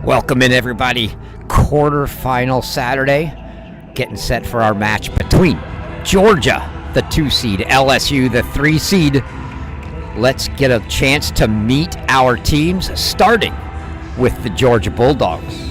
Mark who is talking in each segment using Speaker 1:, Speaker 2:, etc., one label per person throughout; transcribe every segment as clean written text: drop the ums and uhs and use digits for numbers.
Speaker 1: Welcome in, everybody. Quarterfinal Saturday. Getting set for our match between Georgia, the 2 seed, LSU, the 3 seed. Let's get a chance to meet our teams, starting with the Georgia Bulldogs.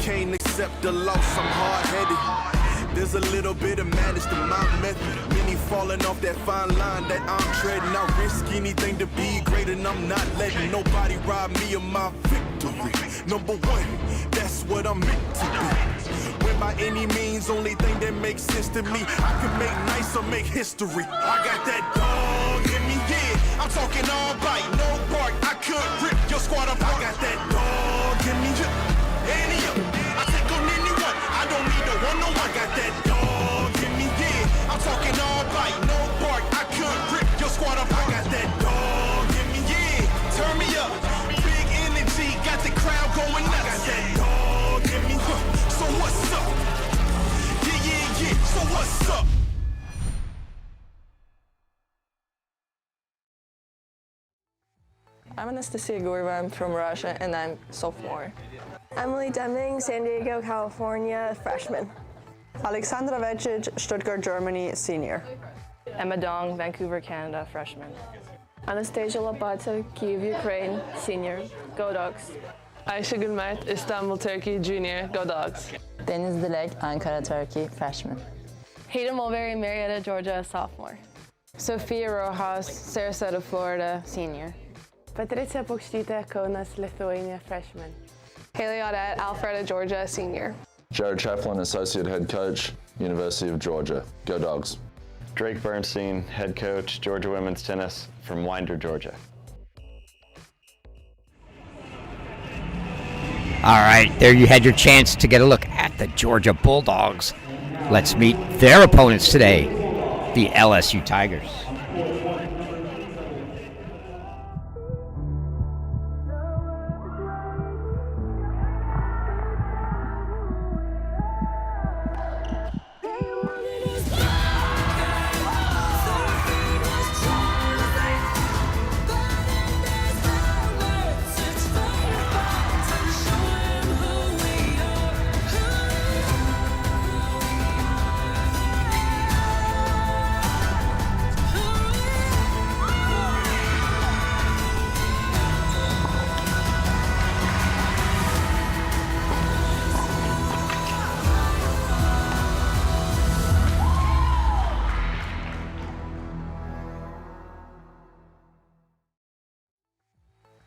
Speaker 2: Can't accept the loss, I'm hard-headed. There's a little bit of madness to my method. Many falling off that fine line that I'm treading. I risk anything to be great, and I'm not letting nobody rob me of my victory. Number one, that's what I'm meant to be. When by any means, only thing that makes sense to me, I can make nice or make history. I got that dog in me, yeah. I'm talking all bite, no bark. I could rip your squad apart. I got that dog in me, yeah. I take on anyone, I don't need a one-on-one. Got that dog in me, yeah. I'm talking all bite, no bark. I could rip your squad apart. I got that dog in me, yeah. Turn me up, big energy, got the crowd going nuts. I got that dog in me, so what's up? Yeah, so what's up?
Speaker 3: I'm Anastasia Gurva, I'm from Russia, and I'm sophomore.
Speaker 4: Emily Deming, San Diego, California, freshman.
Speaker 3: Alexandra Vecic, Stuttgart, Germany, senior.
Speaker 5: Emma Dong, Vancouver, Canada, freshman.
Speaker 6: Anastasia Lopata, Kyiv, Ukraine, senior. Go Dogs.
Speaker 7: Ayşe Gülmert, Istanbul, Turkey, junior. Go Dogs.
Speaker 8: Deniz Dilek, Ankara, Turkey, freshman.
Speaker 6: Hayden Mulberry, Marietta, Georgia, sophomore.
Speaker 9: Sophia Rojas, Sarasota, Florida, senior.
Speaker 10: Patricia Pokštita, Kaunas, Lithuania, freshman.
Speaker 11: Haley Audette, Alpharetta, Georgia, senior.
Speaker 12: Jared Chaplin, associate head coach, University of Georgia. Go Dogs.
Speaker 13: Drake Bernstein, head coach, Georgia women's tennis from Winder, Georgia.
Speaker 1: All right, there you had your chance to get a look at the Georgia Bulldogs. Let's meet their opponents today, the LSU Tigers.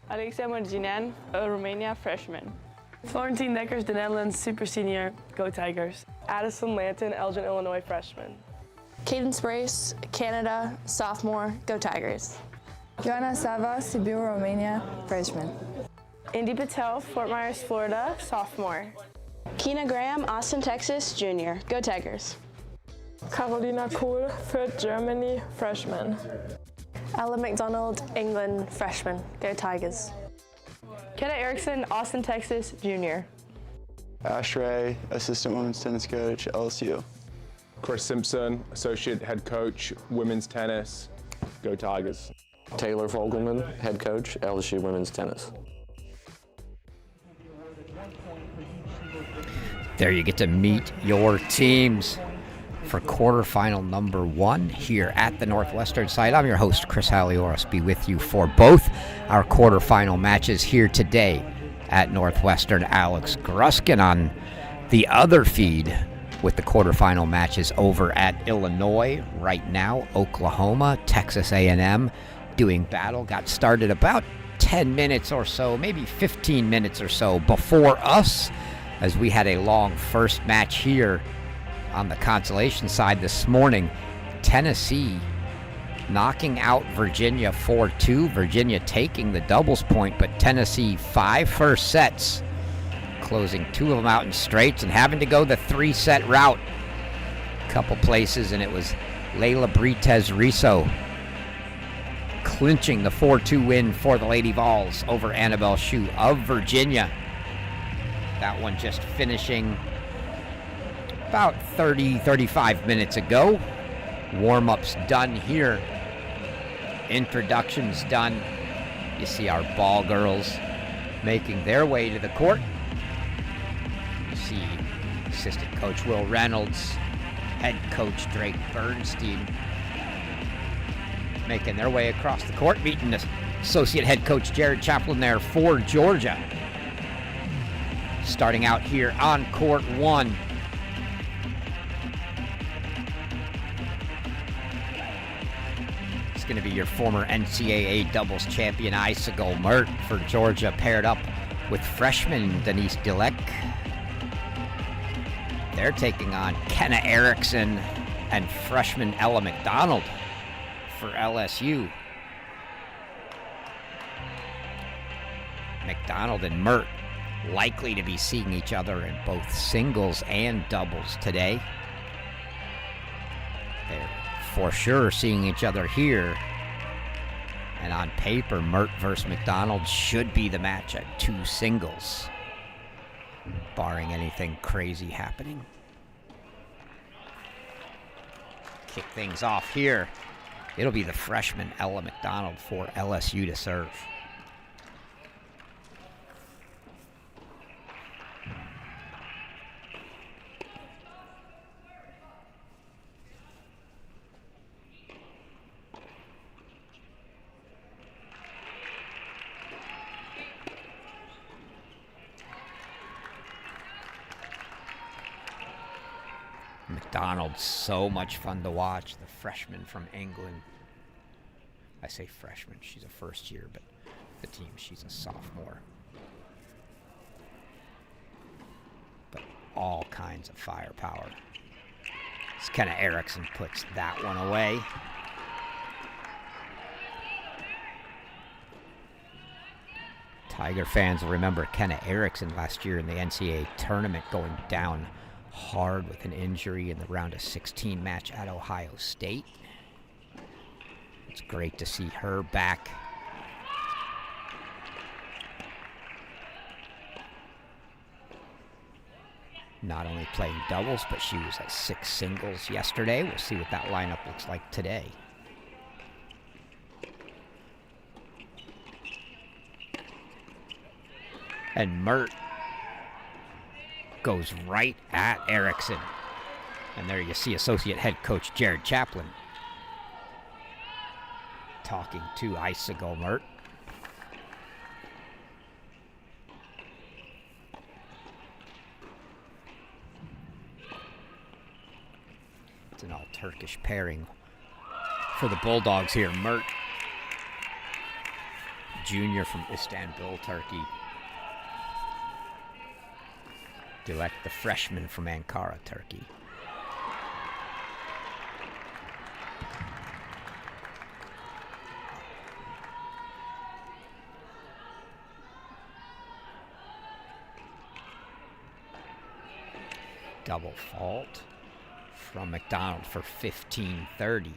Speaker 7: Alexa Marginan, Romania, freshman.
Speaker 10: Florentine Dekkers, the Netherlands, super senior. Go Tigers.
Speaker 3: Addison Lanton, Elgin, Illinois, freshman.
Speaker 14: Cadence Brace, Canada, sophomore. Go Tigers.
Speaker 15: Joanna Sava, Sibiu, Romania, freshman.
Speaker 10: Indy Patel, Fort Myers, Florida, sophomore.
Speaker 16: Keena Graham, Austin, Texas, junior. Go Tigers.
Speaker 17: Carolina Kohl, Fürth, Germany, freshman.
Speaker 4: Ella McDonald, England, freshman. Go Tigers.
Speaker 5: Kenna Erickson, Austin, Texas, junior.
Speaker 18: Ash Ray, assistant women's tennis coach, LSU.
Speaker 19: Chris Simpson, associate head coach, women's tennis. Go Tigers.
Speaker 20: Taylor Fogelman, head coach, LSU women's tennis.
Speaker 1: There you get to meet your teams for quarterfinal number 1 here at the Northwestern site. I'm your host, Chris Halioris, be with you for both our quarterfinal matches here today at Northwestern. Alex Gruskin on the other feed with the quarterfinal matches over at Illinois right now. Oklahoma, Texas A&M doing battle. Got started about 10 minutes or so, maybe 15 minutes or so before us, as we had a long first match here on the consolation side this morning. Tennessee knocking out Virginia 4-2. Virginia taking the doubles point, but Tennessee 5 first sets, closing 2 of them out in straights and having to go the 3-set route. Couple places, and it was Layla Britez-Riso clinching the 4-2 win for the Lady Vols over Annabelle Shue of Virginia. That one just finishing About 30, 35 minutes ago. Warm-up's done here. Introductions done. You see our ball girls making their way to the court. You see assistant coach Will Reynolds, head coach Drake Bernstein making their way across the court, meeting associate head coach Jared Chaplin there for Georgia. Starting out here on court one. It's going to be your former NCAA doubles champion Isago Mert for Georgia, paired up with freshman Denise Dilek. They're taking on Kenna Erickson and freshman Ella McDonald for LSU. McDonald and Mert likely to be seeing each other in both singles and doubles today. They're for sure seeing each other here. And on paper, Mert versus McDonald should be the match at 2 singles, barring anything crazy happening. Kick things off here. It'll be the freshman Ella McDonald for LSU to serve. McDonald's so much fun to watch, the freshman from England. I say freshman, she's a first year, but the team, she's a sophomore. But all kinds of firepower. As Kenna Erickson puts that one away. Tiger fans will remember Kenna Erickson last year in the NCAA tournament going down hard with an injury in the round of 16 match at Ohio State. It's great to see her back. Not only playing doubles, but she was at 6 singles yesterday. We'll see what that lineup looks like today. And Mert goes right at Erickson. And there you see associate head coach Jared Chaplin talking to Isago Mert. It's an all-Turkish pairing for the Bulldogs here. Mert, junior from Istanbul, Turkey. Dilek, the freshman from Ankara, Turkey. Double fault from McDonald for 15-30.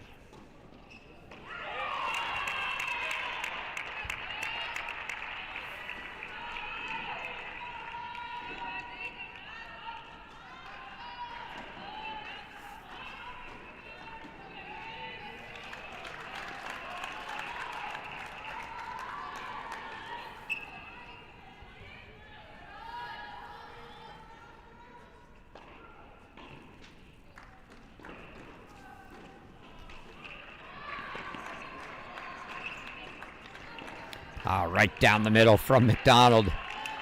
Speaker 1: Right down the middle from McDonald.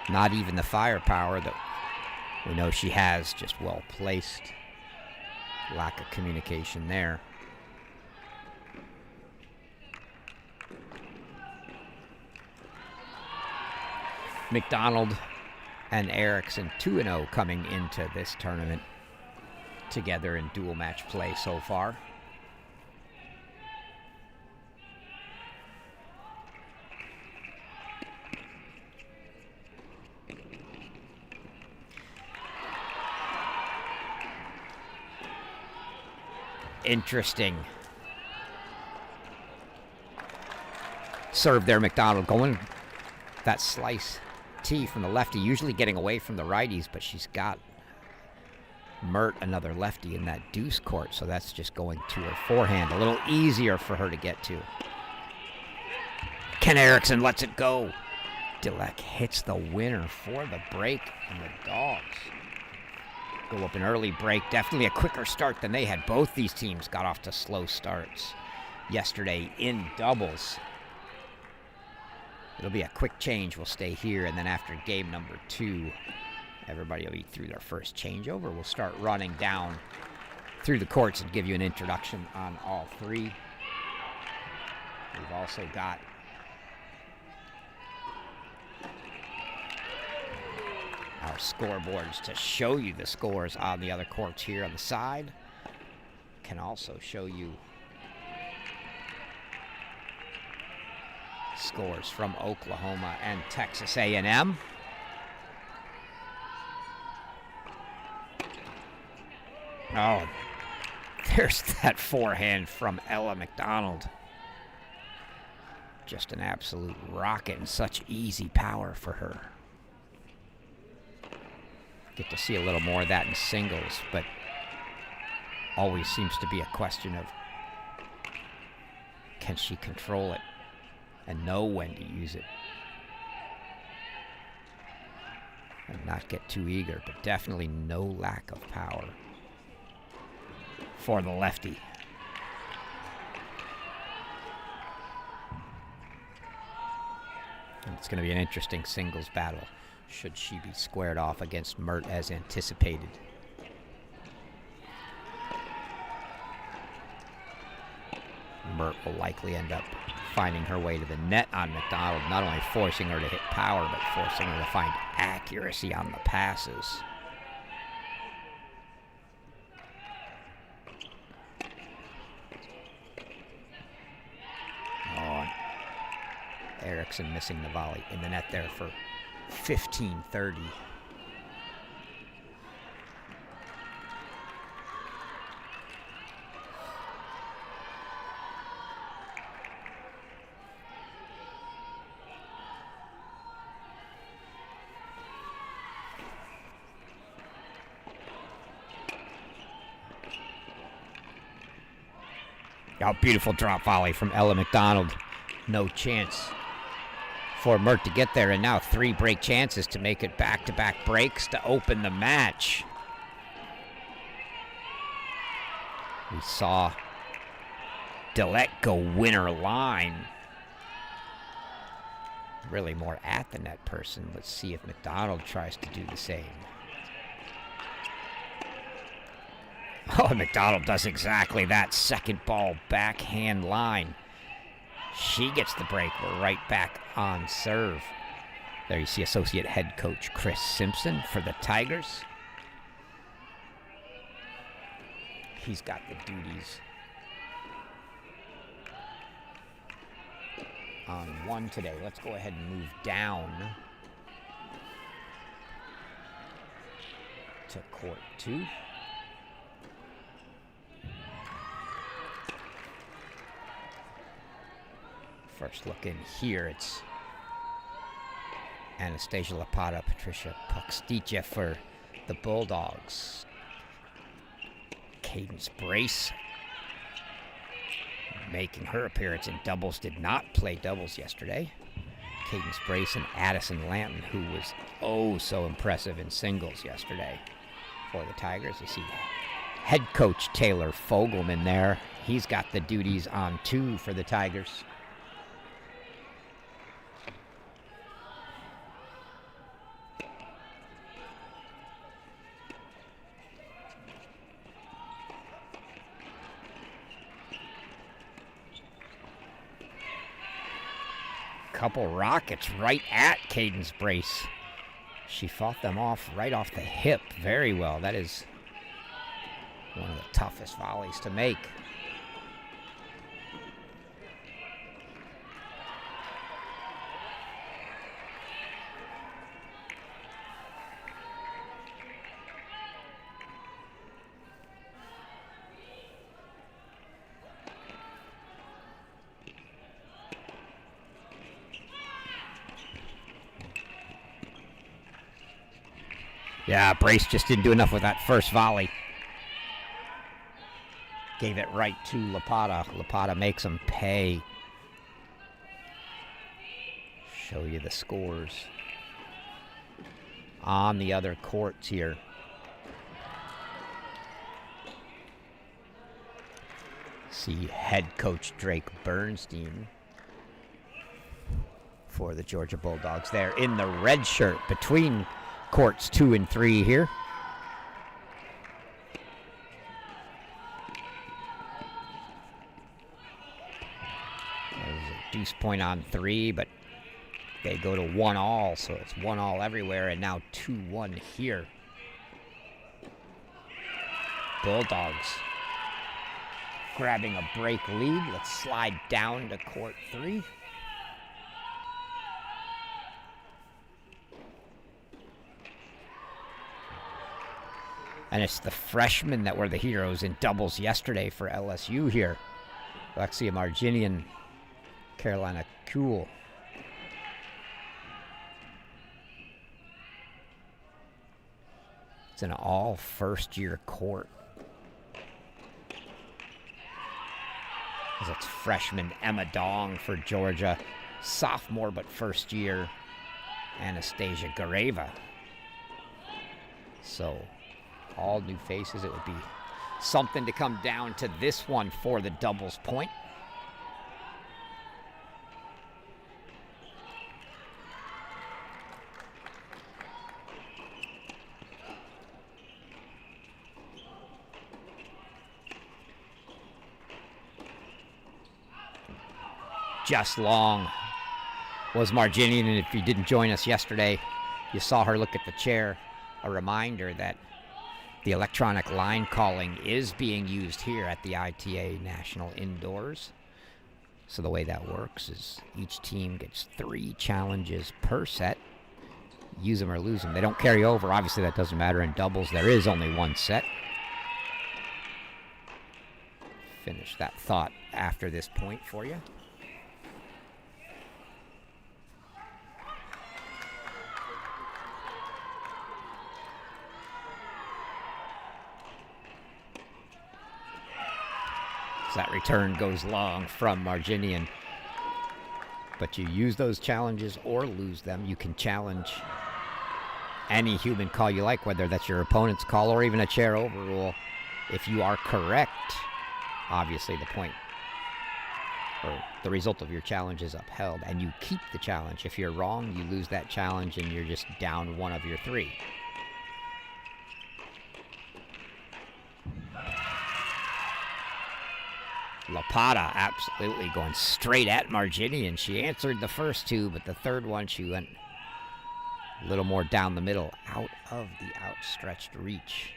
Speaker 1: Not even the firepower that we know she has, just well placed. Lack of communication there. McDonald and Erickson 2-0 coming into this tournament together in dual match play so far. Interesting serve there, McDonald going that slice T from the lefty, usually getting away from the righties, but she's got Mert, another lefty in that deuce court, so that's just going to her forehand. A little easier for her to get to. Ken Erickson lets it go. Dilek hits the winner for the break, and the Dogs go up an early break. Definitely a quicker start than they had. Both these teams got off to slow starts yesterday in doubles. It'll be a quick change. We'll stay here, and then after game number 2, everybody will be through their first changeover. We'll start running down through the courts and give you an introduction on all three. We've also got our scoreboards to show you the scores on the other courts here on the side. Can also show you scores from Oklahoma and Texas A&M. Oh, there's that forehand from Ella McDonald. Just an absolute rocket and such easy power for her. Get to see a little more of that in singles, but always seems to be a question of can she control it and know when to use it and not get too eager, but definitely no lack of power for the lefty. And it's going to be an interesting singles battle should she be squared off against Mert as anticipated. Mert will likely end up finding her way to the net on McDonald, not only forcing her to hit power, but forcing her to find accuracy on the passes. Oh, Erickson missing the volley in the net there for 15-30. Oh, beautiful drop volley from Ella McDonald. No chance for Mert to get there, and now 3 break chances to make it back-to-back breaks to open the match. We saw Dillette go winner line. Really more at the net person. Let's see if McDonald tries to do the same. Oh, McDonald does exactly that. Second ball backhand line. She gets the break. We're right back on serve. There you see associate head coach Chris Simpson for the Tigers. He's got the duties on 1 today. Let's go ahead and move down to court 2. First look in here, it's Anastasia Lapata, Patricia Puxticha for the Bulldogs. Cadence Brace making her appearance in doubles, did not play doubles yesterday. Cadence Brace and Addison Lanton, who was oh so impressive in singles yesterday for the Tigers. You see head coach Taylor Fogelman there. He's got the duties on 2 for the Tigers. Couple rockets right at Cadence Brace. She fought them off right off the hip very well. That is one of the toughest volleys to make. Yeah, Brace just didn't do enough with that first volley. Gave it right to Lapata. Lapata makes him pay. Show you the scores on the other courts here. See head coach Drake Bernstein for the Georgia Bulldogs there in the red shirt between courts 2 and 3 here. There's a deuce point on 3, but they go to 1-all, so it's 1-all everywhere, and now 2-1 here. Bulldogs grabbing a break lead. Let's slide down to court 3. And it's the freshmen that were the heroes in doubles yesterday for LSU here. Alexia Marginian, Carolina Kuhl. It's an all first-year court. That's freshman Emma Dong for Georgia. Sophomore, but first year, Anastasia Gareva. So, all new faces. It would be something to come down to this one for the doubles point. Just long was Marginian, and if you didn't join us yesterday, you saw her look at the chair. A reminder that the electronic line calling is being used here at the ITA National Indoors. So the way that works is each team gets 3 challenges per set. Use them or lose them. They don't carry over. Obviously, that doesn't matter in doubles. There is only 1 set. Finish that thought after this point for you. That return goes long from Marginian. But you use those challenges or lose them. You can challenge any human call you like, whether that's your opponent's call or even a chair overrule. If you are correct, obviously the point or the result of your challenge is upheld and you keep the challenge. If you're wrong, you lose that challenge and you're just down 1 of your 3. Lapata absolutely going straight at Marginian. She answered the first 2, but the third one she went a little more down the middle, out of the outstretched reach.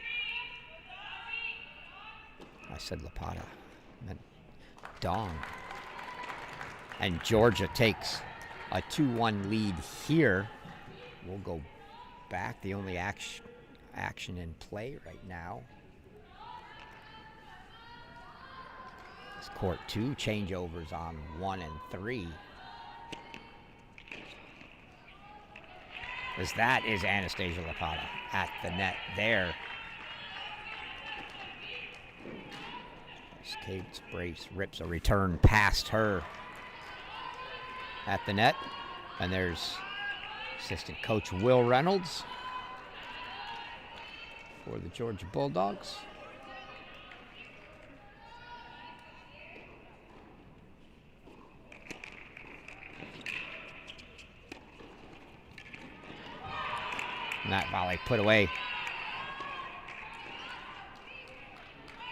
Speaker 1: I said Lapata, I meant Dong. And Georgia takes a 2-1 lead here. We'll go back. The only action in play right now. Court 2 changeovers on 1 and 3. As that is Anastasia Lapata at the net there. Cadence Brace rips a return past her at the net. And there's assistant coach Will Reynolds for the Georgia Bulldogs. And that volley put away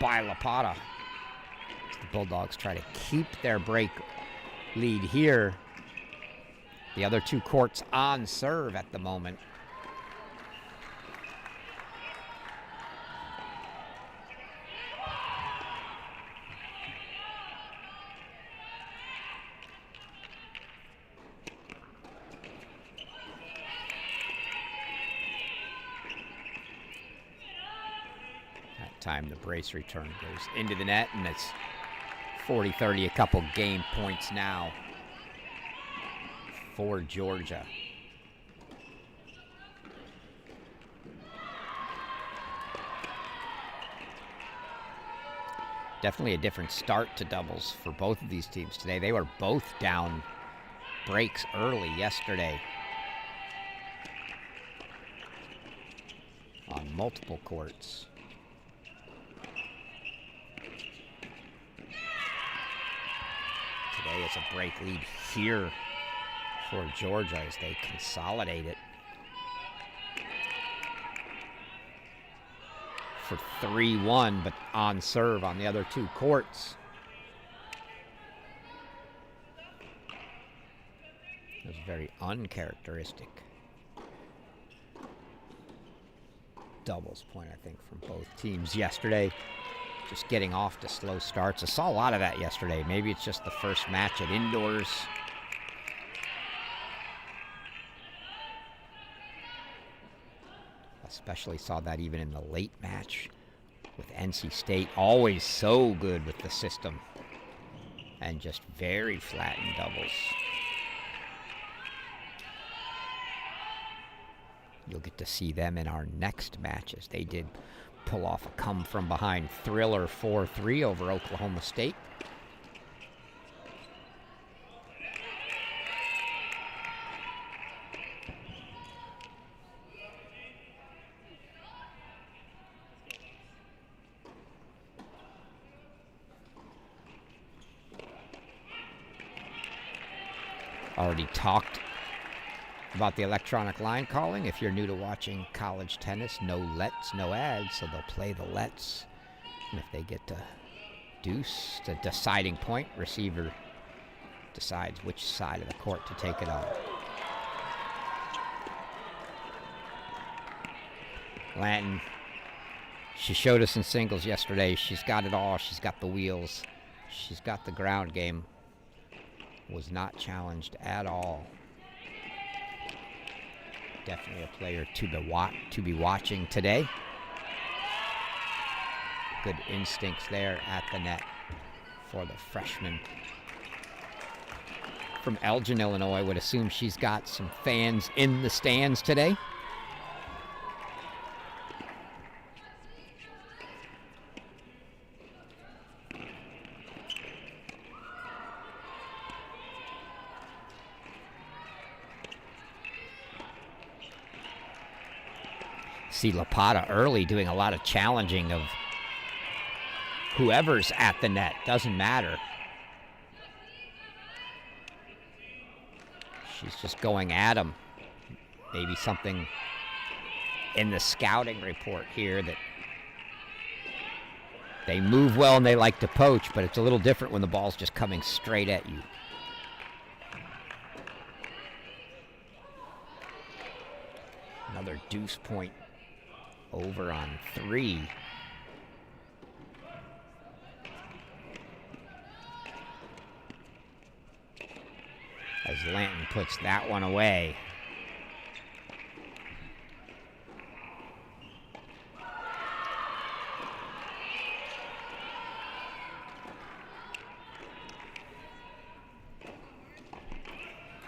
Speaker 1: by Lapata. The Bulldogs try to keep their break lead here. The other 2 courts on serve at the moment. Time the brace return goes into the net, and it's 40-30, a couple game points now for Georgia. Definitely a different start to doubles for both of these teams today. They were both down breaks early yesterday on multiple courts. Today it's a break lead here for Georgia as they consolidate it for 3-1, but on serve on the other two courts. It was very uncharacteristic doubles point, I think, from both teams yesterday. Just getting off to slow starts. I saw a lot of that yesterday. Maybe it's just the first match at indoors. Especially saw that even in the late match with NC State. Always so good with the system. And just very flat in doubles. You'll get to see them in our next matches. They did pull off a come-from-behind thriller 4-3 over Oklahoma State. Already talked about the electronic line calling. If you're new to watching college tennis, no lets, no ads, so they'll play the lets. And if they get to deuce, the deciding point, receiver decides which side of the court to take it on. Lanton, she showed us in singles yesterday. She's got it all. She's got the wheels. She's got the ground game. Was not challenged at all. Definitely a player to be watching today. Good instincts there at the net for the freshman from Elgin, Illinois. Would assume she's got some fans in the stands today. See Lapata early doing a lot of challenging of whoever's at the net. Doesn't matter. She's just going at him. Maybe something in the scouting report here that they move well and they like to poach, but it's a little different when the ball's just coming straight at you. Another deuce point over on 3. As Lanton puts that one away.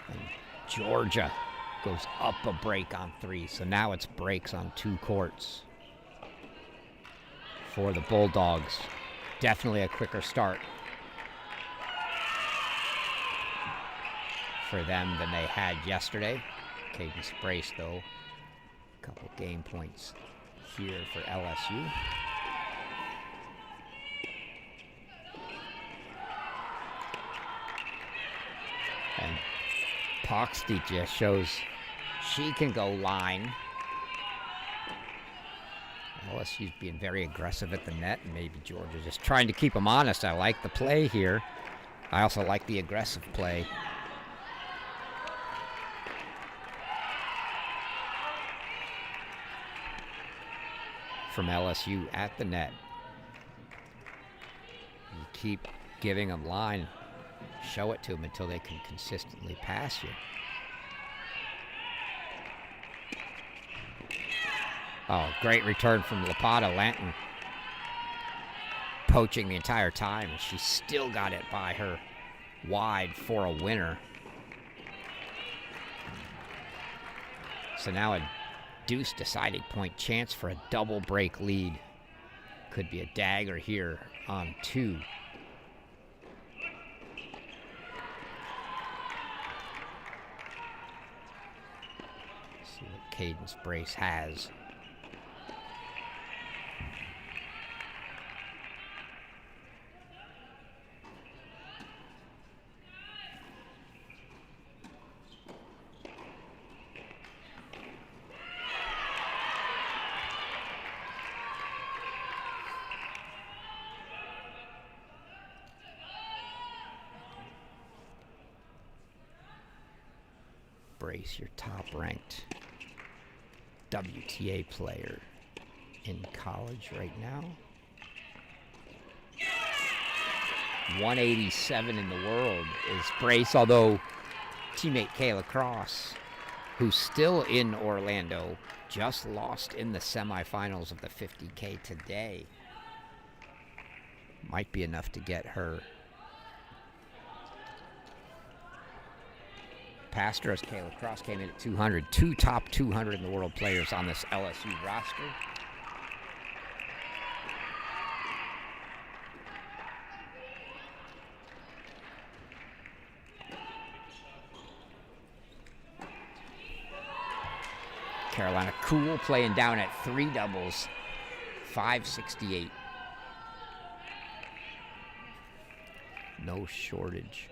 Speaker 1: And Georgia goes up a break on 3, so now it's breaks on 2 courts for the Bulldogs. Definitely a quicker start for them than they had yesterday. Cadence Brace, though, a couple game points here for LSU. And Poxty just shows she can go line. LSU's being very aggressive at the net, and maybe Georgia just trying to keep them honest. I like the play here. I also like the aggressive play. From LSU at the net. You keep giving them line. Show it to them until they can consistently pass you. Oh, great return from Lapata. Lanton poaching the entire time, and she still got it by her wide for a winner. So now a deuce deciding point chance for a double break lead Could be a dagger here on 2. See what cadence Brace has. Brace, your top-ranked WTA player in college right now. 187 in the world is Brace, although teammate Kayla Cross, who's still in Orlando, just lost in the semifinals of the 50K today. Might be enough to get her past her, as Kayla Cross came in at 200. 2 top 200 in the world players on this LSU roster. Carolina Cool playing down at 3 doubles, 568. No shortage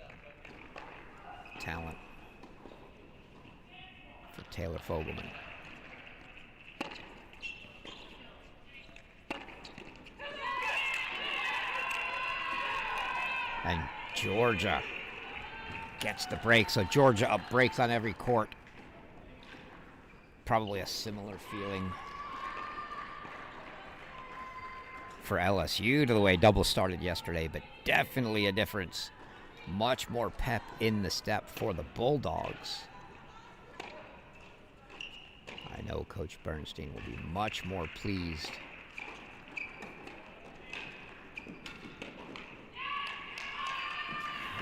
Speaker 1: of talent for Taylor Fogelman. And Georgia gets the break. So Georgia up breaks on every court. Probably a similar feeling for LSU to the way double started yesterday, but definitely a difference. Much more pep in the step for the Bulldogs. I know Coach Bernstein will be much more pleased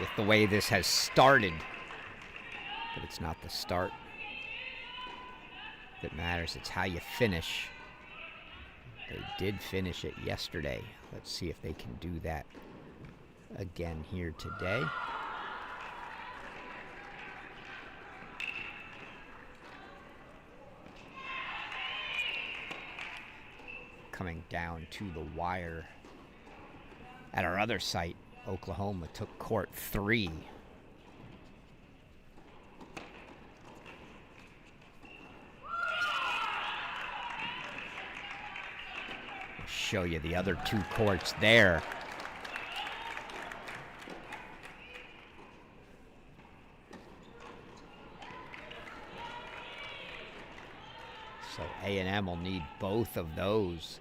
Speaker 1: with the way this has started, but it's not the start that matters. It's how you finish. They did finish it yesterday. Let's see if they can do that again here today. Coming down to the wire at our other site, Oklahoma took court 3. Show you the other 2 courts there. So A&M will need both of those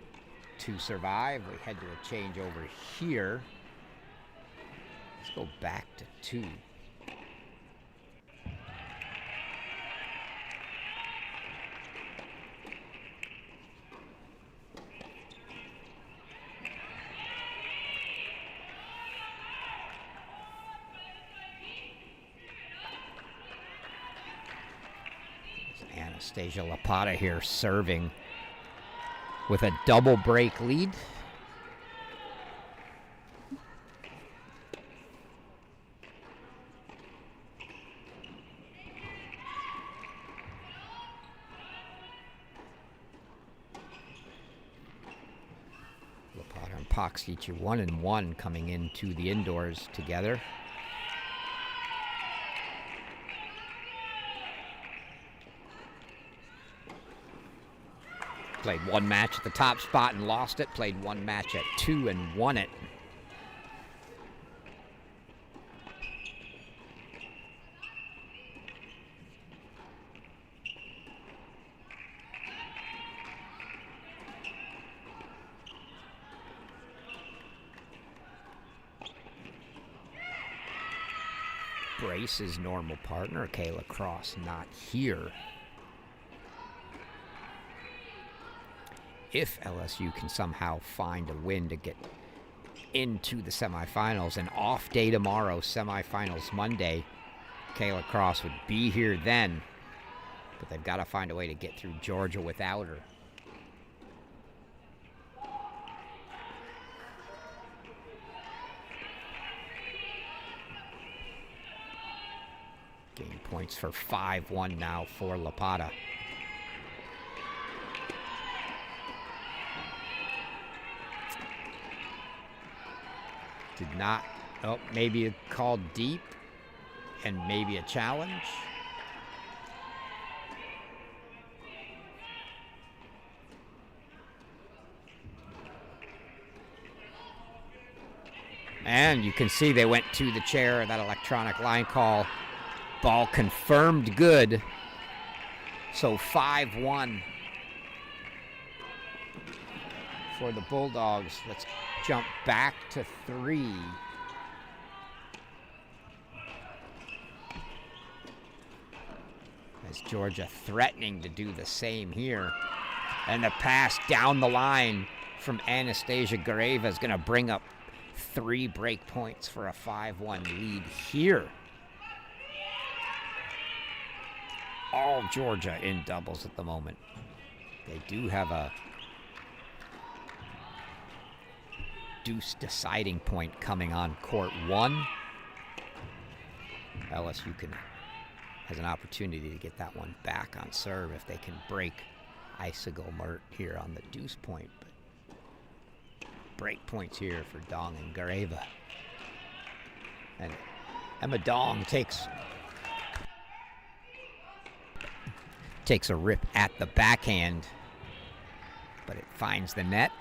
Speaker 1: to survive. We head to a change over here. Let's go back to 2. Anastasia Lapata here serving with a double break lead. Lapata and Pox each 1-1 coming into the indoors together. Played 1 match at the top spot and lost it. Played 1 match at 2 and won it. Brace's normal partner, Kayla Cross, not here. If LSU can somehow find a win to get into the semifinals, an off day tomorrow, semifinals Monday, Kayla Cross would be here then, but they've got to find a way to get through Georgia without her. Game points for 5-1 now for Lapata. Did not, oh, maybe called deep and maybe a challenge. And you can see they went to the chair, that electronic line call. Ball confirmed good. So 5-1 for the Bulldogs. Let's jump back to 3. As Georgia threatening to do the same here. And the pass down the line from Anastasia Gareva is going to bring up 3 break points for a 5-1 lead here. All Georgia in doubles at the moment. They do have a deuce deciding point coming on court 1. LSU has an opportunity to get that one back on serve if they can break Icicle Mert here on the deuce point. But break points here for Dong and Gareva. And Emma Dong takes a rip at the backhand, but it finds the net.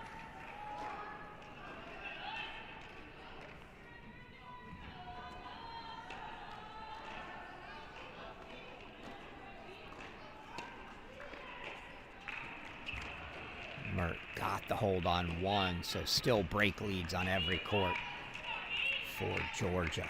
Speaker 1: Mert got the hold on 1, so still break leads on every court for Georgia.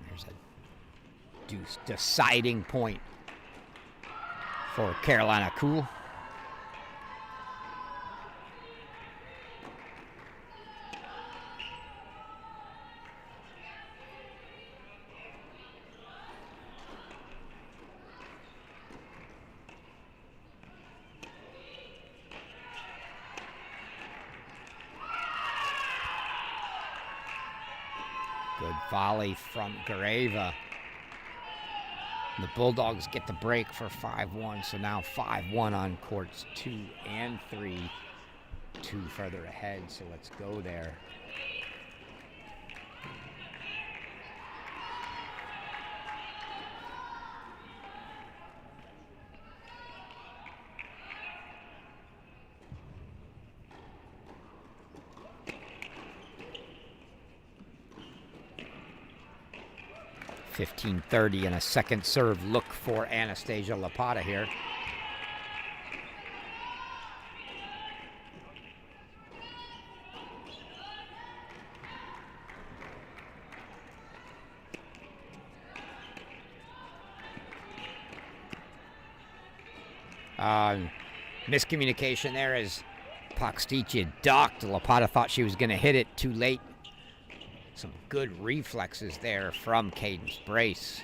Speaker 1: There's a deuce deciding point for Carolina Cool. Good volley from Gareva. The Bulldogs get the break for 5-1, so now 5-1 on courts 2 and 3. 2 further ahead, so let's go there. .15:30 and a second serve look for Anastasia Lapata here. Miscommunication there as Paksticia ducked. Lapata thought she was going to hit it too late. Some good reflexes there from Cadence Brace.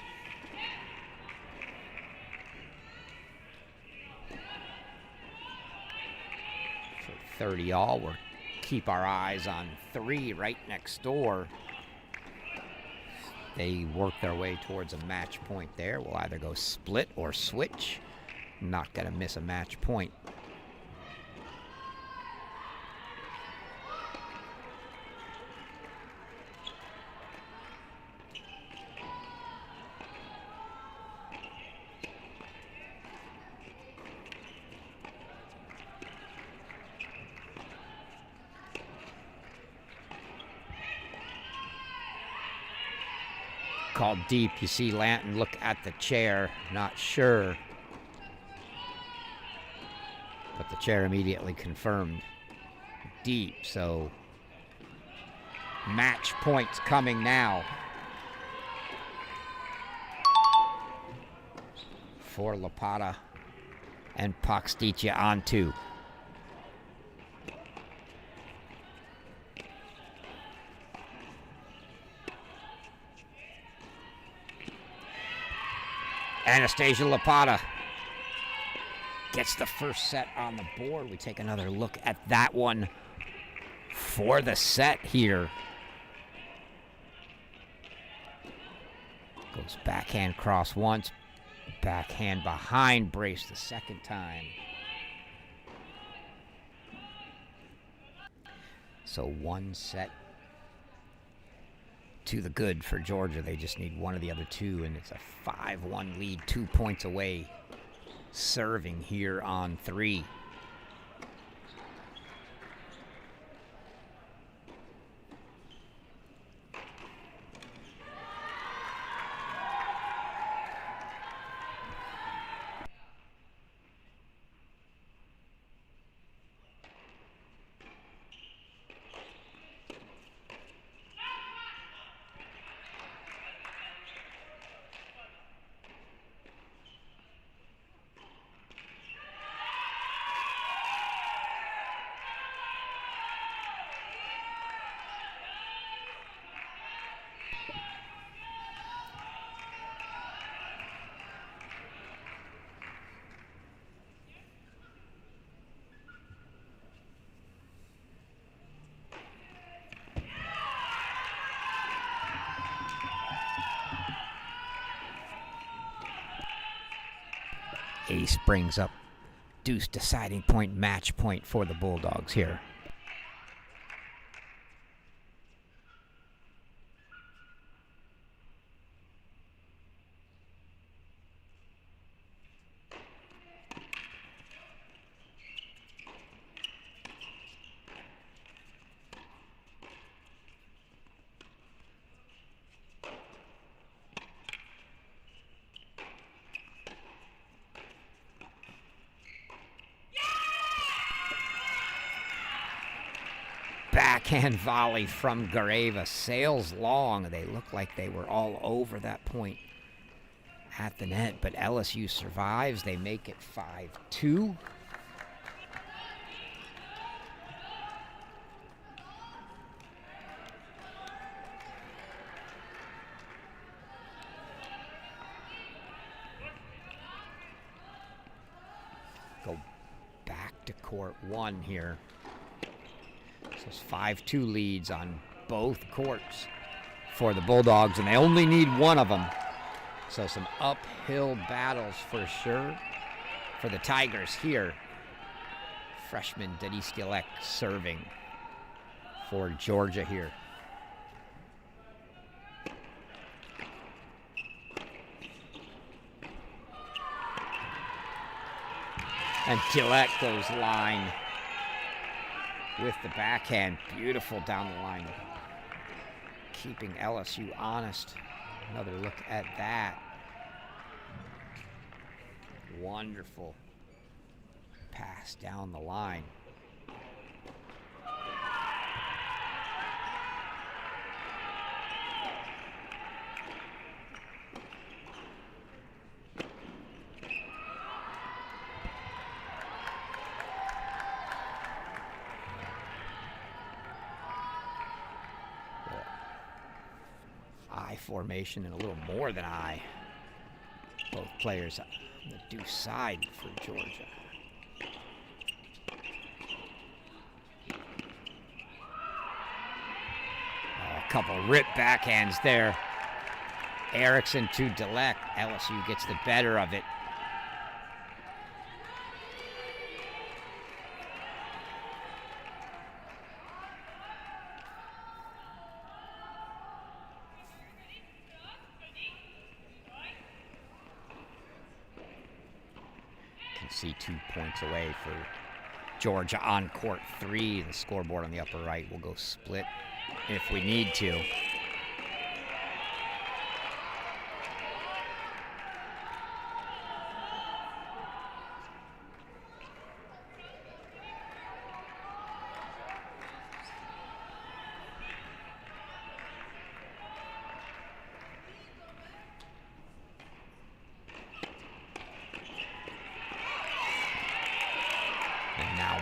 Speaker 1: For 30 all, we'll keep our eyes on 3 right next door. They work their way towards a match point there. We'll either go split or switch. Not going to miss a match point. Called deep. You see Lanton look at the chair, not sure. But the chair immediately confirmed deep, so match points coming now for Lapata and Paksticia on 2. Anastasia Lapata gets the first set on the board. We take another look at that one for the set here. Goes backhand cross once, backhand behind brace the second time. So 1 set to the good for Georgia. They just need one of the other two, and it's a 5-1 lead, 2 points away. Serving here on 3. Ace brings up deuce deciding point, match point for the Bulldogs here. Backhand volley from Gareva, sails long. They look like they were all over that point at the net, but LSU survives. They make it 5-2. Go back to court 1 here. So it's 5-2 leads on both courts for the Bulldogs, and they only need one of them. So some uphill battles for sure for the Tigers here. Freshman Denise Gilek serving for Georgia here. And Gilek goes line with the backhand. Beautiful down the line. Keeping LSU honest. Another look at that. Wonderful pass down the line. Formation and a little more than I. Both players on the deuce side for Georgia. A couple rip backhands there. Erickson to Delek. LSU gets the better of it. See 2 points away for Georgia on court 3. The scoreboard on the upper right will go split if we need to.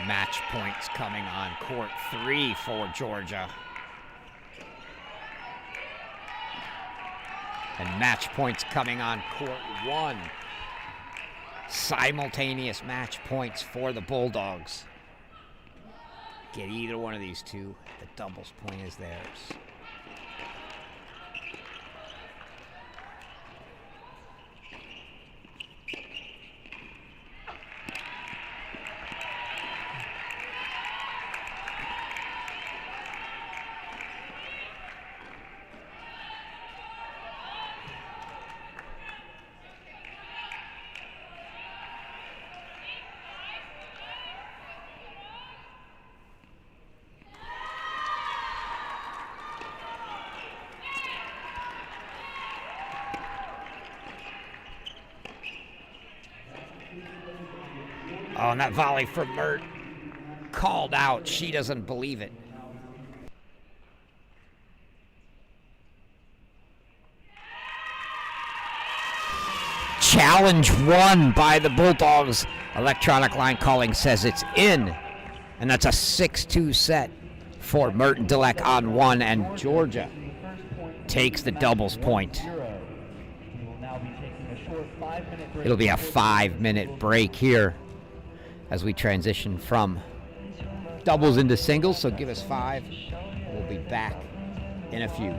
Speaker 1: Match points coming on court 3 for Georgia. And match points coming on court 1 Simultaneous match points for the Bulldogs. Get either one of these two, the doubles point is theirs. Oh, and that volley from Mert called out. She doesn't believe it. Challenge won by the Bulldogs. Electronic line calling says it's in. And that's a 6-2 set for Merton Dillek on one, and Georgia takes the doubles point. It'll be a 5-minute break here as we transition from doubles into singles, so give us 5. We'll be back in a few.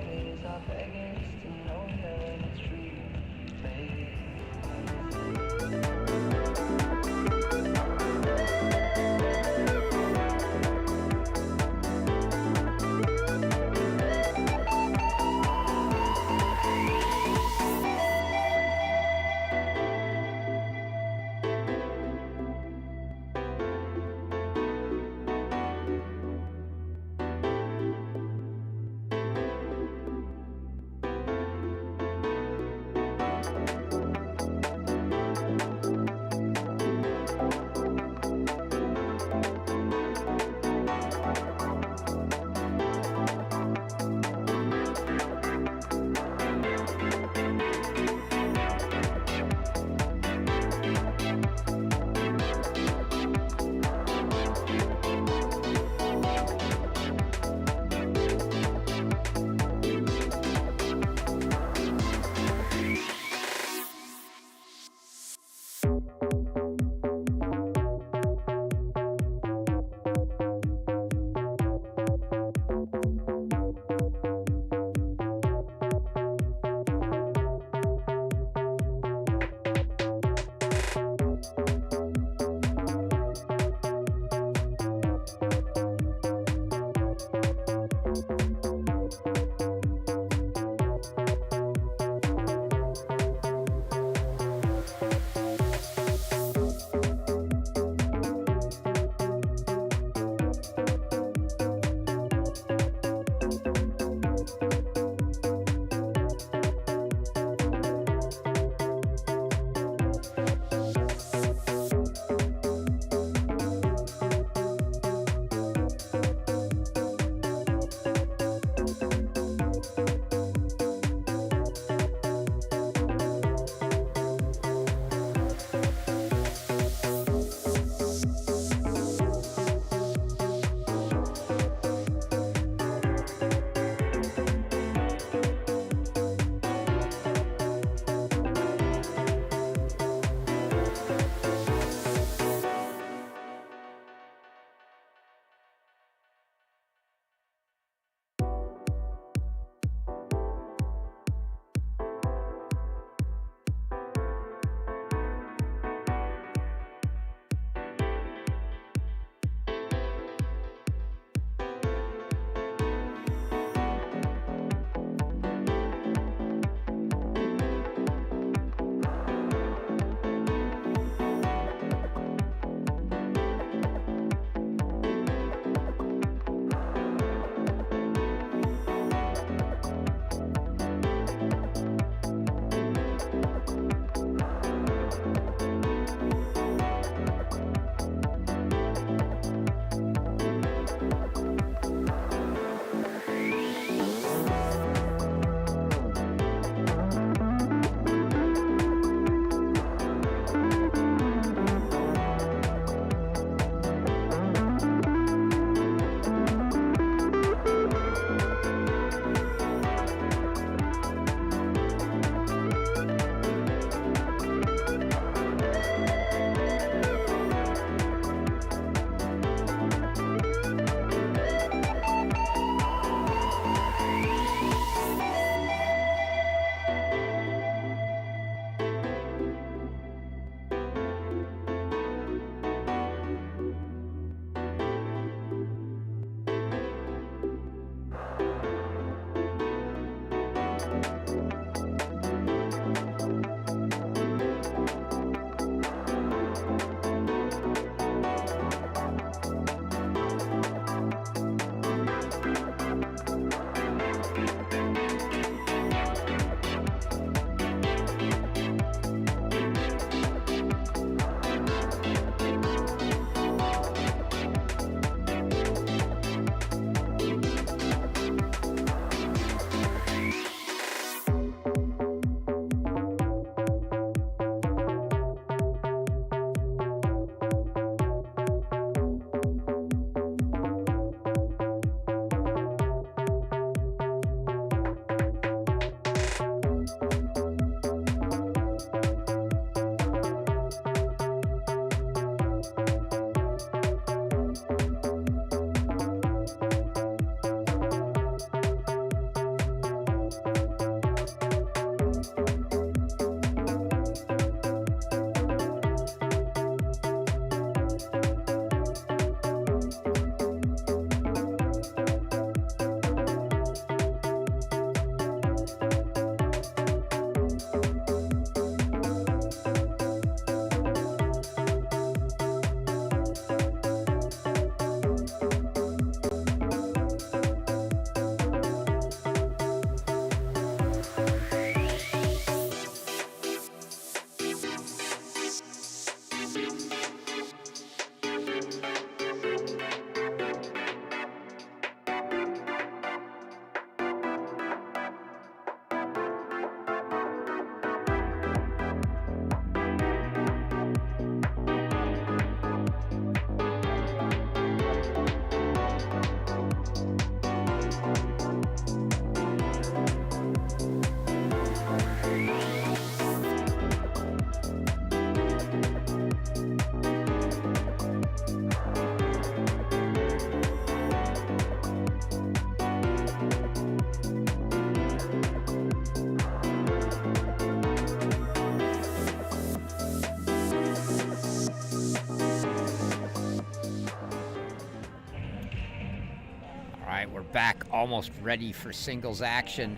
Speaker 1: All right, we're back, almost ready for singles action.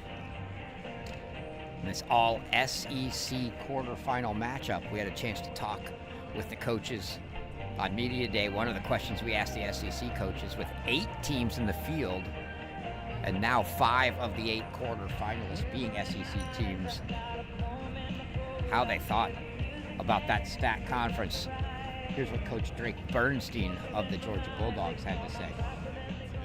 Speaker 1: In this all SEC quarterfinal matchup, we had a chance to talk with the coaches on Media Day. One of the questions we asked the SEC coaches, with 8 teams in the field, and now 5 of the 8 quarterfinalists being SEC teams, how they thought about that stat conference. Here's what Coach Drake Bernstein of the Georgia Bulldogs had to say.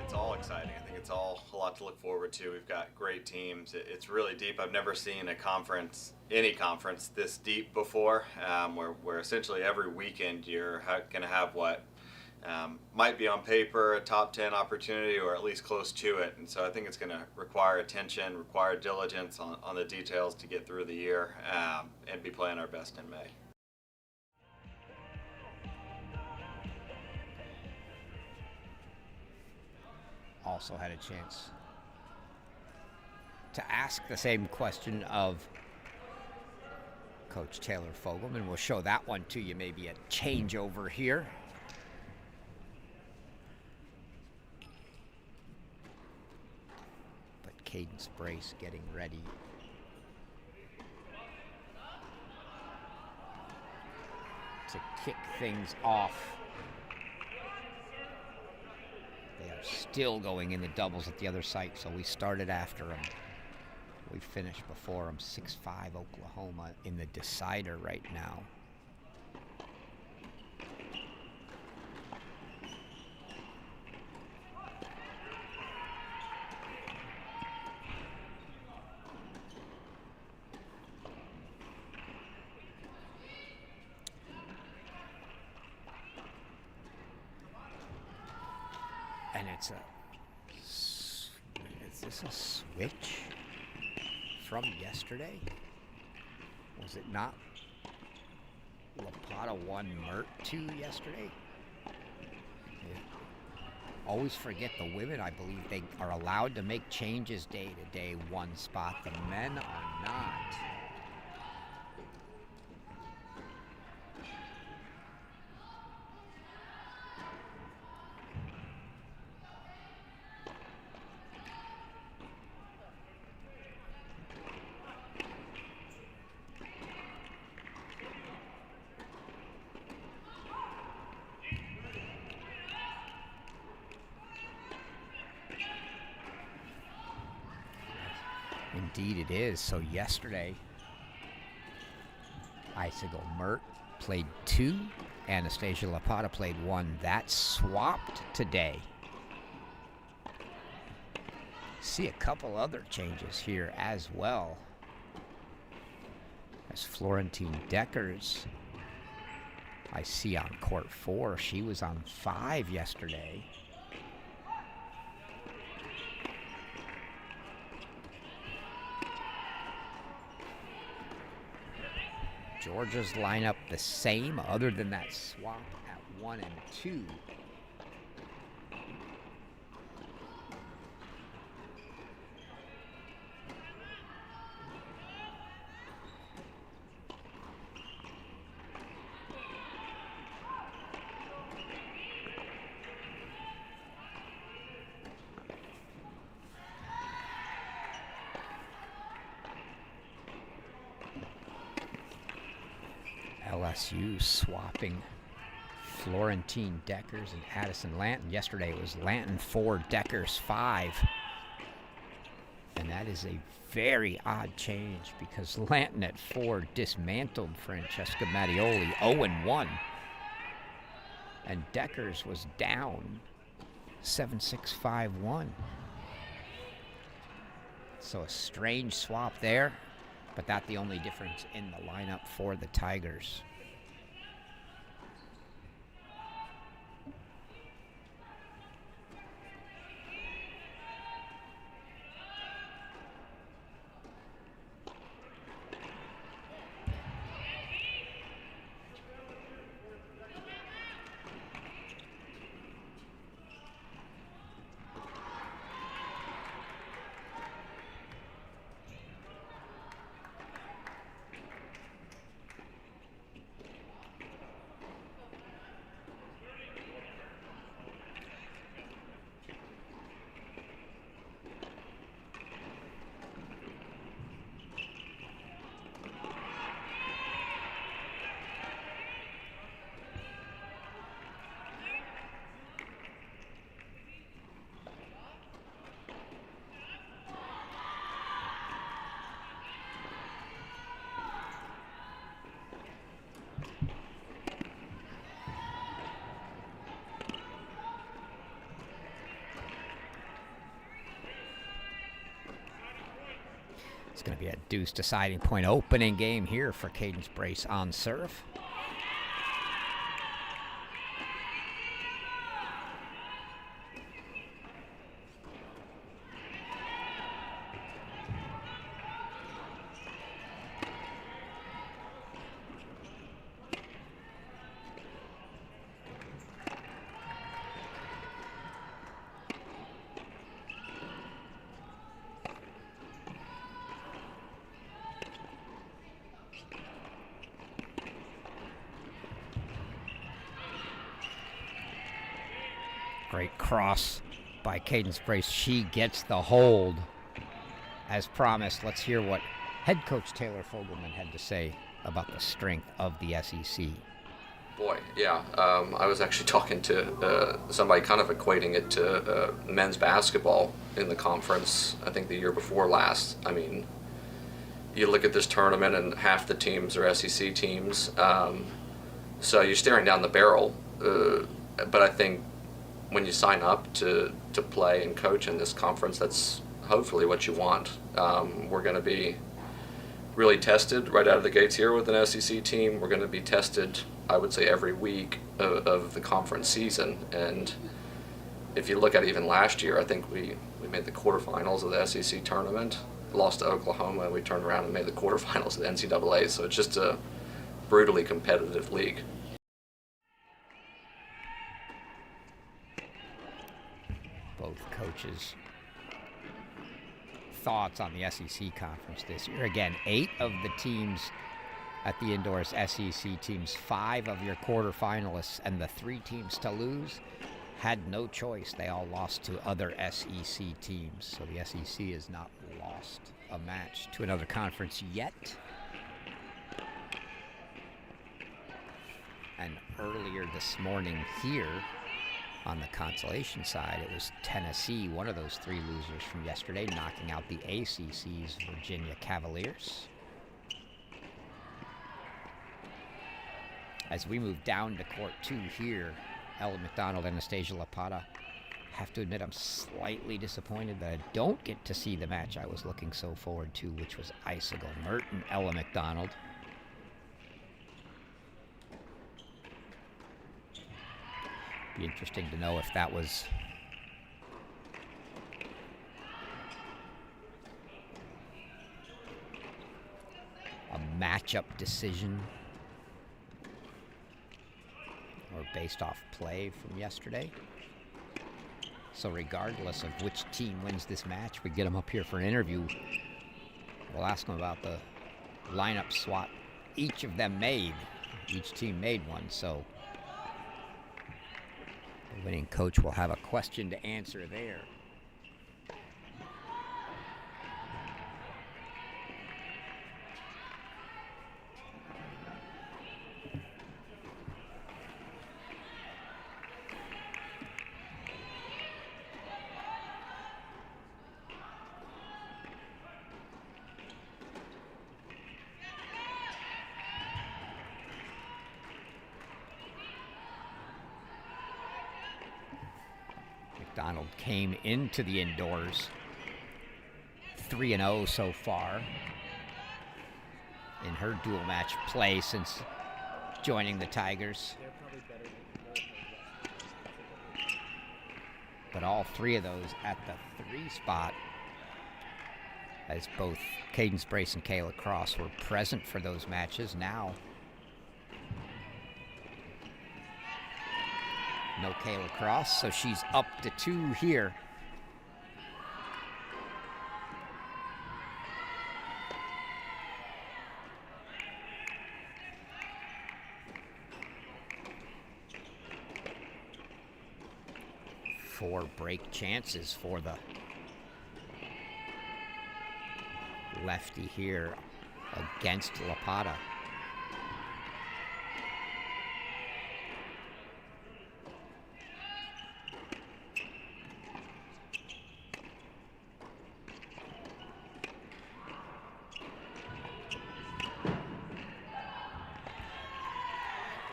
Speaker 21: It's all exciting. I think it's all a lot to look forward to. We've got great teams. It's really deep. I've never seen a conference, any conference, this deep before, where essentially every weekend you're going to have what might be on paper a top 10 opportunity, or at least close to it. And so I think it's going to require attention, require diligence on the details to get through the year and be playing our best in May.
Speaker 1: Also had a chance to ask the same question of Coach Taylor Fogelman. We'll show that one to you, maybe a changeover here. But Cadence Brace getting ready. To kick things off. They are still going in the doubles at the other site, so we started after them. We finished before them. 6-5 Oklahoma in the decider right now. And it's is this a switch from yesterday? Was it not Lapata 1, Mert 2 yesterday? Always forget the women, I believe they are allowed to make changes day to day, one spot. The men are not. Indeed it is. So yesterday, Icicle Mert played 2, Anastasia Lapata played 1. That swapped today. See a couple other changes here as well. As Florentine Deckers, I see on court 4. She was on 5 yesterday. Georgia's lineup the same, other than that swap at 1 and 2. LSU swapping Florentine Deckers and Addison Lanton. Yesterday it was Lanton 4, Deckers 5. And that is a very odd change because Lanton at 4 dismantled Francesca Mattioli 0-1. And Deckers was down 7-6-5-1. So a strange swap there. But that's the only difference in the lineup for the Tigers. going to be a deuce deciding point opening game here for Cadence Brace on serve. Great cross by Cadence Brace. She gets the hold. As promised, let's hear what head coach Taylor Fogelman had to say about the strength of the SEC.
Speaker 20: Boy, yeah. I was actually talking to somebody kind of equating it to men's basketball in the conference, I think the year before last. I mean, you look at this tournament and half the teams are SEC teams. So you're staring down the barrel. But I think when you sign up to play and coach in this conference, that's hopefully what you want. We're going to be really tested right out of the gates here with an SEC team. We're going to be tested, I would say, every week of the conference season. And if you look at even last year, I think we made the quarterfinals of the SEC tournament, lost to Oklahoma, and we turned around and made the quarterfinals of the NCAA. So it's just a brutally competitive league.
Speaker 1: Both coaches' thoughts on the SEC conference this year. Again, 8 of the teams at the indoors SEC teams, 5 of your quarterfinalists, and the 3 teams to lose had no choice. They all lost to other SEC teams. So the SEC has not lost a match to another conference yet. And earlier this morning here, on the consolation side, it was Tennessee, one of those 3 losers from yesterday, knocking out the ACC's Virginia Cavaliers. As we move down to court 2 here, Ella McDonald, Anastasia Lapata. Have to admit I'm slightly disappointed that I don't get to see the match I was looking so forward to, which was Icicle Merton, Ella McDonald. Be interesting to know if that was a matchup decision or based off play from yesterday. So regardless of which team wins this match, we get them up here for an interview. We'll ask them about the lineup swap each of them made. Each team made one, so the winning coach will have a question to answer there. McDonald came into the indoors 3-0 so far in her dual match play since joining the Tigers. But all 3 of those at the 3 spot, as both Cadence Brace and Kayla Cross were present for those matches. Now, no Kayla Cross, so she's up to 2 here. Four break chances for the lefty here against Lapata.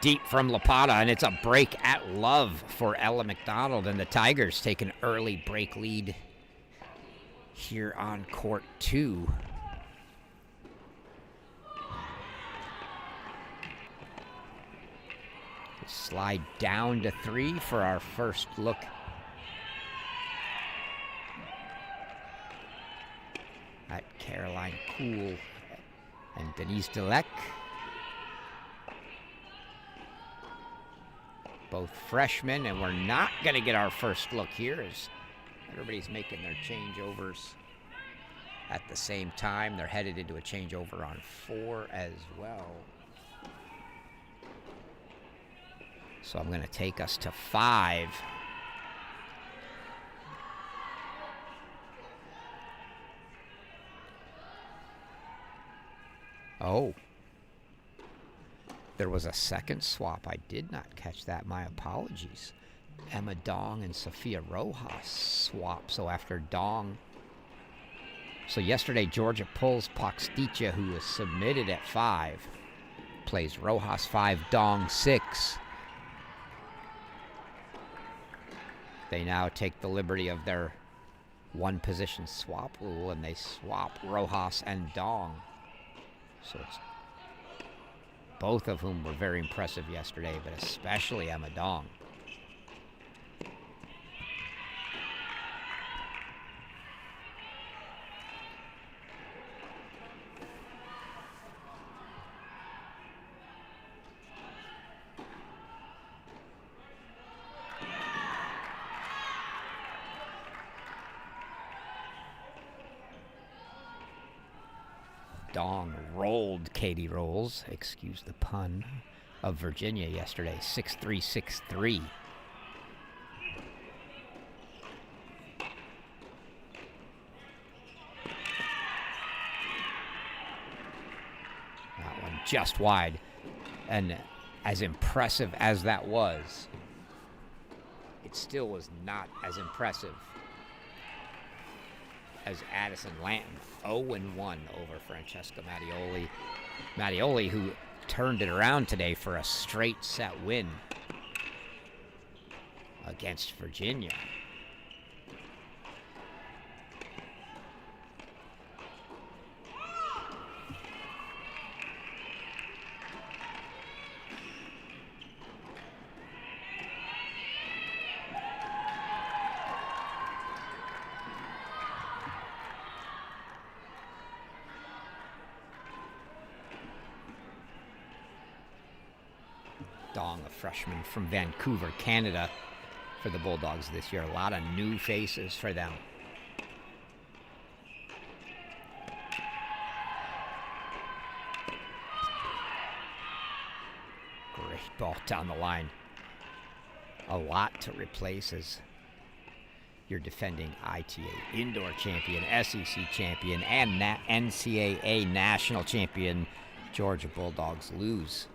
Speaker 1: Deep from Lapata, and it's a break at love for Ella McDonald, and the Tigers take an early break lead here on court 2. Slide down to 3 for our first look at Caroline Kuhl and Denise Delec. Both freshmen, and we're not going to get our first look here as everybody's making their changeovers at the same time. They're headed into a changeover on 4 as well. So I'm going to take us to 5. Oh. There was a second swap. I did not catch that. My apologies. Emma Dong and Sophia Rojas swap. So after Dong. So yesterday, Georgia pulls Paxticha, who was submitted at 5. Plays Rojas 5, Dong 6. They now take the liberty of their one position swap rule, and they swap Rojas and Dong. So it's both of whom were very impressive yesterday, but especially Emma Dong. Dong rolled Katie Rolls, excuse the pun, of Virginia yesterday, 6-3, 6-3. That one just wide. And as impressive as that was, it still was not as impressive as Addison Lanton, 0-1 over Francesca Mattioli. Mattioli, who turned it around today for a straight set win against Virginia. Dong, a freshman from Vancouver, Canada, for the Bulldogs this year. A lot of new faces for them. Great ball down the line. A lot to replace as your defending ITA indoor champion, SEC champion, and NCAA national champion Georgia Bulldogs lose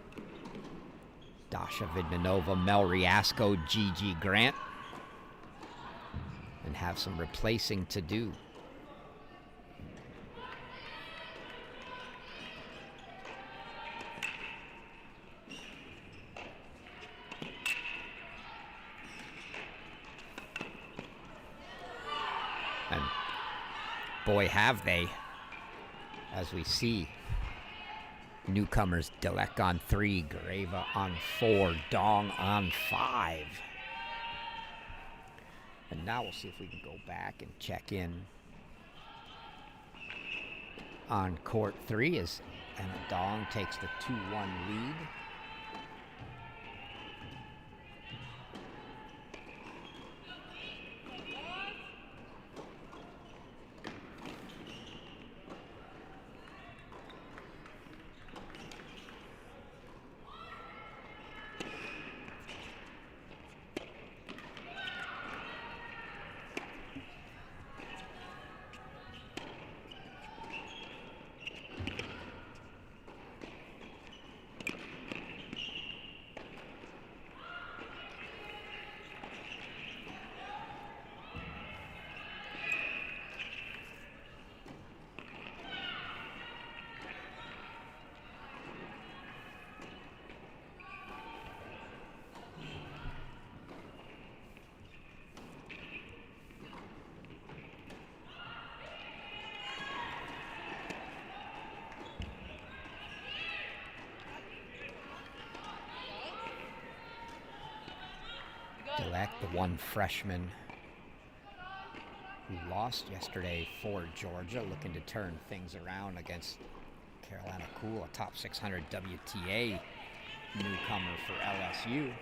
Speaker 1: Dasha Vidmanova, Mel Riasco, Gigi Grant, and have some replacing to do. And boy, have they, as we see. Newcomers, Delec on 3, Greva on 4, Dong on 5. And now we'll see if we can go back and check in on court 3 as Emma Dong takes the 2-1 lead. Delek, the one freshman who lost yesterday for Georgia, looking to turn things around against Carolina Cool, a top 600 WTA newcomer for LSU.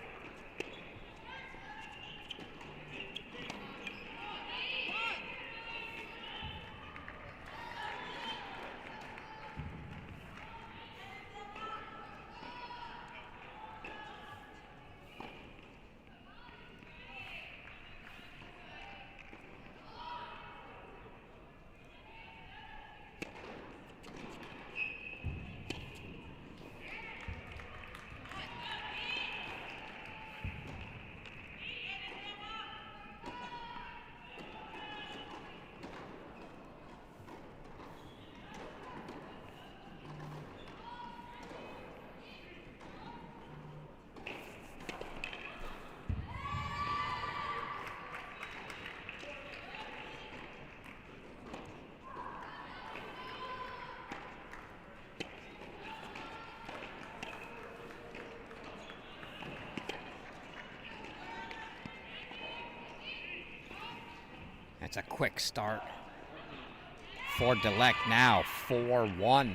Speaker 1: That's a quick start for Delek now, 4-1.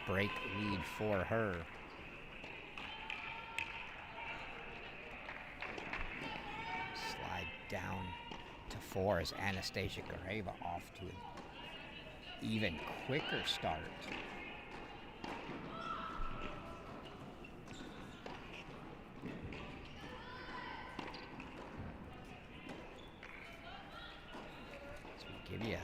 Speaker 1: Break lead for her. Slide down to 4 as Anastasia Gareva off to an even quicker start. Give you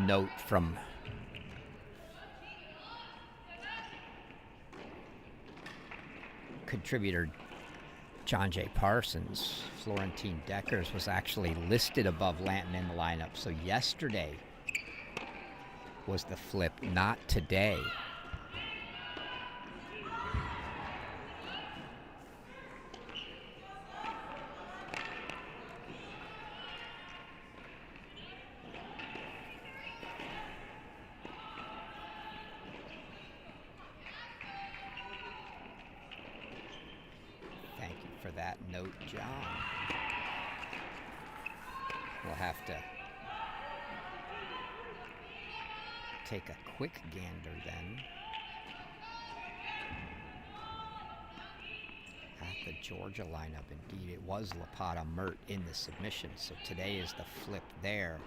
Speaker 1: note from contributor John J. Parsons. Florentine Deckers was actually listed above Lanton in the lineup, so yesterday was the flip, not today. For that note, John. We'll have to take a quick gander then at the Georgia lineup. Indeed, it was Lapata Mert in the submission, so today is the flip there.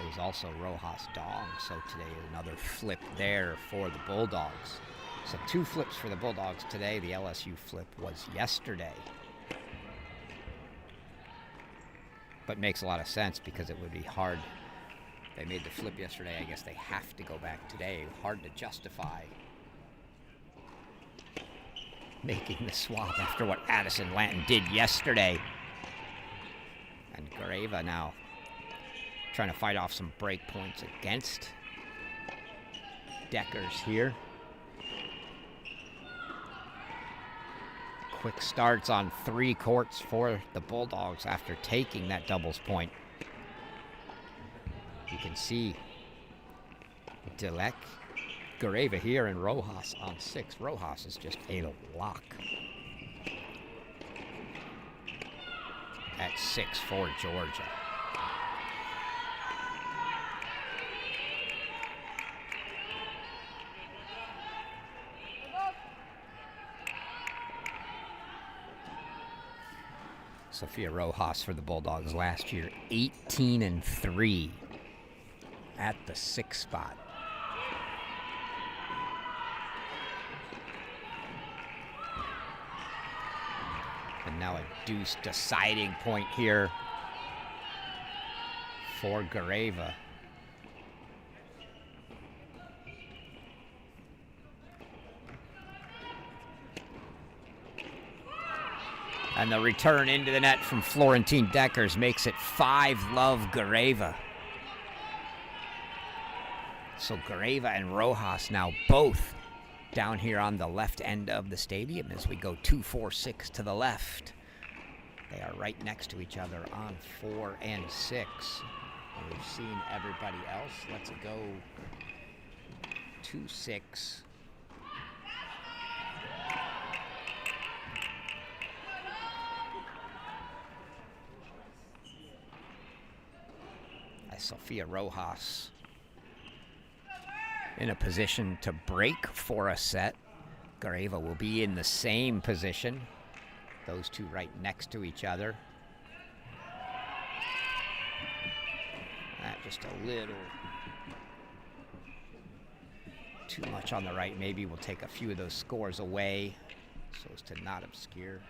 Speaker 1: It was also Rojas Dong, so today is another flip there for the Bulldogs. So 2 flips for the Bulldogs today. The LSU flip was yesterday. But makes a lot of sense because it would be hard. They made the flip yesterday. I guess they have to go back today. Hard to justify making the swap after what Addison Lanton did yesterday. And Gareva now trying to fight off some break points against Deckers here. Quick starts on 3 courts for the Bulldogs after taking that doubles point. You can see Delek, Gareva here, and Rojas on 6. Rojas is just a lock at 6 for Georgia. Sophia Rojas for the Bulldogs last year, 18-3 at the 6th spot. And now a deuce deciding point here for Gareva. And the return into the net from Florentine Deckers makes it 5-love Gareva. So Gareva and Rojas now both down here on the left end of the stadium as we go 2, 4, 6 to the left. They are right next to each other on 4 and 6. And we've seen everybody else. Let's go 2, 6. Sophia Rojas in a position to break for a set. Gareva will be in the same position. Those two right next to each other. Just a little too much on the right. Maybe we'll take a few of those scores away so as to not obscure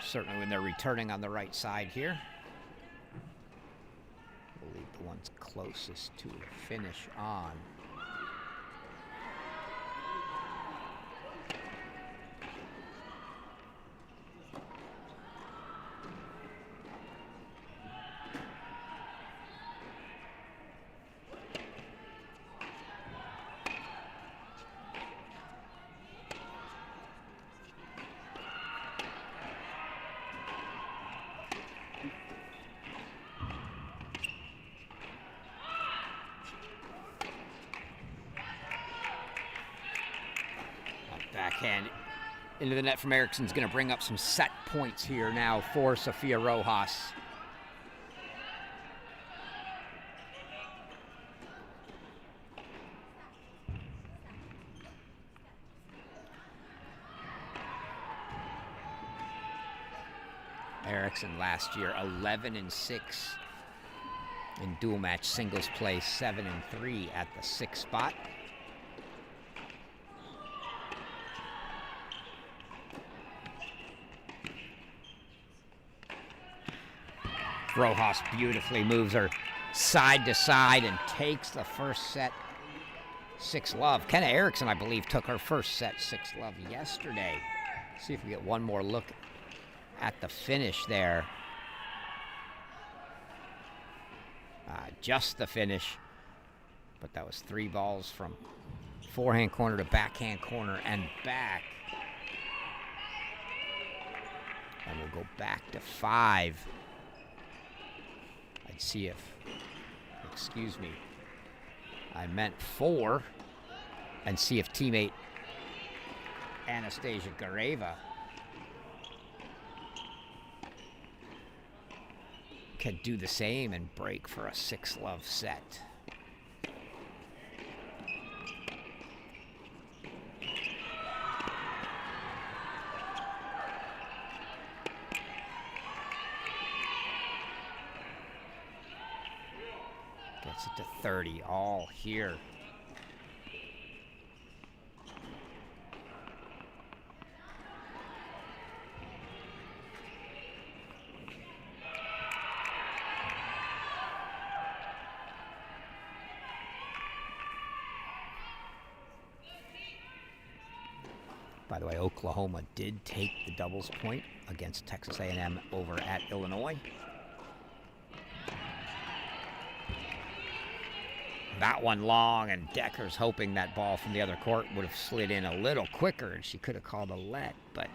Speaker 1: certainly when they're returning on the right side here. We'll leave the ones closest to the finish on. Backhand into the net from Ericsson's going to bring up some set points here now for Sophia Rojas. Eriksson last year 11-6 in dual match singles play, 7-3 at the 6th spot. Rojas beautifully moves her side to side and takes the first set 6-love. Kenna Eriksson, I believe, took her first set 6-love yesterday. See if we get one more look at the finish there. Just the finish, but that was 3 balls from forehand corner to backhand corner and back. And we'll go back to 5. I'd see if, excuse me, I meant 4, and see if teammate Anastasia Gareva could do the same and break for a 6-love set. Gets it to 30, all here. By the way, Oklahoma did take the doubles point against Texas A&M over at Illinois. That one long, and Decker's hoping that ball from the other court would have slid in a little quicker, and she could have called a let, but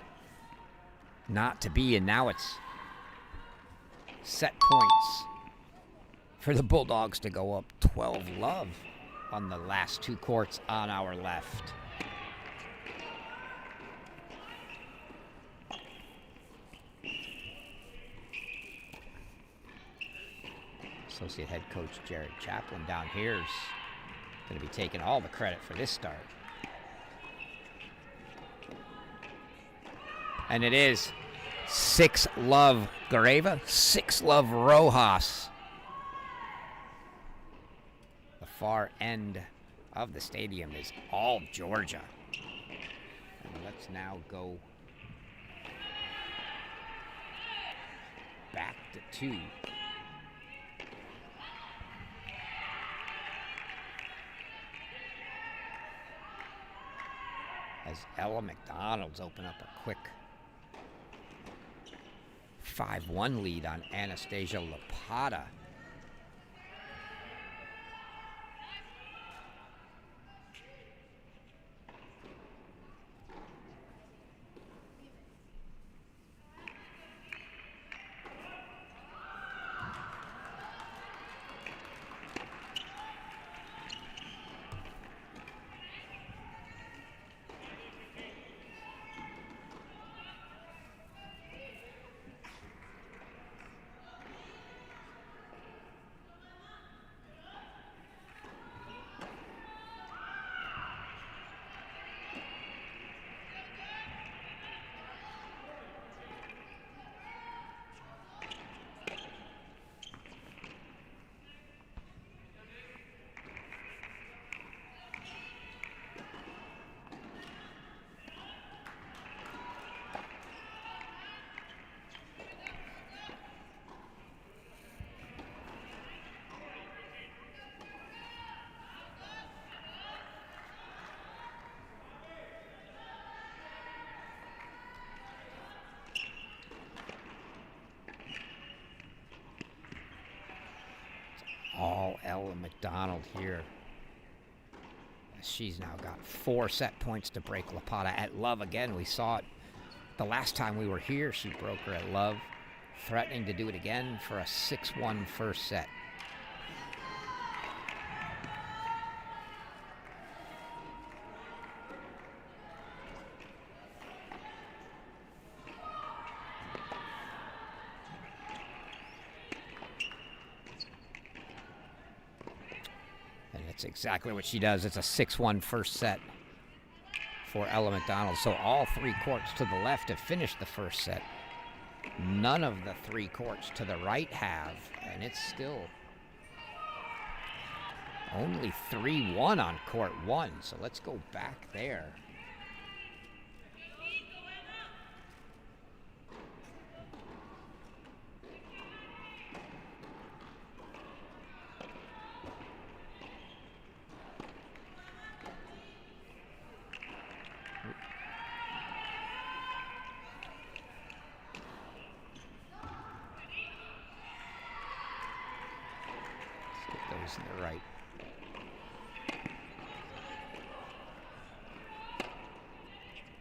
Speaker 1: not to be, and now it's set points for the Bulldogs to go up 12-love on the last 2 courts on our left. Associate head coach Jared Chaplin down here is going to be taking all the credit for this start. And it is 6-love Gareva, 6-love Rojas. The far end of the stadium is all Georgia. And let's now go back to 2. As Ella McDonald's open up a quick 5-1 lead on Anastasia Lapata. All Ella McDonald here. She's now got 4 set points to break Lapata at love again. We saw it the last time we were here. She broke her at love, threatening to do it again for a 6-1 first set. That's exactly what she does. It's a 6-1 first set for Ella McDonald. So all 3 courts to the left have finished the first set. None of the 3 courts to the right have, and it's still only 3-1 on court 1. So let's go back there. In the right.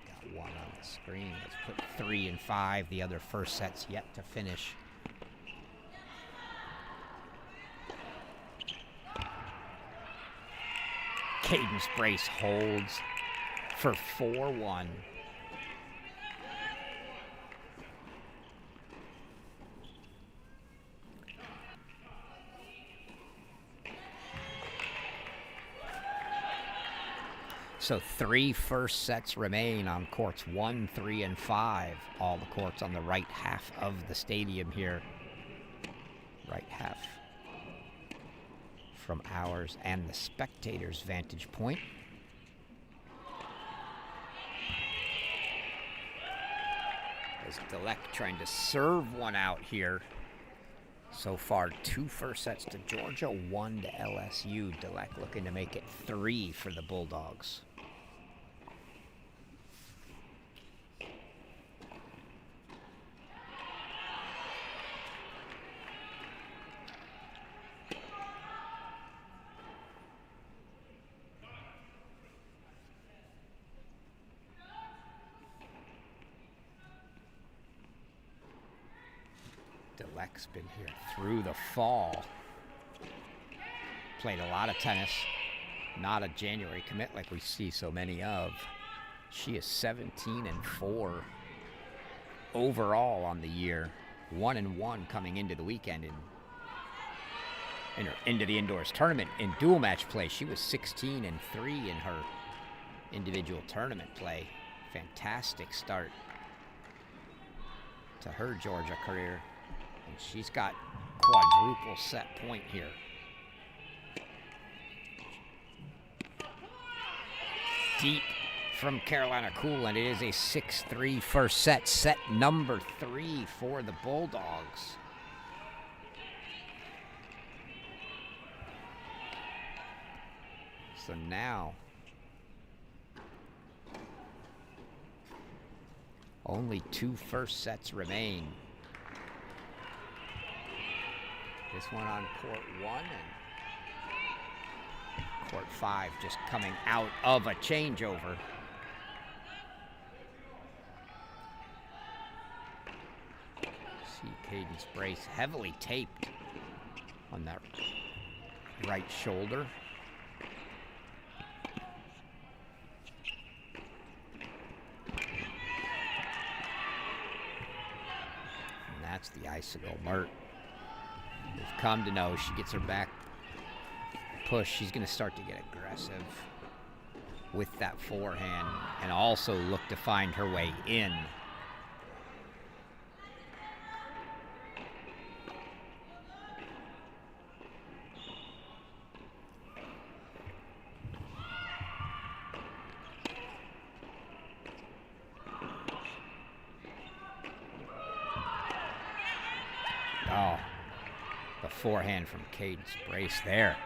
Speaker 1: Got 1 on the screen. Let's put 3 and 5. The other first set's yet to finish. Cadence Brace holds for 4-1. So 3 first sets remain on courts 1, 3, and 5. All the courts on the right half of the stadium here. Right half from ours and the spectators' vantage point. As Deleck trying to serve one out here. So far, 2 first sets to Georgia, 1 to LSU. Deleck looking to make it 3 for the Bulldogs. Deleck's been here through the fall. Played a lot of tennis. Not a January commit like we see so many of. She is 17-4 overall on the year. 1-1 coming into the weekend into the indoors tournament. In dual match play, she was 16-3 in her individual tournament play. Fantastic start to her Georgia career. And she's got quadruple set point here. Deep from Carolina Cool, and it is a 6-3 first set. Set number 3 for the Bulldogs. So now, only 2 first sets remain. This one on court 1 and court 5 just coming out of a changeover. See Cadence Brace heavily taped on that right shoulder. And that's the icicle. Mert, we've come to know she gets her back push. She's going to start to get aggressive with that forehand and also look to find her way in. Oh, the forehand from Cadence Brace there.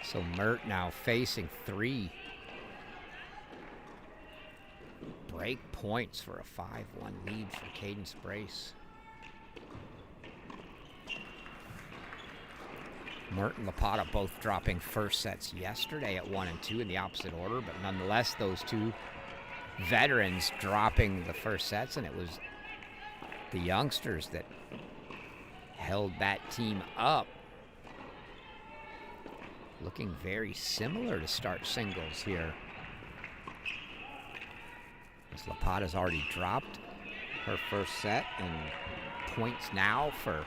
Speaker 1: So Mert now facing 3 break points for a 5-1 lead for Cadence Brace. Mert and Lapata both dropping first sets yesterday at 1 and 2 in the opposite order, but nonetheless those two veterans dropping the first sets, and it was the youngsters that held that team up. Looking very similar to start singles here. As Lapata's already dropped her first set, and points now for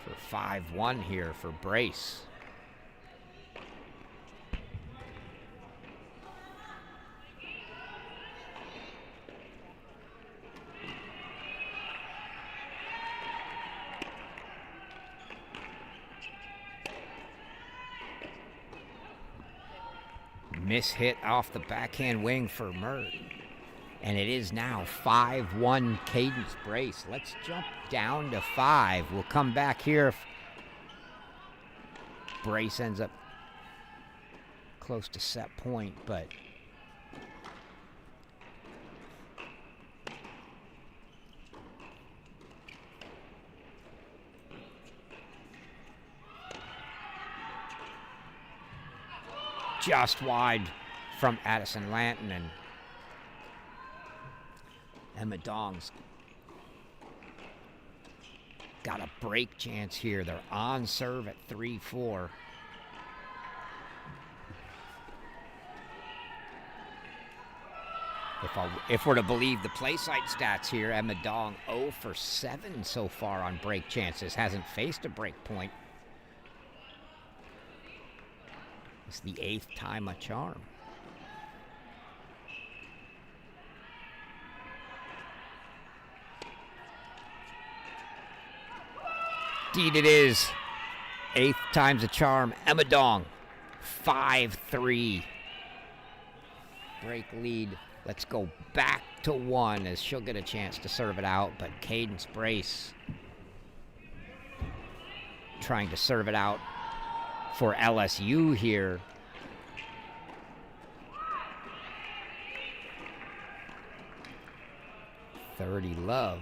Speaker 1: for 5-1 here for Brace. Miss hit off the backhand wing for Mert. And it is now 5-1 Cadence Brace. Let's jump down to 5. We'll come back here if Brace ends up close to set point, but just wide from Addison Lanton, and Emma Dong's got a break chance here. They're on serve at 3-4. If we're to believe the play site stats here, Emma Dong 0 for 7 so far on break chances. Hasn't faced a break point. It's the 8th time a charm. Indeed it is. 8th time's a charm. Emma Dong, 5-3. Break lead. Let's go back to 1 as she'll get a chance to serve it out, but Cadence Brace trying to serve it out for LSU here. Thirty Love.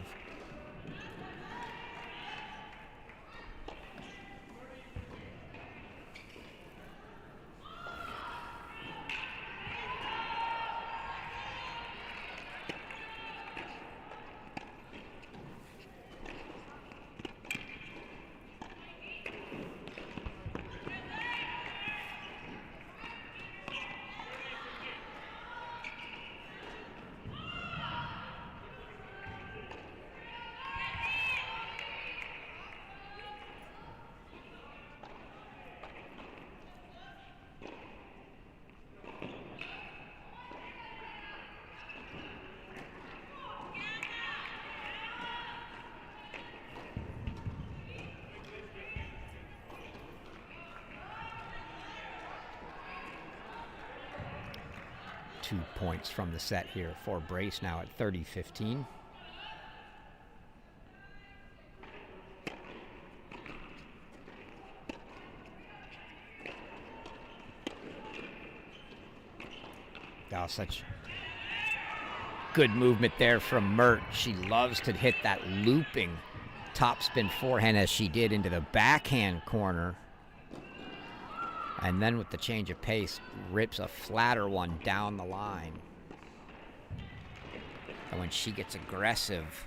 Speaker 1: Two points from the set here for Brace now at 30-15. Oh, such good movement there from Mert. She loves to hit that looping topspin forehand as she did into the backhand corner. And then with the change of pace, rips a flatter one down the line. And when she gets aggressive,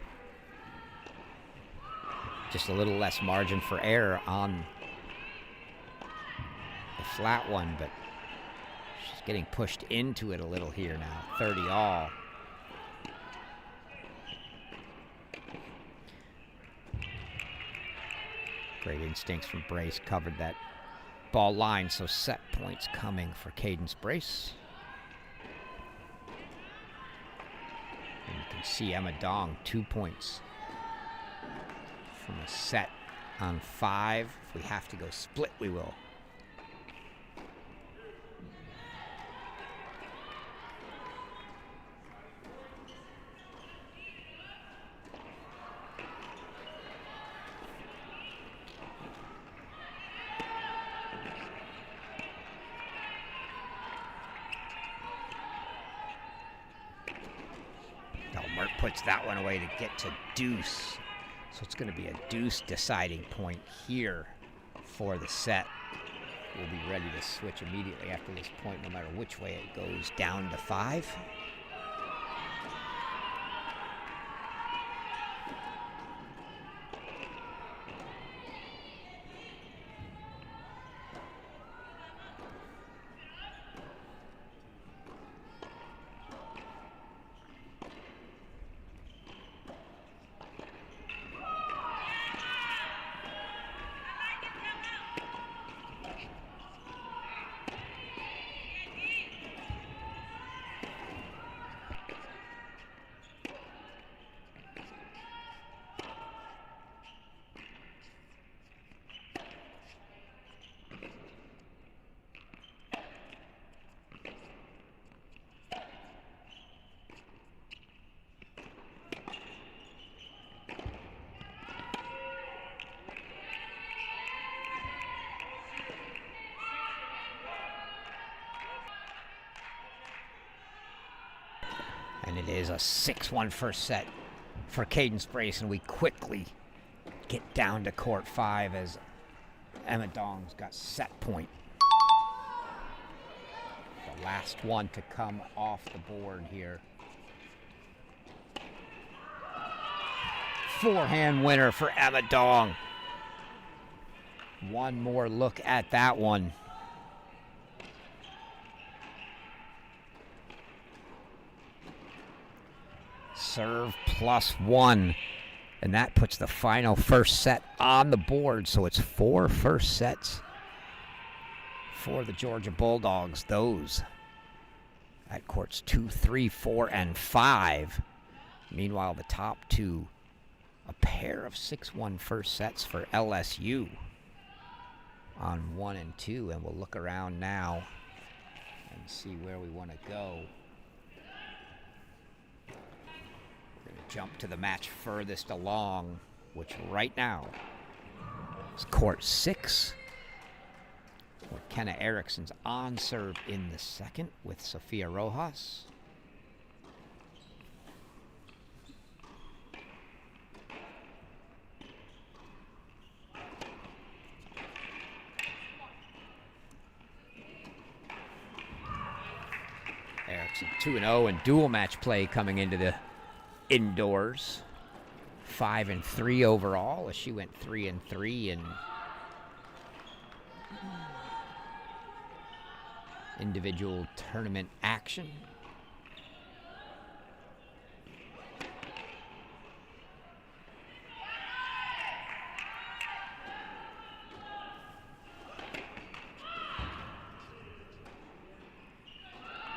Speaker 1: just a little less margin for error on the flat one, but she's getting pushed into it a little here now. 30 all. Great instincts from Brace, covered that ball line, so set points coming for Cadence Brace. And you can see Emma Dong, 2 points from a set on 5. If we have to go split, we will. Puts that one away to get to deuce. So it's going to be a deuce deciding point here for the set. We'll be ready to switch immediately after this point, no matter which way it goes, down to 5. And it is a 6-1 first set for Cadence Brace, and we quickly get down to court 5 as Emma Dong's got set point. The last one to come off the board here. Forehand winner for Emma Dong. One more look at that one. Serve +1, and that puts the final first set on the board. So it's 4 first sets for the Georgia Bulldogs. Those at courts 2, 3, 4, and 5. Meanwhile, the top 2 A pair of 6-1 first sets for LSU on 1 and 2, and we'll look around now and see where we want to go. We're going to jump to the match furthest along, which right now is court 6. With Kenna Erickson's on serve in the second with Sofia Rojas. Erickson 2-0 and dual match play coming into the indoors. 5-3 overall as she went 3-3 in individual tournament action.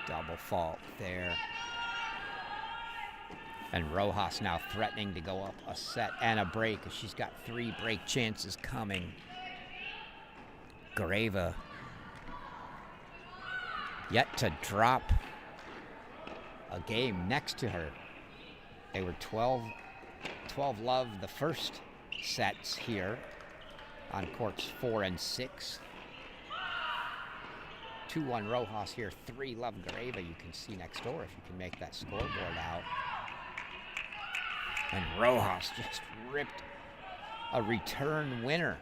Speaker 1: Double fault there. And Rojas now threatening to go up a set and a break as she's got 3 break chances coming. Gareva yet to drop a game next to her. They were 12 love the first sets here on courts 4 and 6. 2-1 Rojas here, 3 love Gareva. You can see next door if you can make that scoreboard out. And Rojas just ripped a return winner.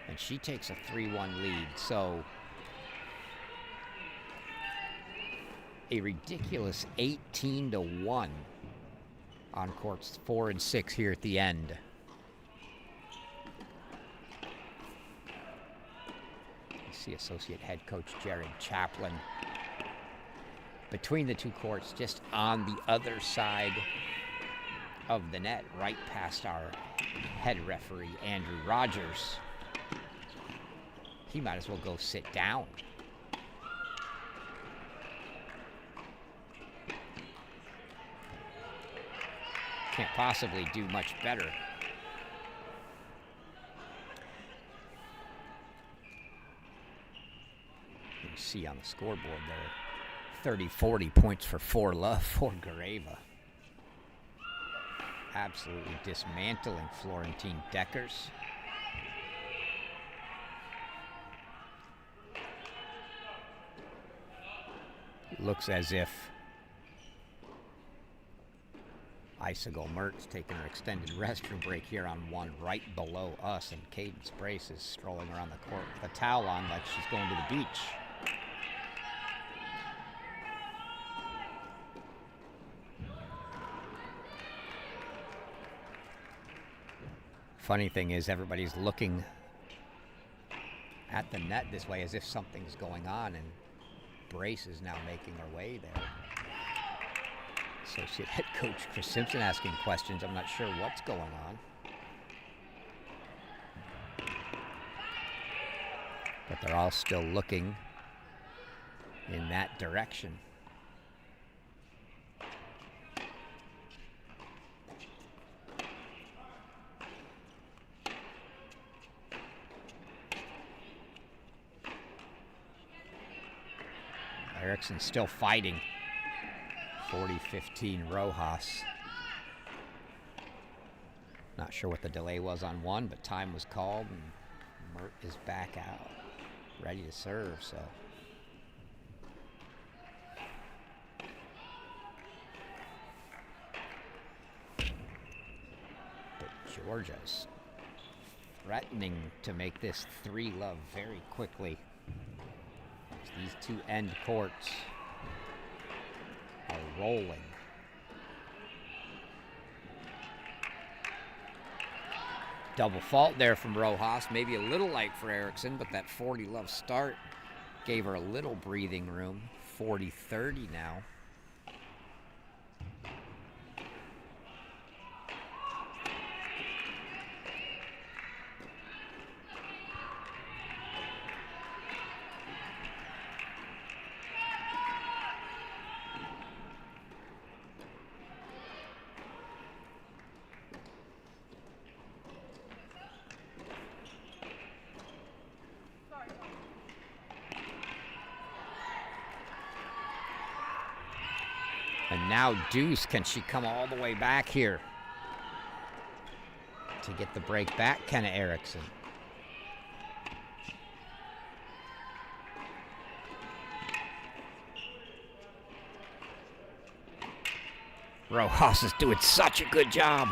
Speaker 1: And she takes a 3-1 lead. So a ridiculous 18-1 on courts 4 and 6 here at the end. You see associate head coach Jared Chaplin between the two courts, just on the other side of the net, right past our head referee, Andrew Rogers. He might as well go sit down. Can't possibly do much better. You can see on the scoreboard there, 30-40 points for 4 love for Gareva. Absolutely dismantling Florentine Deckers. Looks as if Icicle Mertz taking her extended restroom break here on 1 right below us, and Cadence Brace is strolling around the court with a towel on like she's going to the beach. Funny thing is, everybody's looking at the net this way as if something's going on, and Brace is now making her way there. Associate head coach Chris Simpson asking questions. I'm not sure what's going on. But they're all still looking in that direction. Erickson still fighting. 40-15 Rojas. Not sure what the delay was on 1, but time was called, and Mert is back out, ready to serve, so. But Georgia's threatening to make this 3 love very quickly. These two end courts are rolling. Double fault there from Rojas. Maybe a little light for Erickson, but that 40 love start gave her a little breathing room. 40-30 now. now Deuce. Can she come all the way back here to get the break back? Kenna Erickson. Rojas is doing such a good job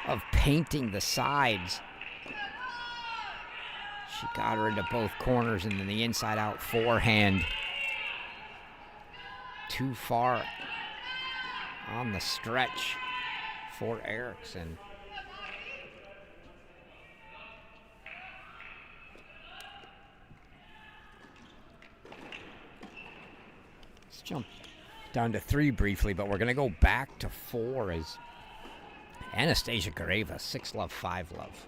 Speaker 1: of painting the sides. She got her into both corners, and then the inside-out forehand. Too far on the stretch for Erickson. Let's jump down to 3 briefly, but we're going to go back to 4 as Anastasia Gareva, 6-love, 5-love.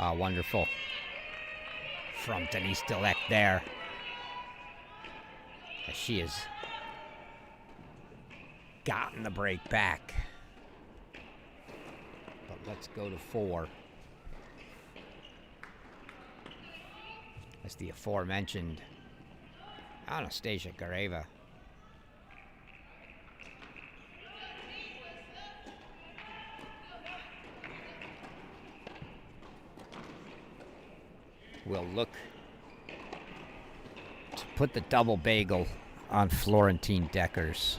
Speaker 1: Oh, wonderful. From Denise Dillek there. As she has gotten the break back. But let's go to 4. As the aforementioned Anastasia Gareva. Will look to put the double bagel on Florentine Deckers.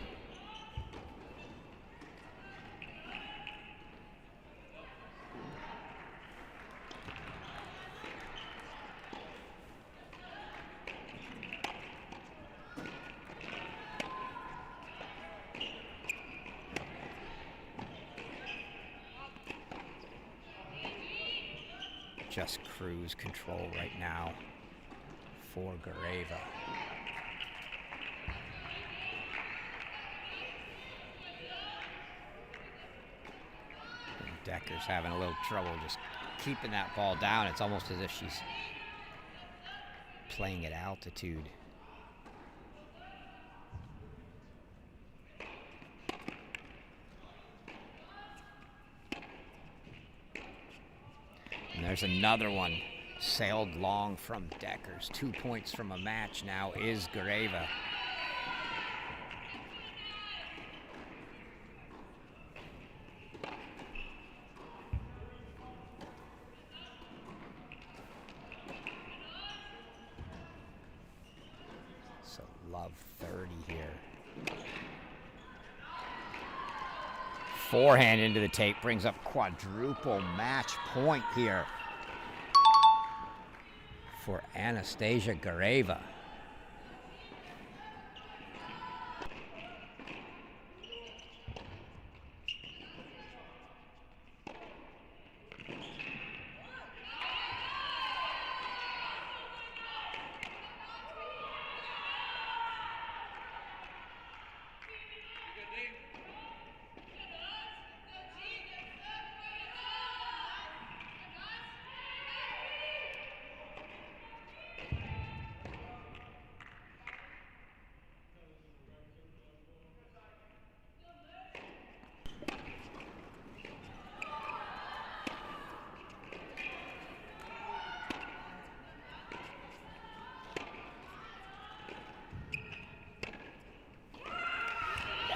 Speaker 1: Just cruise control right now for Gareva. And Decker's having a little trouble just keeping that ball down. It's almost as if she's playing at altitude. And there's another one. Sailed long from Deckers. 2 points from a match now is Gareva. So love 30 here. Forehand into the tape brings up quadruple match point here for Anastasia Gareva.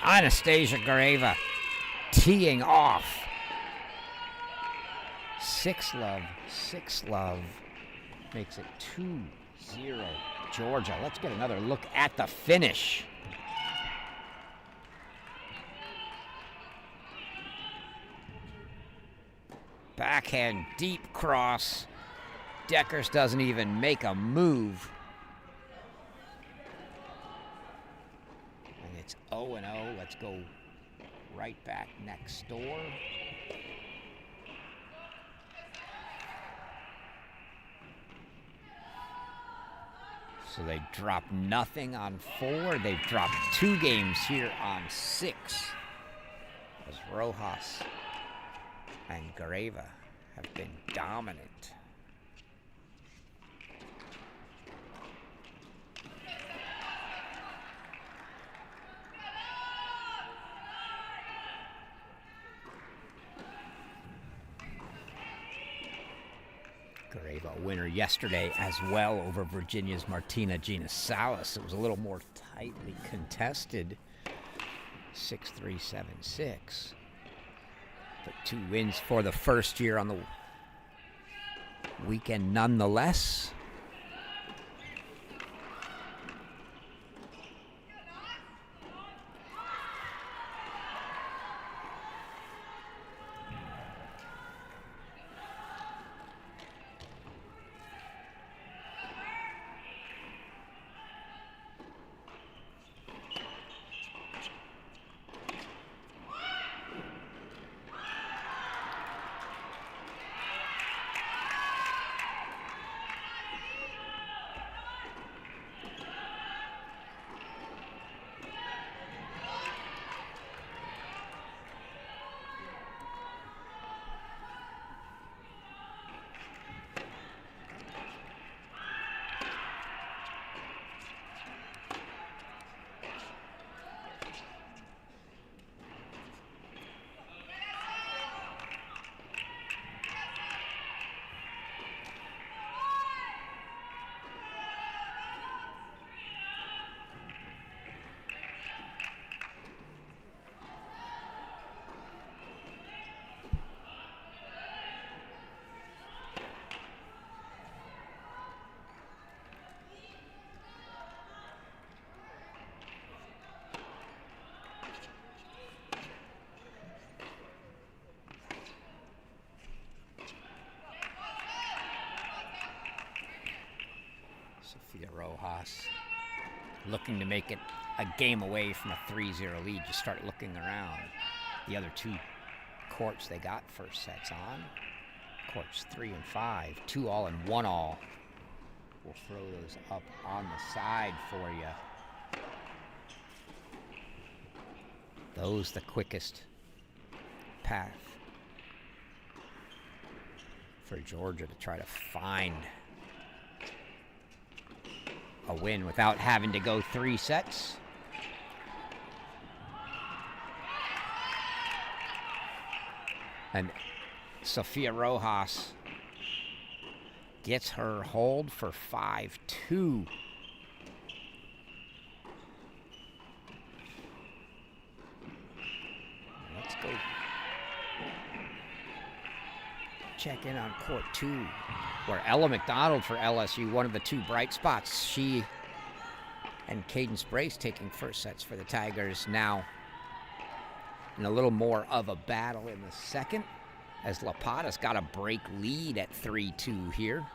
Speaker 1: Anastasia Gareva teeing off. 6-love, 6-love. Makes it 2-0 Georgia. Let's get another look at the finish. Backhand deep cross. Deckers doesn't even make a move. It's 0-0. Let's go right back next door. So they dropped nothing on 4. They've dropped 2 games here on 6. as Rojas and Gareva have been dominant. Gareva, a winner yesterday as well over Virginia's Martina Gina Salas. It was a little more tightly contested, 6-3, 7-6. But 2 wins for the first year on the weekend nonetheless. Sophia Rojas looking to make it a game away from a 3-0 lead. You start looking around. The other 2 courts they got first sets on. Courts 3 and 5, 2 all and 1 all. We'll throw those up on the side for you. Those the quickest path for Georgia to try to find a win without having to go 3 sets. And Sophia Rojas gets her hold for 5-2. Let's go check in on court 2, where Ella McDonald for LSU, one of the 2 bright spots. She and Cadence Brace taking first sets for the Tigers now in a little more of a battle in the second, as La Pata's got a break lead at 3-2 here.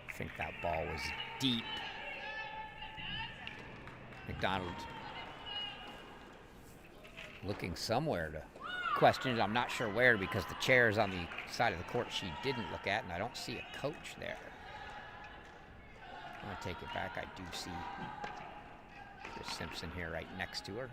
Speaker 1: I think that ball was deep. McDonald looking somewhere to question it. I'm not sure where, because the chair is on the side of the court she didn't look at, and I don't see a coach there. I'm going to take it back. I do see Chris Simpson here right next to her.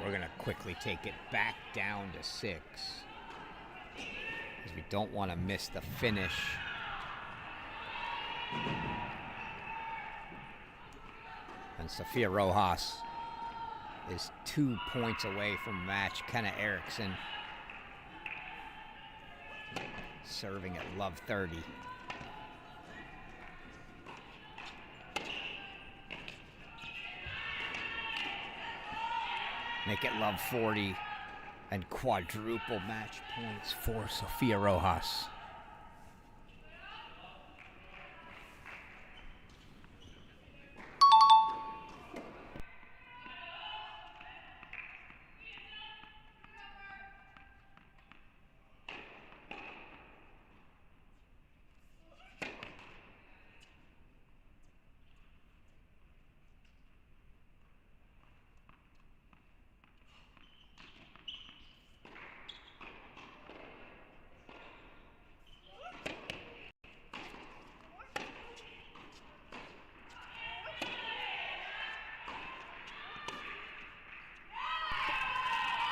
Speaker 1: We're going to quickly take it back down to 6. because we don't want to miss the finish. And Sophia Rojas is 2 points away from match. Kenna Erickson serving at love 30. Make it love 40 and quadruple match points for Sophia Rojas.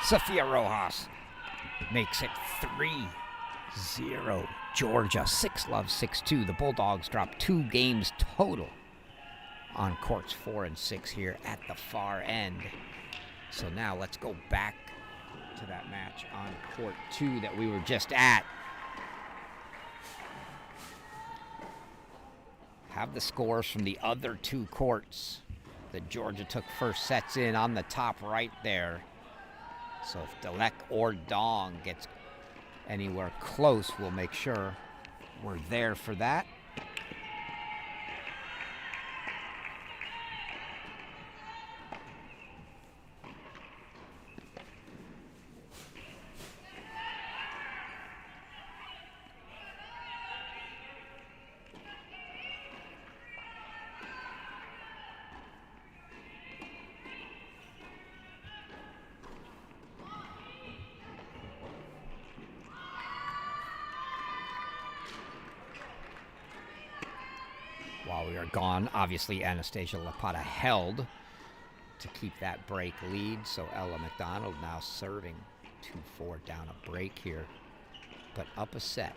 Speaker 1: Sophia Rojas makes it 3-0 Georgia. 6-love, 6-2. The Bulldogs drop 2 games total on courts 4 and 6 here at the far end. So now let's go back to that match on court 2 that we were just at. Have the scores from the other 2 courts that Georgia took first sets in on the top right there. So if Dalek or Dong gets anywhere close, we'll make sure we're there for that. While we are gone, obviously Anastasia Lapata held to keep that break lead. So Ella McDonald now serving 2-4 down a break here, but up a set.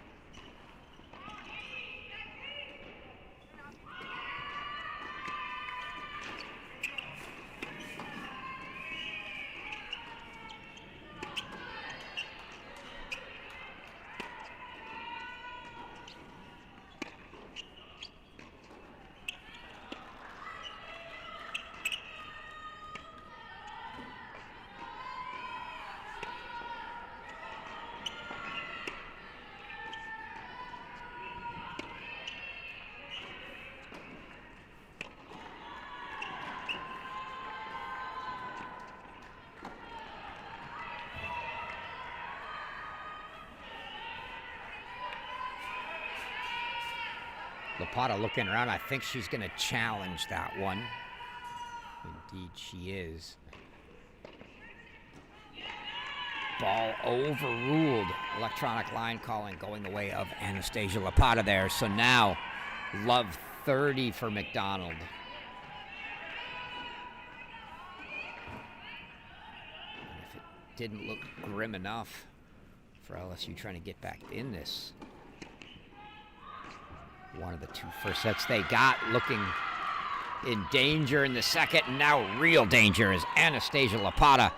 Speaker 1: Lapata looking around. I think she's going to challenge that one. Indeed, she is. Ball overruled. Electronic line calling going the way of Anastasia Lapata there. So now, love 30 for McDonald. And if it didn't look grim enough for LSU trying to get back in this, one of the 2 first sets they got, looking in danger in the second, and now real danger is Anastasia Lapata.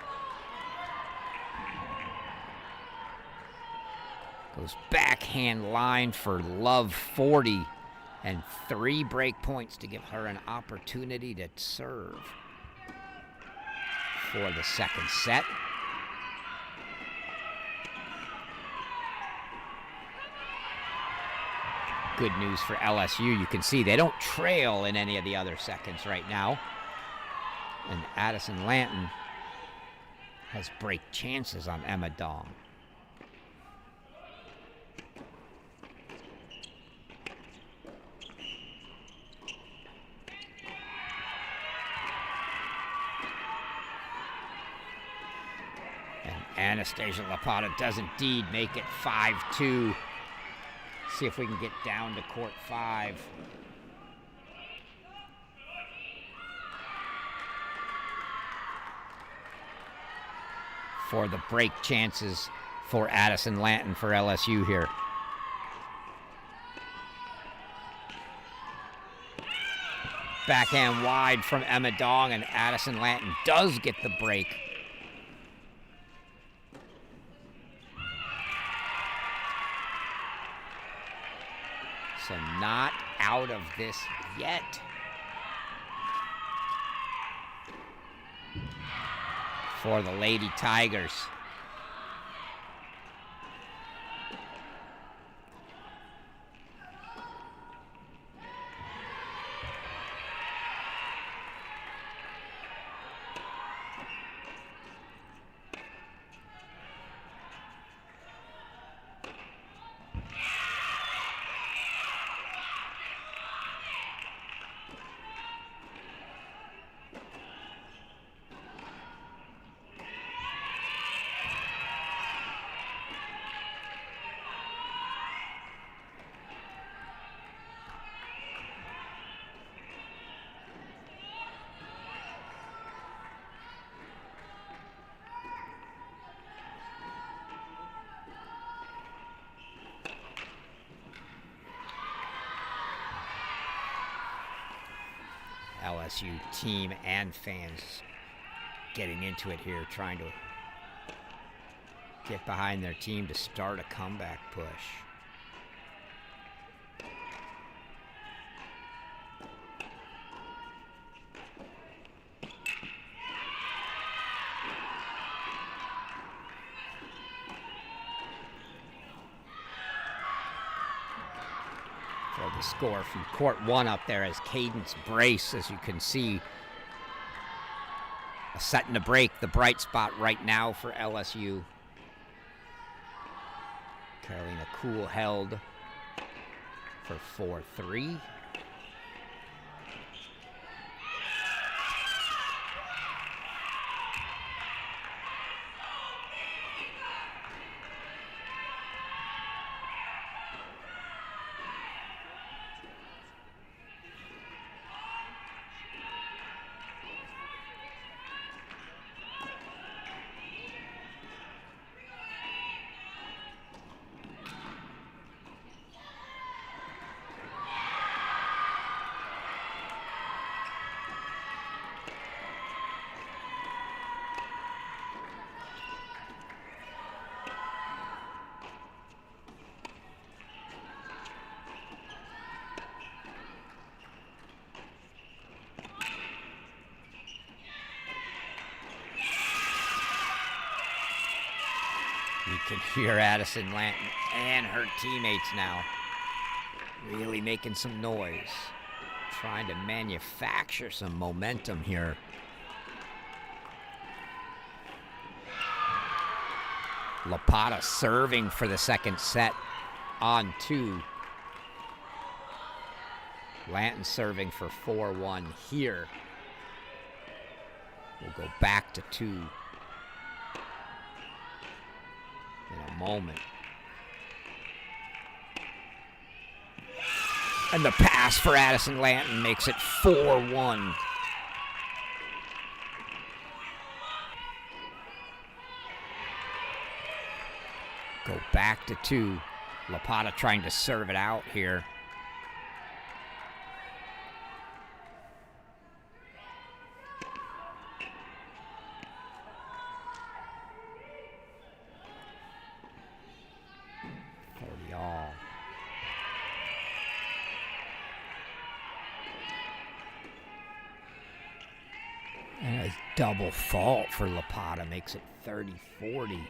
Speaker 1: Goes backhand line for love 40 and 3 break points to give her an opportunity to serve for the second set. Good news for LSU. You can see they don't trail in any of the other seconds right now. And Addison Lanton has break chances on Emma Dong. And Anastasia Lapata does indeed make it 5-2. See if we can get down to court 5. For the break chances for Addison Lanton for LSU here. Backhand wide from Emma Dong, and Addison Lanton does get the break. So not out of this yet. For the Lady Tigers. LSU team and fans getting into it here, trying to get behind their team to start a comeback push. The score from court one up there as Cadence Brace, as you can see, a set and a break, the bright spot right now for LSU. Carolina Cool held for 4-3. You can hear Addison Lanton and her teammates now really making some noise, trying to manufacture some momentum here. Lapata serving for the second set on 2. Lanton serving for 4-1 here. We'll go back to 2 in a moment. And the pass for Addison Lanton makes it 4-1. Go back to 2. Lapata trying to serve it out here. And a double fault for Lapata makes it 30-40.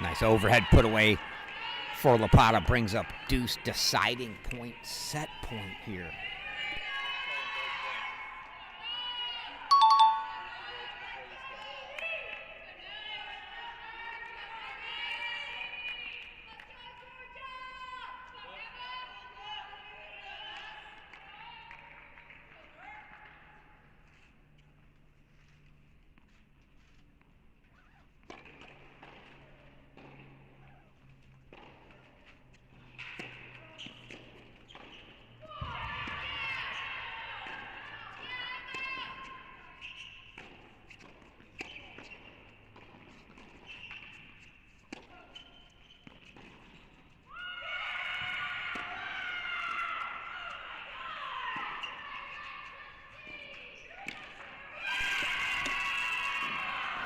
Speaker 1: Nice overhead put away for Lapata. Brings up deuce deciding point, set point here.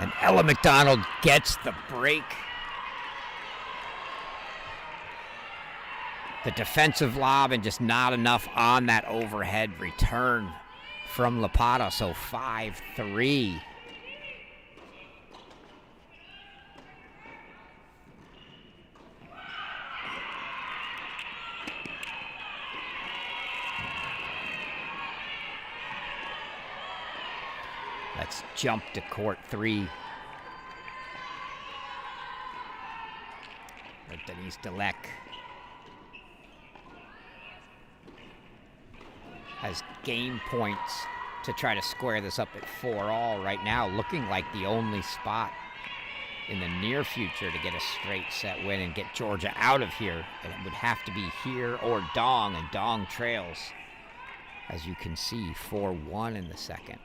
Speaker 1: And Ella McDonald gets the break. The defensive lob and just not enough on that overhead return from Lapata, so 5-3. Let's jump to court 3. Denise Delec has game points to try to square this up at 4-all right now, looking like the only spot in the near future to get a straight set win and get Georgia out of here. And it would have to be here or Dong, and Dong trails, as you can see, 4-1 in the second.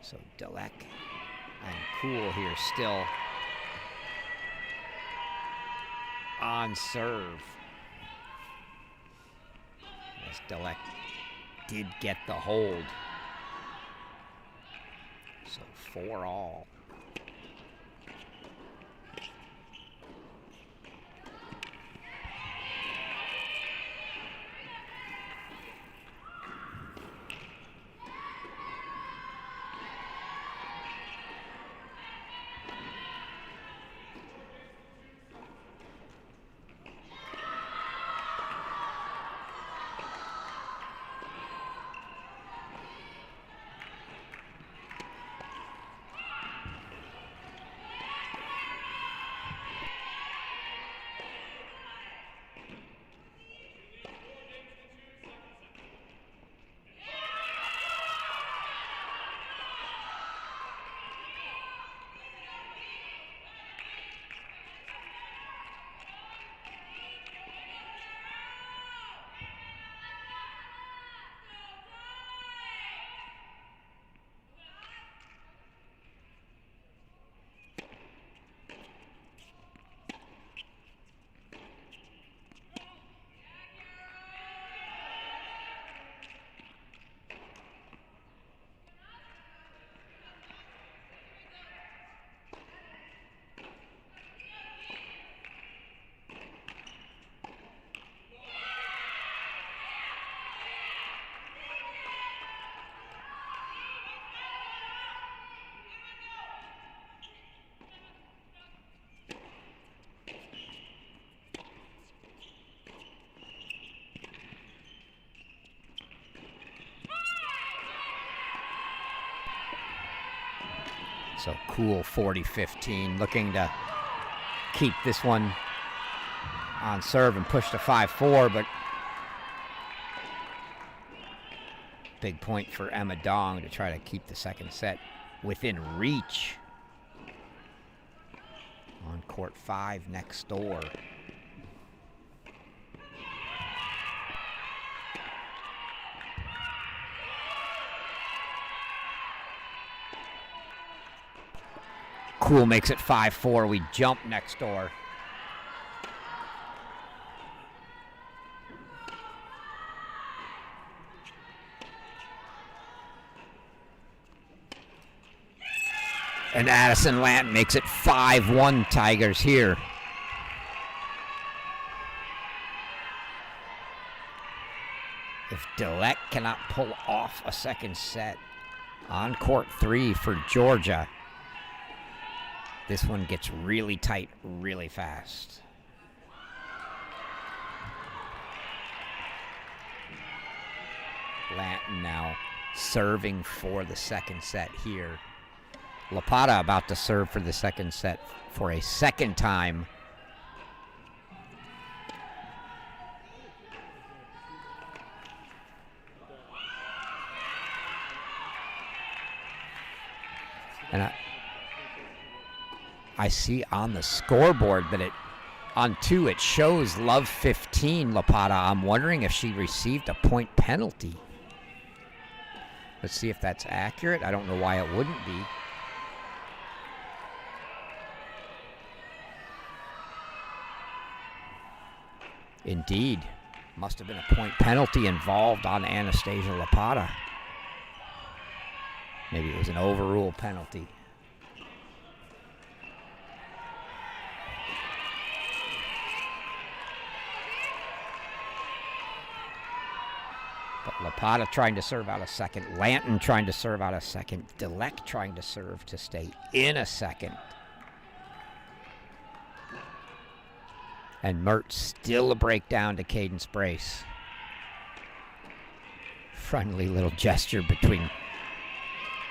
Speaker 1: So Delec and Cool here still on serve. As Delec did get the hold. So 4-all. So Cool 40-15, looking to keep this one on serve and push to 5-4, but big point for Emma Dong to try to keep the second set within reach. On court 5 next door. Cool makes it 5-4. We jump next door. And Addison Lant makes it 5-1 Tigers here. If Delec cannot pull off a second set on court 3 for Georgia, this one gets really tight really fast. Lanton now serving for the second set here. Lapata about to serve for the second set for a second time. And I see on the scoreboard that on 2 it shows Love 15 Lapata. I'm wondering if she received a point penalty. Let's see if that's accurate. I don't know why it wouldn't be. Indeed, must have been a point penalty involved on Anastasia Lapata. Maybe it was an overrule penalty. But Lapata trying to serve out a second. Lanton trying to serve out a second. Deleck trying to serve to stay in a second. And Mert still a breakdown to Cadence Brace. Friendly little gesture between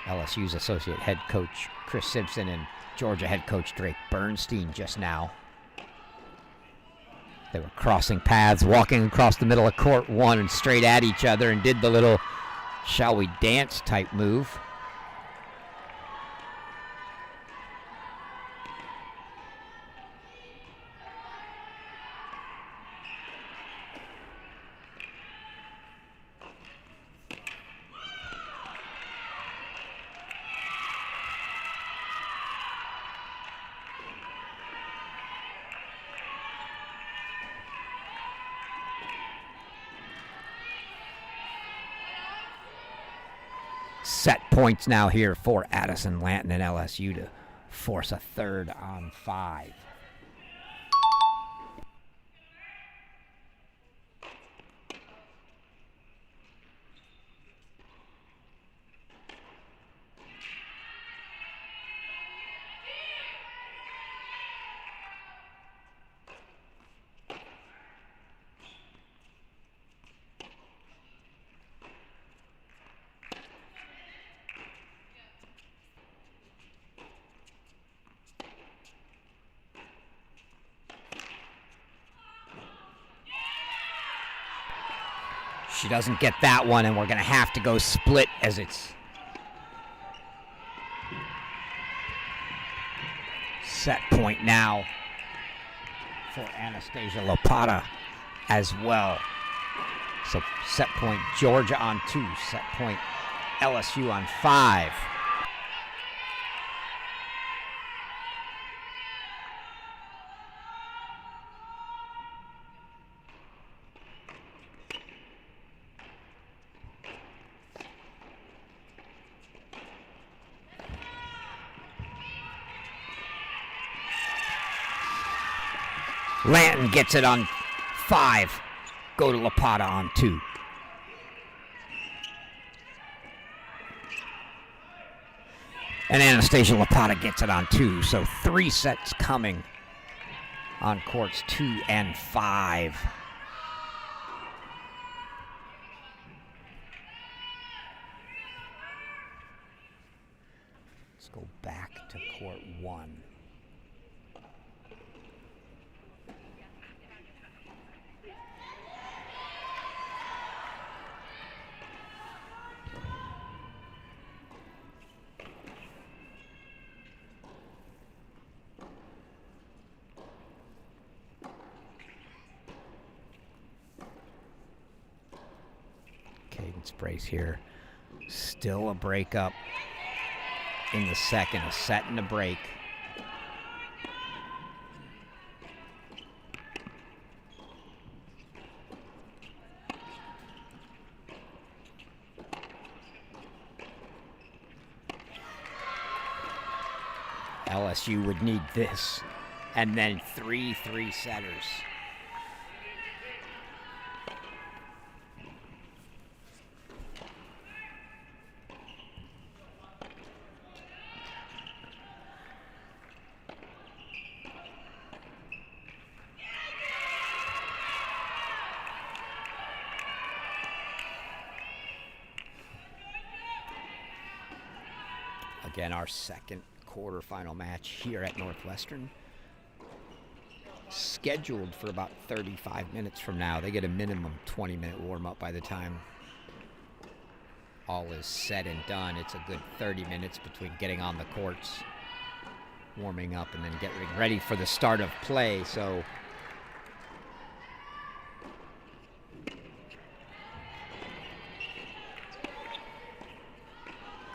Speaker 1: LSU's associate head coach Chris Simpson and Georgia head coach Drake Bernstein just now. They were crossing paths, walking across the middle of court one and straight at each other and did the little shall we dance type move. Set points now here for Addison Lanton and LSU to force a third on 5. She doesn't get that one, and we're going to have to go split as it's set point now for Anastasia Lapata as well. So set point Georgia on 2, set point LSU on 5. Lanton gets it on 5. Go to Lapata on 2. And Anastasia Lapata gets it on 2. So 3 sets coming on courts 2 and 5. Let's go back to court 1. Cadence Brace here. Still a breakup in the second. A set and a break. LSU would need this. And then 3 3-setters. Again, our second quarterfinal match here at Northwestern. Scheduled for about 35 minutes from now. They get a minimum 20-minute warm-up by the time all is said and done. It's a good 30 minutes between getting on the courts, warming up, and then getting ready for the start of play. So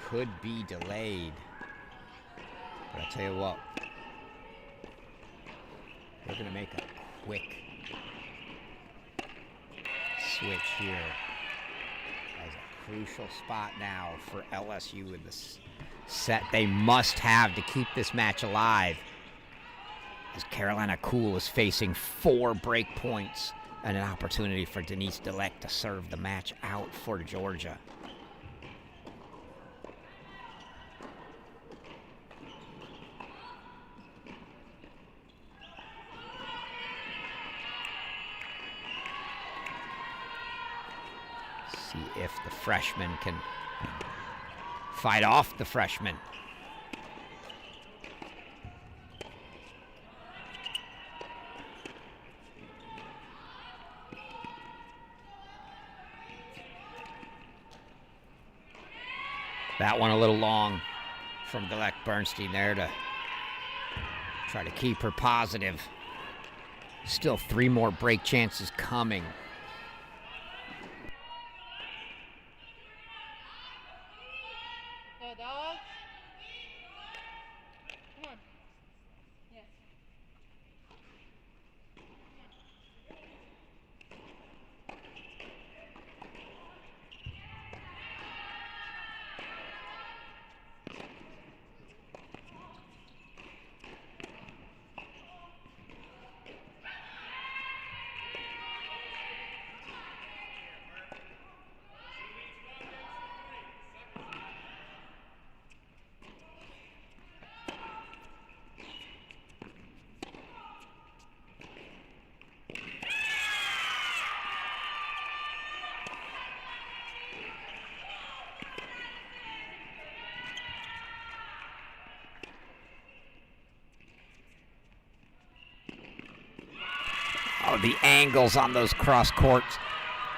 Speaker 1: could be delayed. But I'll tell you what, we're going to make a quick switch here as a crucial spot now for LSU in this set they must have to keep this match alive, as Carolina Cool is facing 4 break points and an opportunity for Denise Deleck to serve the match out for Georgia. See if the freshman can fight off the freshman. That one a little long from Deleck Bernstein there to try to keep her positive. Still 3 more break chances coming. Oh, the angles on those cross courts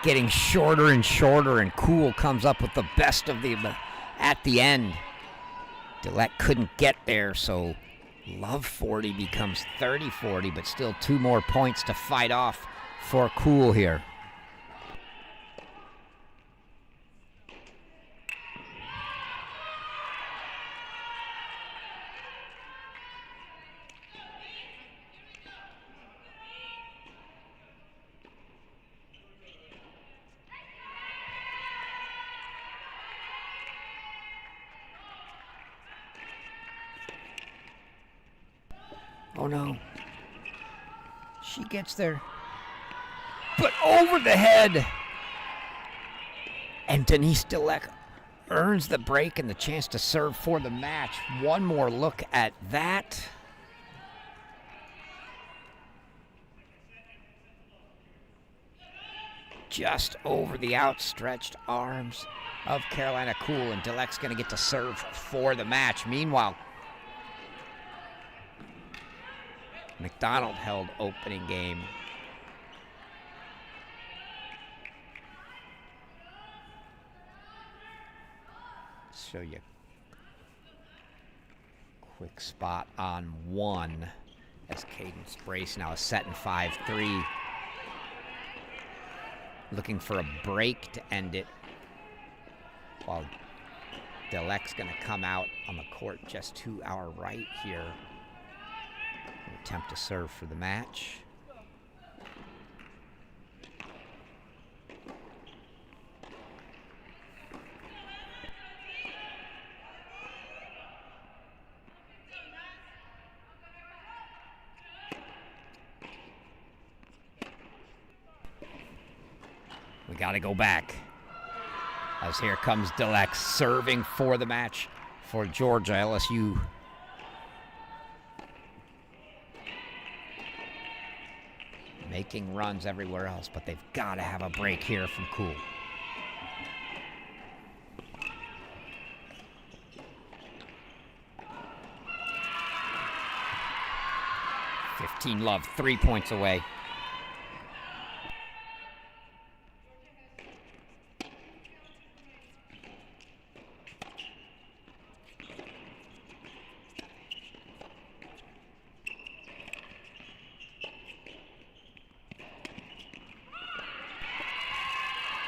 Speaker 1: getting shorter and shorter, and Kuhl comes up with the best of them at the end. Deleck couldn't get there, so Love 40 becomes 30-40, but still 2 more points to fight off for Kuhl here. Oh no. She gets there. But over the head. And Denise Deleck earns the break and the chance to serve for the match. One more look at that. Just over the outstretched arms of Carolina Kuhl, and Deleck's going to get to serve for the match. Meanwhile, McDonald held opening game. Show you a quick spot on 1 as Cadence Brace now is set in 5-3. Looking for a break to end it, while Deleck's going to come out on the court just to our right here. Attempt to serve for the match. We got to go back, as here comes Deleck serving for the match for Georgia. LSU making runs everywhere else, but they've got to have a break here from Kuhl. Love, 3 points away.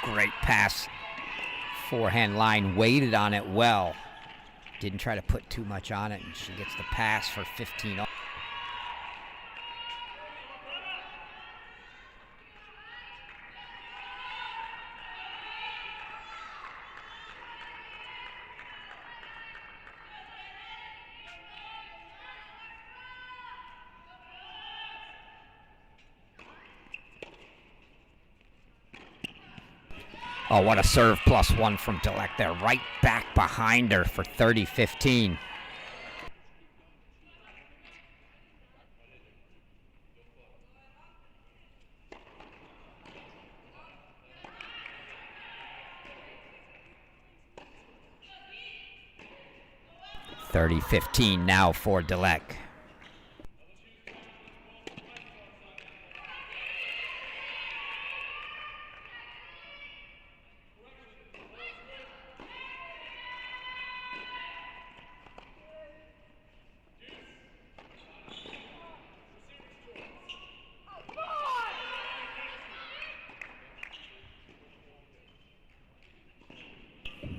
Speaker 1: Great pass. Forehand line, waited on it well. Didn't try to put too much on it, and she gets the pass for 15. Oh, what a serve +1 from Dillek there. Right back behind her for 30-15. $30-15 now for Dillek.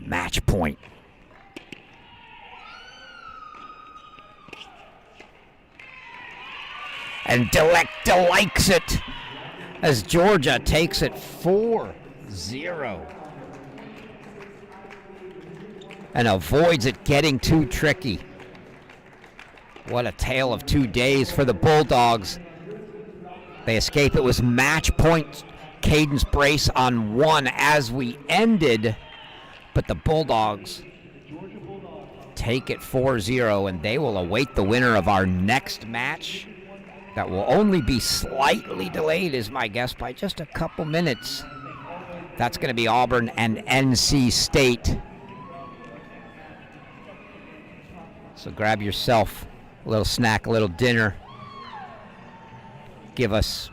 Speaker 1: Match point. And Dillek likes it as Georgia takes it 4-0 and avoids it getting too tricky. What a tale of 2 days for the Bulldogs. They escape. It was match point Cadence brace on 1 as we ended, but the Bulldogs take it 4-0, and they will await the winner of our next match. That will only be slightly delayed, is my guess, by just a couple minutes. That's going to be Auburn and NC State. So grab yourself a little snack, a little dinner. Give us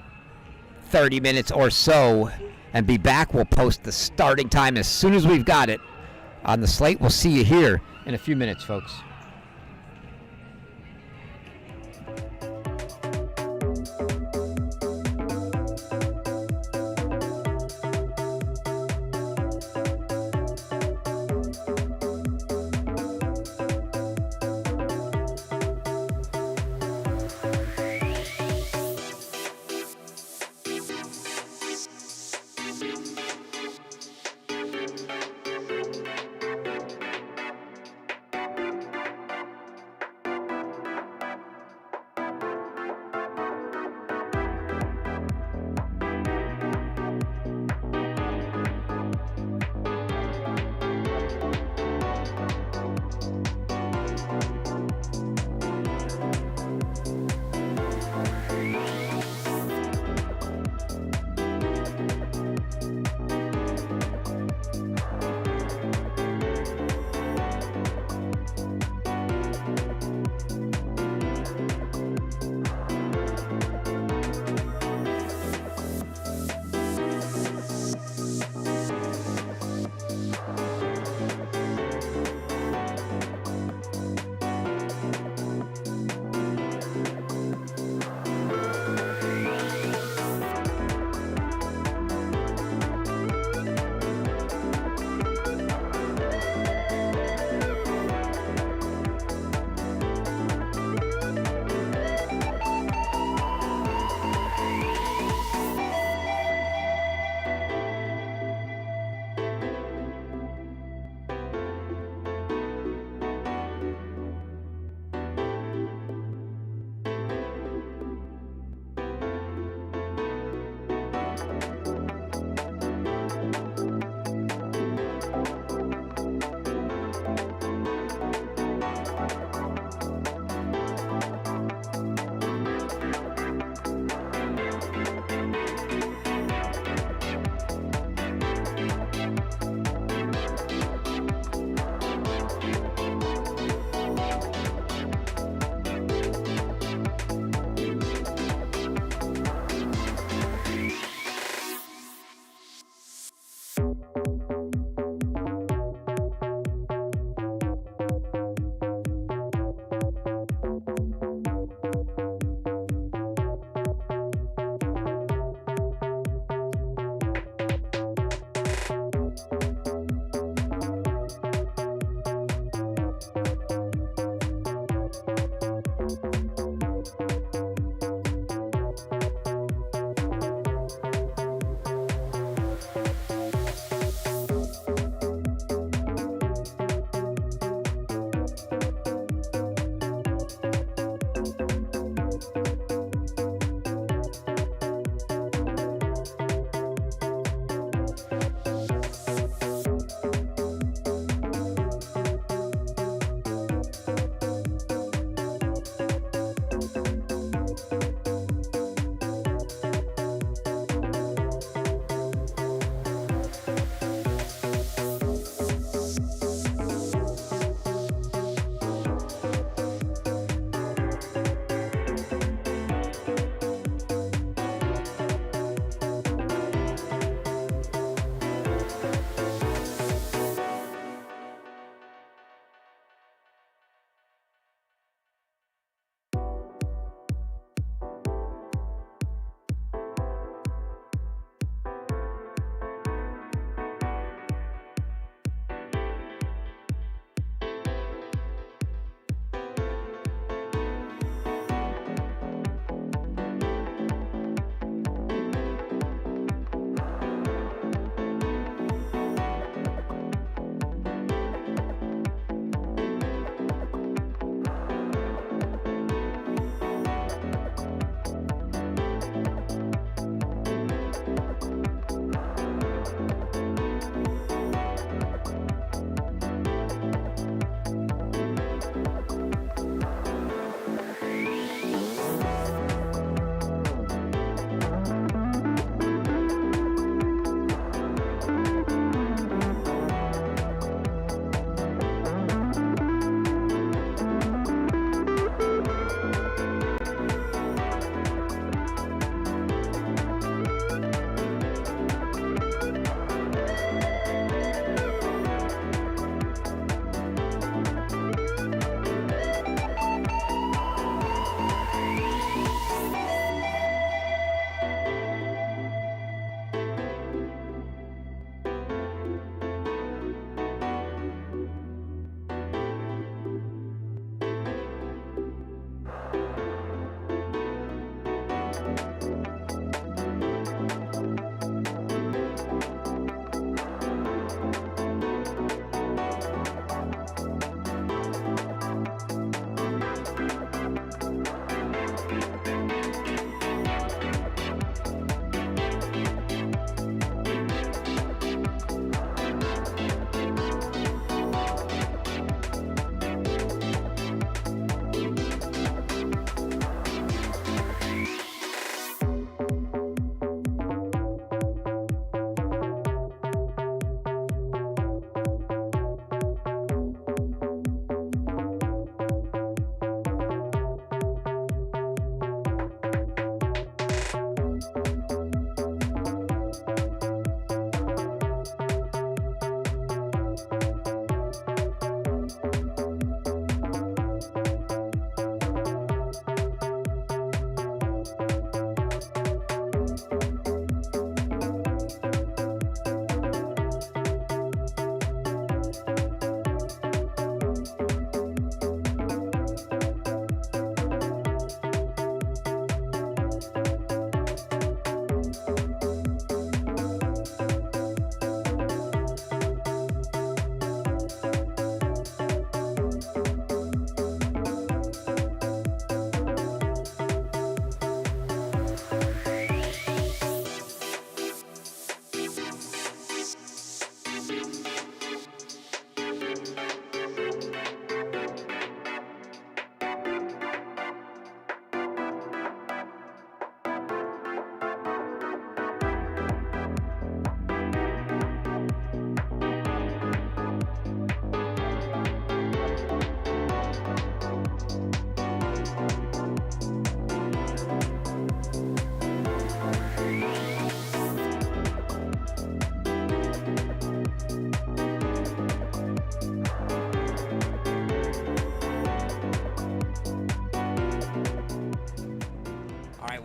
Speaker 1: 30 minutes or so and be back. We'll post the starting time as soon as we've got it on the slate. We'll see you here in a few minutes, folks.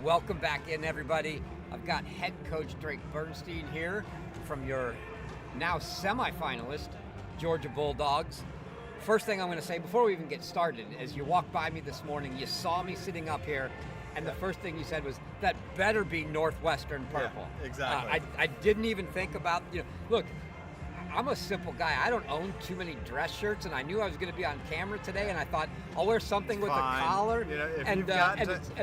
Speaker 1: Welcome back in, everybody. I've got head coach Drake Bernstein here from your now semifinalist, Georgia Bulldogs. First thing I'm going to say before we even get started, as you walked by me this morning, you saw me sitting up here, and the first thing you said was, that better be Northwestern purple.
Speaker 2: Yeah, exactly.
Speaker 1: I didn't even think about, look, I'm a simple guy. I don't own too many dress shirts, and I knew I was going to be on camera today, and I thought I'll wear something with a collar, and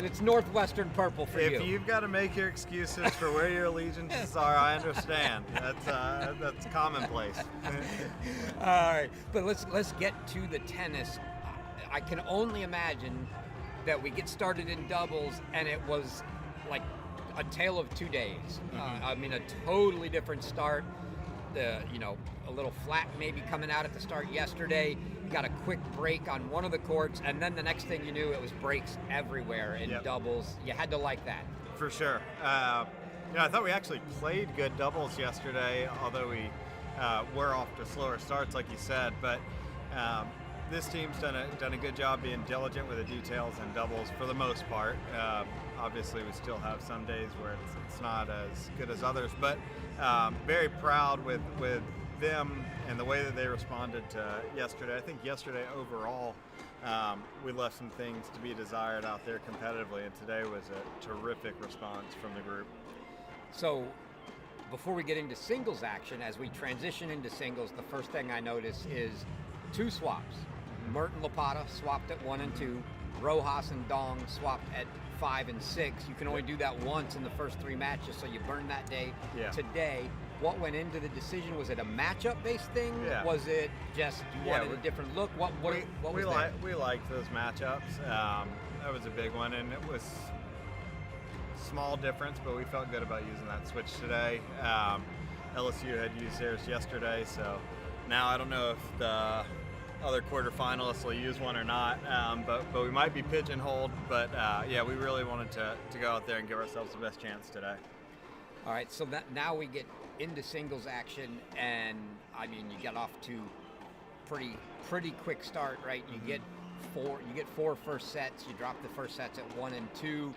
Speaker 1: it's Northwestern purple for you.
Speaker 2: If you've got to make your excuses for where your allegiances are, I understand. That's commonplace.
Speaker 1: All right, but let's get to the tennis. I can only imagine that we get started in doubles, and it was like a tale of 2 days. I mean, a totally different start. A little flat maybe coming out at the start yesterday. You got a quick break on one of the courts, and then the next thing you knew, it was breaks everywhere in doubles. You had to like that.
Speaker 2: For sure. I thought we actually played good doubles yesterday, although we were off to slower starts, like you said. But this team's done a good job being diligent with the details in doubles for the most part. Obviously, we still have some days where it's not as good as others, but very proud with them and the way that they responded to yesterday. I think yesterday overall, we left some things to be desired out there competitively, and today was a terrific response from the group.
Speaker 1: So before we get into singles action, as we transition into singles, the first thing I notice is 2 swaps. Mert and Lapata swapped at 1 and 2. Rojas and Dong swapped at 5 and 6. You can only do that once in the first 3 matches, so you burned that day. Today, what went into the decision? Was it a matchup-based thing?
Speaker 2: Yeah.
Speaker 1: Was it just you wanted a different look? What was there?
Speaker 2: We liked those matchups. That was a big one, and it was small difference, but we felt good about using that switch today. LSU had used theirs yesterday, so now I don't know if the other quarterfinalists will use one or not, but we might be pigeonholed. But we really wanted to go out there and give ourselves the best chance today.
Speaker 1: All right, so now we get into singles action, and I mean, you get off to pretty quick start, right? You get 4 first sets. You drop the first sets at 1 and 2.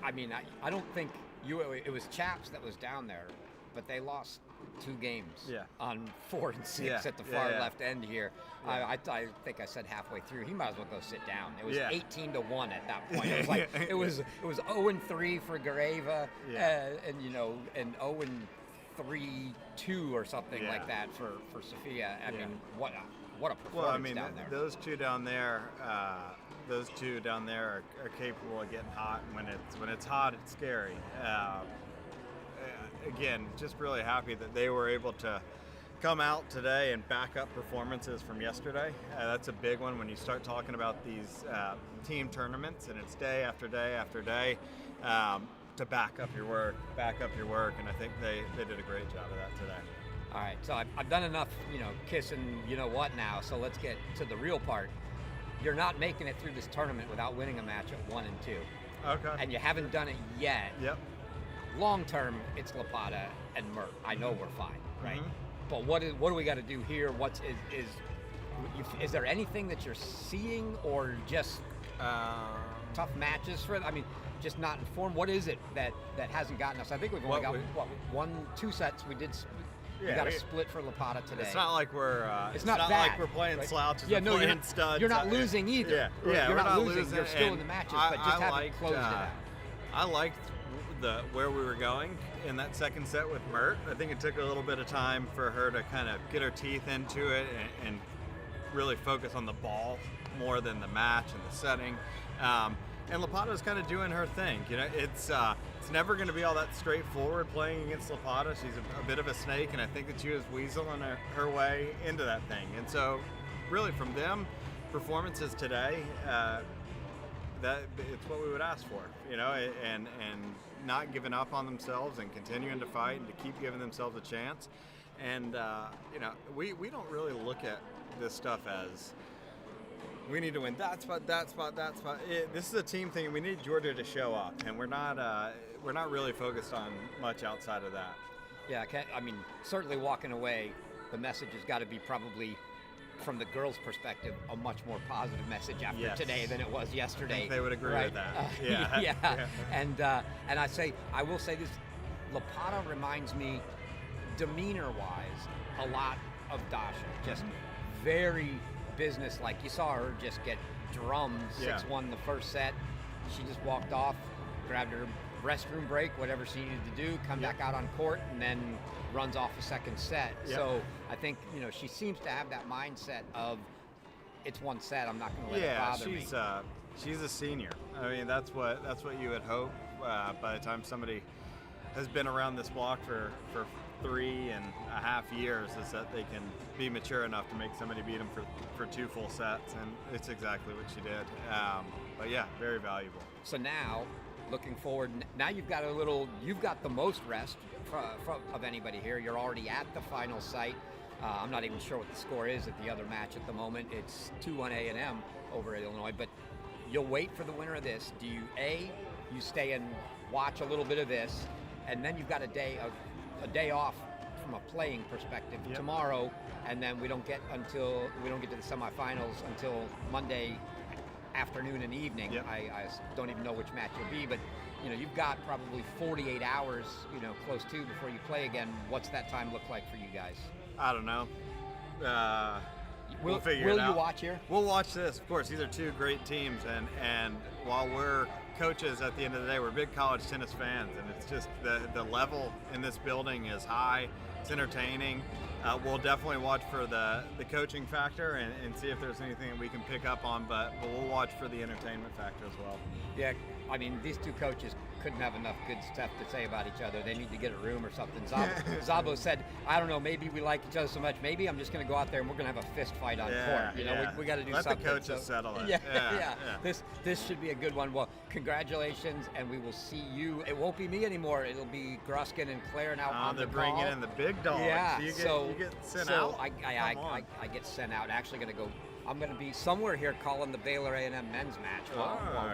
Speaker 1: I mean, I don't think it was Chaps that was down there, but they lost 2 games on 4 and 6 at the far left end here. I think I said halfway through, he might as well go sit down. It was 18-1 at that point. It was like it was 0-3 for Gareva, and 0-3-2 or something like that for Sophia. I mean, what a performance down there.
Speaker 2: Those two down there are capable of getting hot. When it's hot, it's scary. Again, just really happy that they were able to come out today and back up performances from yesterday. That's a big one when you start talking about these team tournaments, and it's day after day after day, to back up your work, and I think they did a great job of that today.
Speaker 1: All right, so I've done enough, kissing you-know-what now, so let's get to the real part. You're not making it through this tournament without winning a match at 1 and 2.
Speaker 2: Okay.
Speaker 1: And you haven't done it yet.
Speaker 2: Yep.
Speaker 1: Long term, it's Lapata and Mert. I know we're fine, right?
Speaker 2: Mm-hmm.
Speaker 1: But what do we got to do here? Is there anything that you're seeing, or just tough matches for? I mean, just not informed. What is it that hasn't gotten us? I think we've only got 1-2 sets. We did. We got a split for Lapata today.
Speaker 2: It's not like we're.
Speaker 1: It's not like
Speaker 2: we're playing slouches.
Speaker 1: Yeah, no,
Speaker 2: playing studs.
Speaker 1: You're not losing either.
Speaker 2: Yeah,
Speaker 1: you're not losing. You're still in the matches, but just haven't closed it out.
Speaker 2: I liked where we were going in that second set with Mert. I think it took a little bit of time for her to kind of get her teeth into it and really focus on the ball more than the match and the setting. And Lapata's kind of doing her thing. It's never going to be all that straightforward playing against Lapata. She's a bit of a snake, and I think that she was weaseling her way into that thing. And so, really, from them, performances today, that it's what we would ask for, and not giving up on themselves and continuing to fight and to keep giving themselves a chance. And we don't really look at this stuff as we need to win that spot. This is a team thing. We need Georgia to show up, and we're not really focused on much outside of that.
Speaker 1: Yeah, I mean, certainly walking away, the message has got to be probably from the girls' perspective, a much more positive message after
Speaker 21: Yes.
Speaker 1: today than it was yesterday.
Speaker 21: I think they would agree
Speaker 1: right?
Speaker 21: with that.
Speaker 1: Yeah. And I will say this: Lapata reminds me, demeanor-wise, a lot of Dasha. Just very business-like. You saw her just get drummed 6-1 the first set. She just walked off, grabbed her restroom break, whatever she needed to do, come back out on court, and then runs off a second set. So I think, she seems to have that mindset of, it's one set, I'm not going to let it bother me.
Speaker 21: She's a senior. I mean, that's what you would hope by the time somebody has been around this block for 3.5 years, is that they can be mature enough to make somebody beat them for 2 full sets, and it's exactly what she did. But yeah, very valuable.
Speaker 1: So now, looking forward, now you've got the most rest of anybody here. You're already at the final site. I'm not even sure what the score is at the other match at the moment. It's 2-1 A&M over at Illinois, but you'll wait for the winner of this. Do you stay and watch a little bit of this, and then you've got a day off from a playing perspective tomorrow, and then we don't get to the semifinals until Monday afternoon and evening. I don't even know which match it'll be, but you've got probably 48 hours, close to, before you play again. What's that time look like for you guys?
Speaker 21: I don't know. We'll figure it out.
Speaker 1: Will you watch here?
Speaker 21: We'll watch this, of course. These are 2 great teams, and while we're coaches at the end of the day, we're big college tennis fans, and it's just the level in this building is high. It's entertaining. We'll definitely watch for the coaching factor and see if there's anything that we can pick up on, but we'll watch for the entertainment factor as well.
Speaker 1: Yeah, I mean, these 2 coaches couldn't have enough good stuff to say about each other. They need to get a room or something. Zabo said, I don't know, maybe we like each other so much, maybe I'm just going to go out there and we're going to have a fist fight on court. We got to do something.
Speaker 21: Let the coaches settle it.
Speaker 1: Yeah. This should be a good one. Well, congratulations, and we will see you. It won't be me anymore. It'll be Gruskin and Claire now on the call.
Speaker 21: They're bringing in the big dogs.
Speaker 1: Yeah.
Speaker 21: You get sent out?
Speaker 1: I get sent out. Actually going to go. I'm going to be somewhere here calling the Baylor A&M men's match.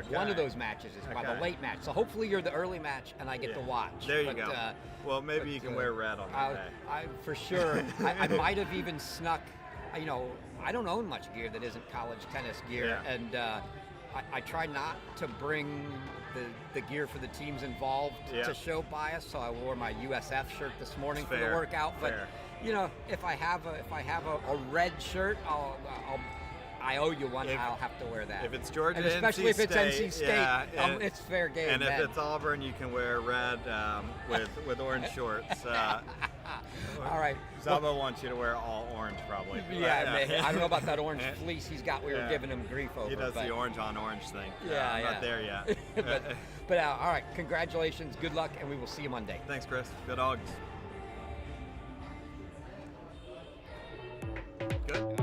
Speaker 1: One of those matches is by the late match. So hopefully you're the early match and I get to watch.
Speaker 21: There you go. Well, maybe you can wear red on that day.
Speaker 1: For sure. I might have even snuck, I don't own much gear that isn't college tennis gear. And I try not to bring the gear for the teams involved to show bias. So I wore my USF shirt this morning for the workout. But if I have a red shirt, I owe you one. I'll have to wear that.
Speaker 21: If it's Georgia,
Speaker 1: and especially if it's NC State, it's fair game.
Speaker 21: And if it's Auburn, you can wear red with orange shorts.
Speaker 1: All right.
Speaker 21: Zabo wants you to wear all orange, probably.
Speaker 1: Yeah, I don't know about that orange fleece he's got. We were giving him grief over.
Speaker 21: He does the orange on orange thing.
Speaker 1: I'm
Speaker 21: not there yet.
Speaker 1: but all right. Congratulations. Good luck, and we will see you Monday.
Speaker 21: Thanks, Chris. Good dogs. Good.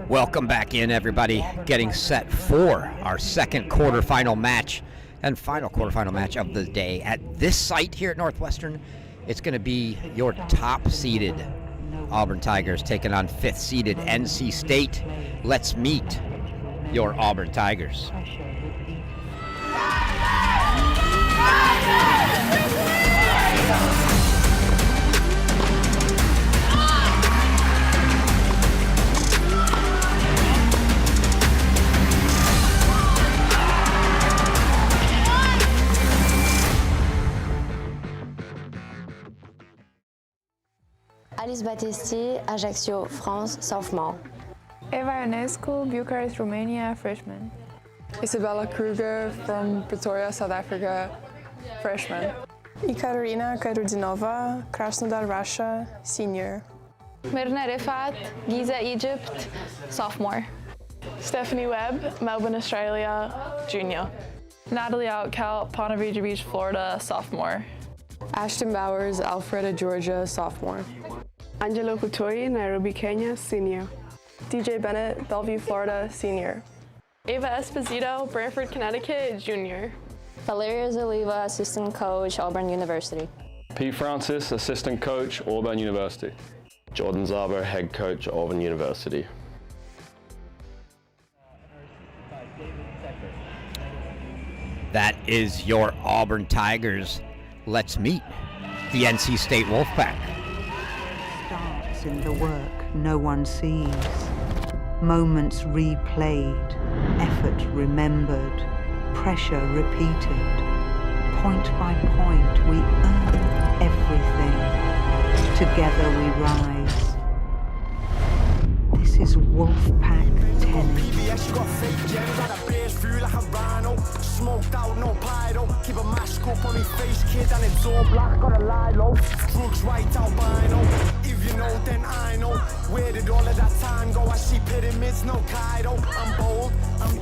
Speaker 1: Welcome back in, everybody. Getting set for our second quarterfinal match and final quarterfinal match of the day at this site here at Northwestern. It's going to be your top-seeded Auburn Tigers taking on 5th-seeded NC State. Let's meet your Auburn Tigers.
Speaker 8: Alice Battisti, Ajaccio, France, sophomore.
Speaker 15: Eva Ionescu, Bucharest, Romania, freshman.
Speaker 11: Isabella Kruger from Pretoria, South Africa, freshman.
Speaker 4: Ekaterina Kairudinova, Krasnodar, Russia, senior.
Speaker 5: Mirna Rifat, Giza, Egypt, sophomore.
Speaker 7: Stephanie Webb, Melbourne, Australia, junior. Natalie Outcal, Ponte Vedra Beach, Florida, sophomore.
Speaker 11: Ashton Bowers, Alpharetta, Georgia, sophomore.
Speaker 6: Angelo Kutoi, Nairobi, Kenya, senior.
Speaker 4: DJ Bennett, Bellevue, Florida, senior.
Speaker 5: Ava Esposito, Brantford, Connecticut, junior.
Speaker 8: Valeria Zaliva, assistant coach, Auburn University.
Speaker 13: P. Francis, assistant coach, Auburn University.
Speaker 22: Jordan Zaba, head coach, Auburn University.
Speaker 1: That is your Auburn Tigers. Let's meet the NC State Wolfpack.
Speaker 23: Starts in the work no one sees. Moments replayed, effort remembered, pressure repeated. Point by point we earn everything. Together we rise. This is Wolfpack 10.
Speaker 24: Smoked out, no pyro. Keep a mask up on my face, kid, and it's all black, gotta lie low. Drugs right albino. If you know, then I know. Where did all of that time go? I see pyramids, no Cairo. I'm bold, I'm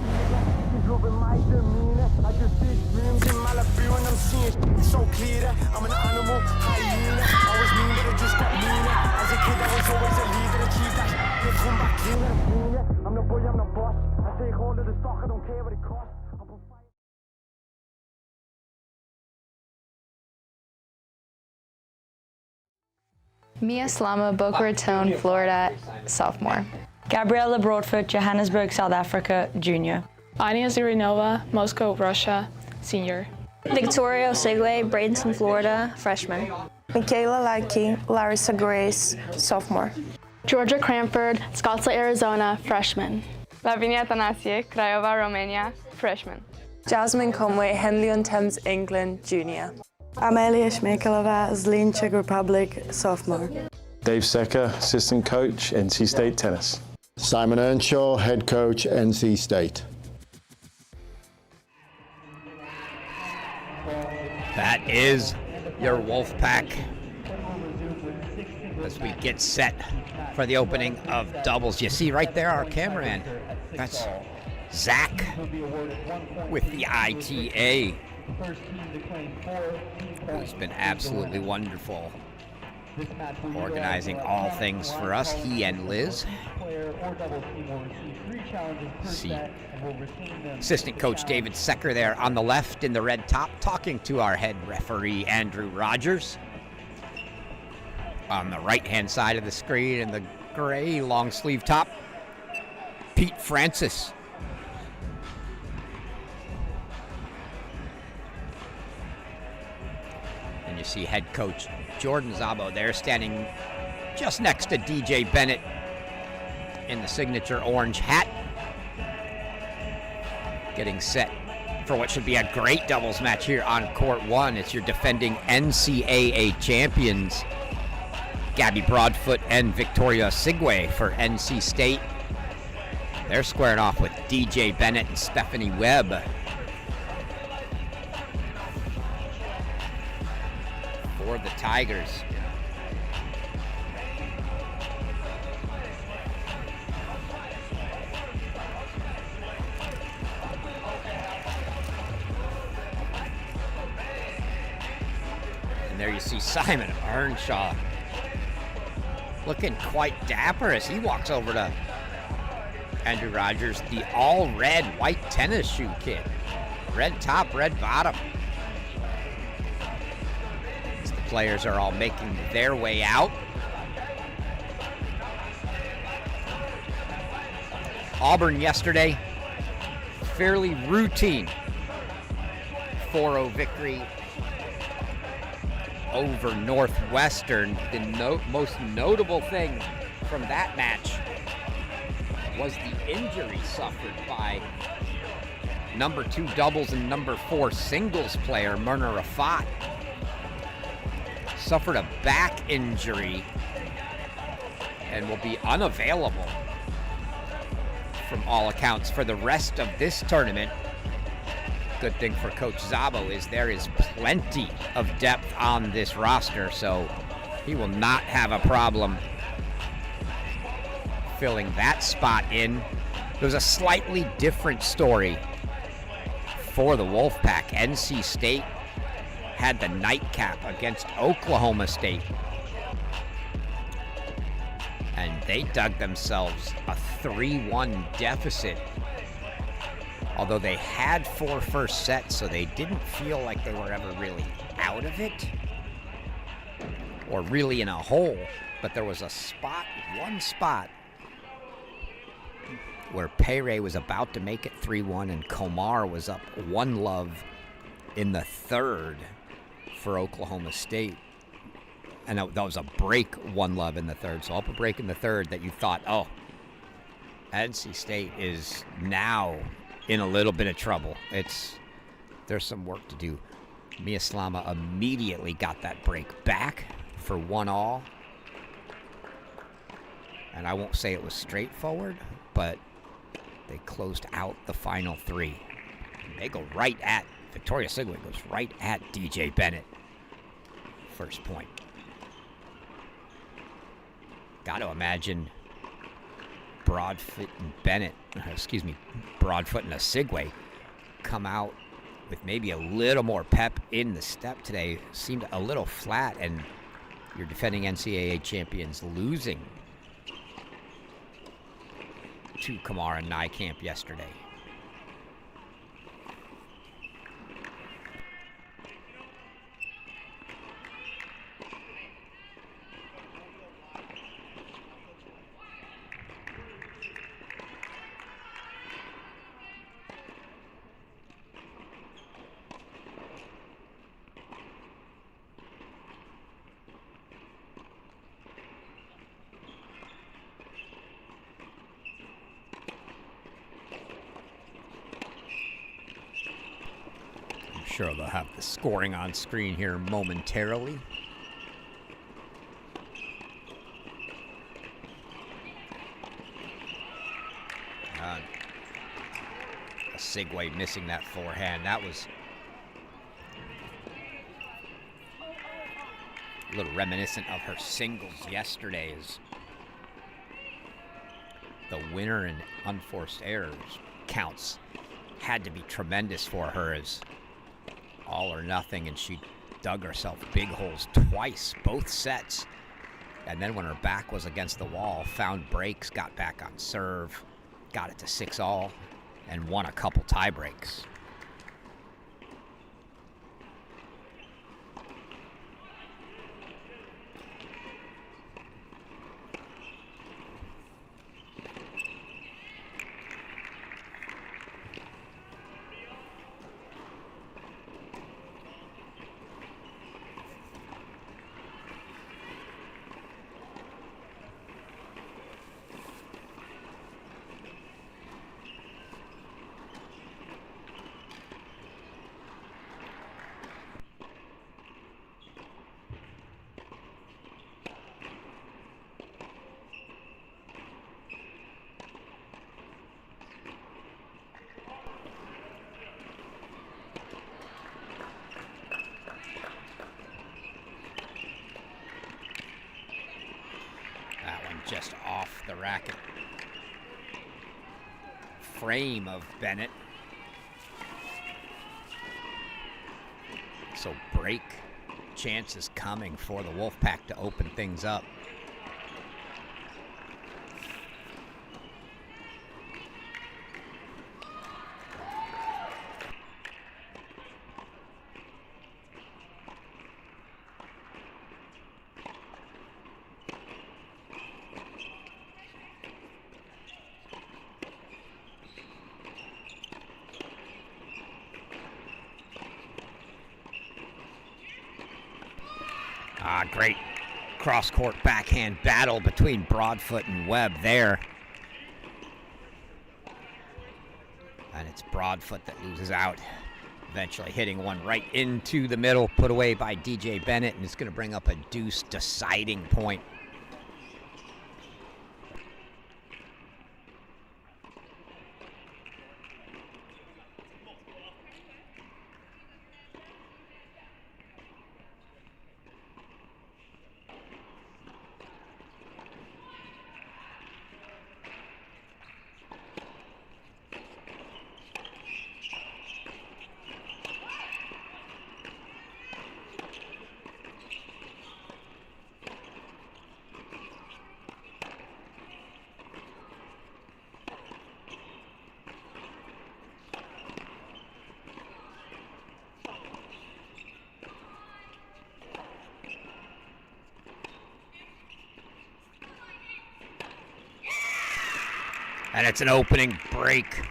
Speaker 24: loving my demeanor. I just did dreams in Malibu and I'm seeing so clear that I'm an animal, hyena. I was mean, but I just got meaner. As a kid, I was always a leader, achieved that. You come back cleaner. I'm the boy, I'm the boss. I take all of the stock, I don't care what it costs.
Speaker 25: Mia Slama, Boca Raton, Florida, sophomore.
Speaker 26: Gabriella Broadfoot, Johannesburg, South Africa, junior.
Speaker 5: Anya Zirinova, Moscow, Russia, senior.
Speaker 14: Victoria Osegue, Bradenton, Florida, freshman.
Speaker 4: Michaela Lackey, Larissa Grace, sophomore.
Speaker 5: Georgia Cranford, Scottsdale, Arizona, freshman.
Speaker 6: Lavinia Tanasie, Craiova, Romania, freshman.
Speaker 4: Jasmine Conway, Henley-on-Thames, England, junior.
Speaker 27: Amelia Shmekalova, Zlin, Czech Republic, sophomore.
Speaker 28: Dave Secker, assistant coach, NC State tennis.
Speaker 29: Simon Earnshaw, head coach, NC State.
Speaker 1: That is your Wolfpack as we get set for the opening of doubles. You see right there our cameraman. That's Zach with the ITA, who's been absolutely wonderful organizing all things for us, he and Liz. See assistant coach David Secker there on the left in the red top, talking to our head referee Andrew Rogers. On the right-hand side of the screen in the gray long sleeve top, Pete Francis. And you see head coach Jordan Zabo there standing just next to DJ Bennett in the signature orange hat. Getting set for what should be a great doubles match here on court one. It's your defending NCAA champions, Gabby Broadfoot and Victoria Sigwe for NC State. They're squaring off with DJ Bennett and Stephanie Webb for the Tigers. And there you see Simon Earnshaw looking quite dapper as he walks over to Andrew Rogers, the all-red white tennis shoe kid. Red top, red bottom. As the players are all making their way out. Auburn yesterday, fairly routine 4-0 victory over Northwestern. The most notable thing from that match was the injury suffered by number 2 doubles and number 4 singles player, Myrna Rafat. Suffered a back injury and will be unavailable from all accounts for the rest of this tournament. Good thing for Coach Szabo is there is plenty of depth on this roster, so he will not have a problem filling that spot in. It was a slightly different story for the Wolfpack. NC State had the nightcap against Oklahoma State, and they dug themselves a 3-1 deficit. Although they had 4 first sets, so they didn't feel like they were ever really out of it or really in a hole. But there was a spot, one spot, where Pere was about to make it 3-1 and Komar was up 1-love in the third for Oklahoma State. And that was a break 1-love in the third. So up a break in the third that you thought, oh, NC State is now in a little bit of trouble. There's some work to do. Mia Slama immediately got that break back for 1-all. And I won't say it was straightforward, but they closed out the final 3. They go right at, Victoria Sigway goes right at DJ Bennett. First point. Got to imagine Broadfoot and Broadfoot and a Sigway come out with maybe a little more pep in the step today. Seemed a little flat, and your defending NCAA champions losing to Kamar and Nijkamp yesterday. Sure, they'll have the scoring on screen here momentarily. A Sigway missing that forehand. That was a little reminiscent of her singles yesterday's. The winner in unforced errors counts had to be tremendous for her, as all or nothing, and she dug herself big holes twice, both sets. And then when her back was against the wall, found breaks, got back on serve, got it to 6-all, and won a couple tie breaks. Just off the racket frame of Bennett. So break chances coming for the Wolfpack to open things up. Great cross-court backhand battle between Broadfoot and Webb there. And it's Broadfoot that loses out, eventually hitting one right into the middle, put away by DJ Bennett, and it's going to bring up a deuce deciding point. And it's an opening break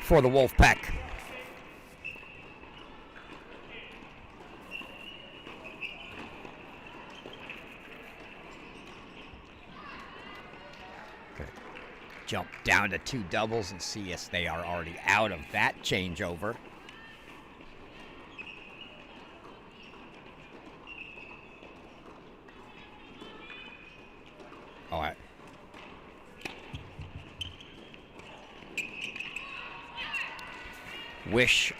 Speaker 1: for the Wolfpack. Good. Jump down to 2 doubles and see if they are already out of that changeover. All right. Wish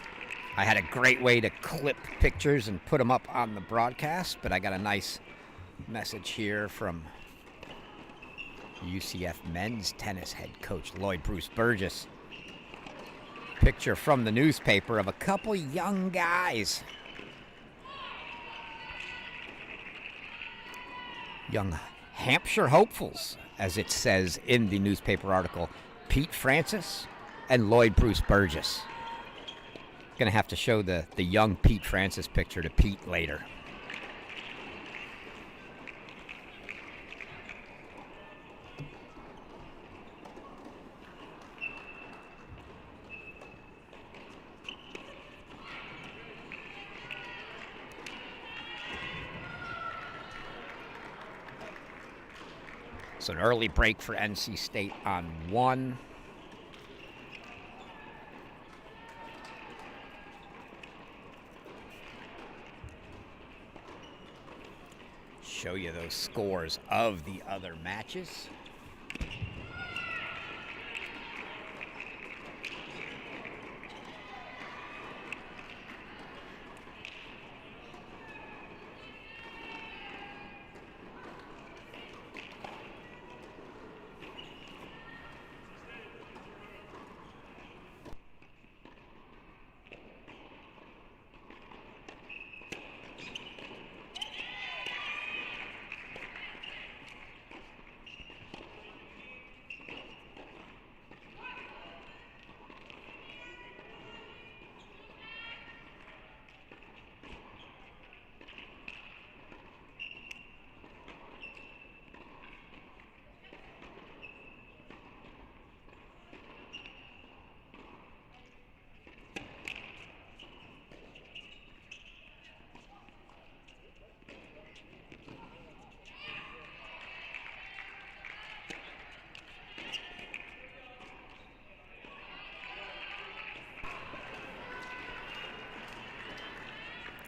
Speaker 1: I had a great way to clip pictures and put them up on the broadcast, but I got a nice message here from UCF men's tennis head coach Lloyd Bruce Burgess. Picture from the newspaper of a couple young guys. Young Hampshire hopefuls, as it says in the newspaper article. Pete Francis and Lloyd Bruce Burgess. Gonna have to show the young Pete Francis picture to Pete later. So an early break for NC State on 1. Show you those scores of the other matches.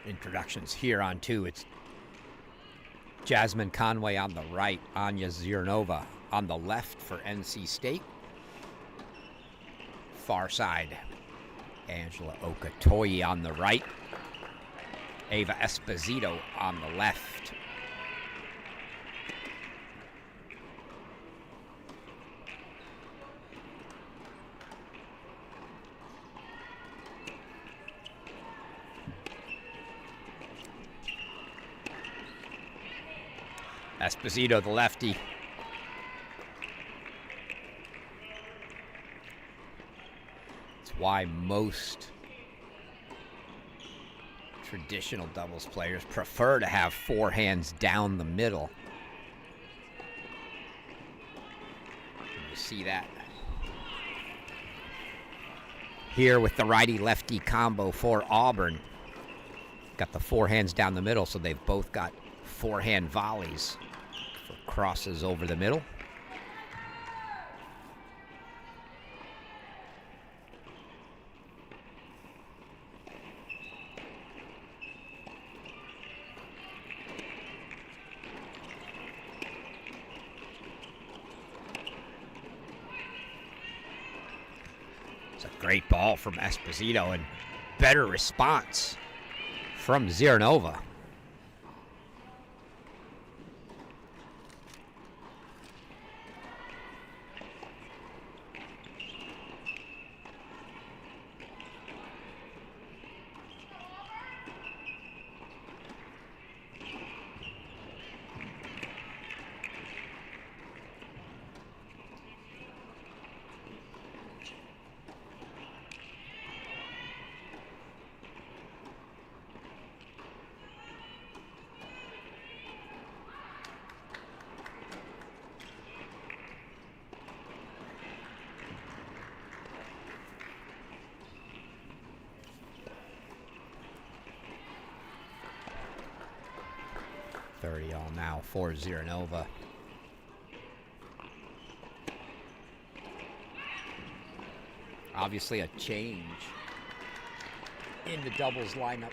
Speaker 1: Introductions here on 2. It's Jasmine Conway on the right, Anya Zirnova on the left for NC State. Far side, Angela Okatoyi on the right, Ava Esposito on the left. Esposito, the lefty. It's why most traditional doubles players prefer to have 4 hands down the middle. You see that here with the righty-lefty combo for Auburn. Got the forehands down the middle, so they've both got forehand volleys for crosses over the middle. It's a great ball from Esposito and better response from Ziranova. All now for Ziranova. Obviously a change in the doubles lineup.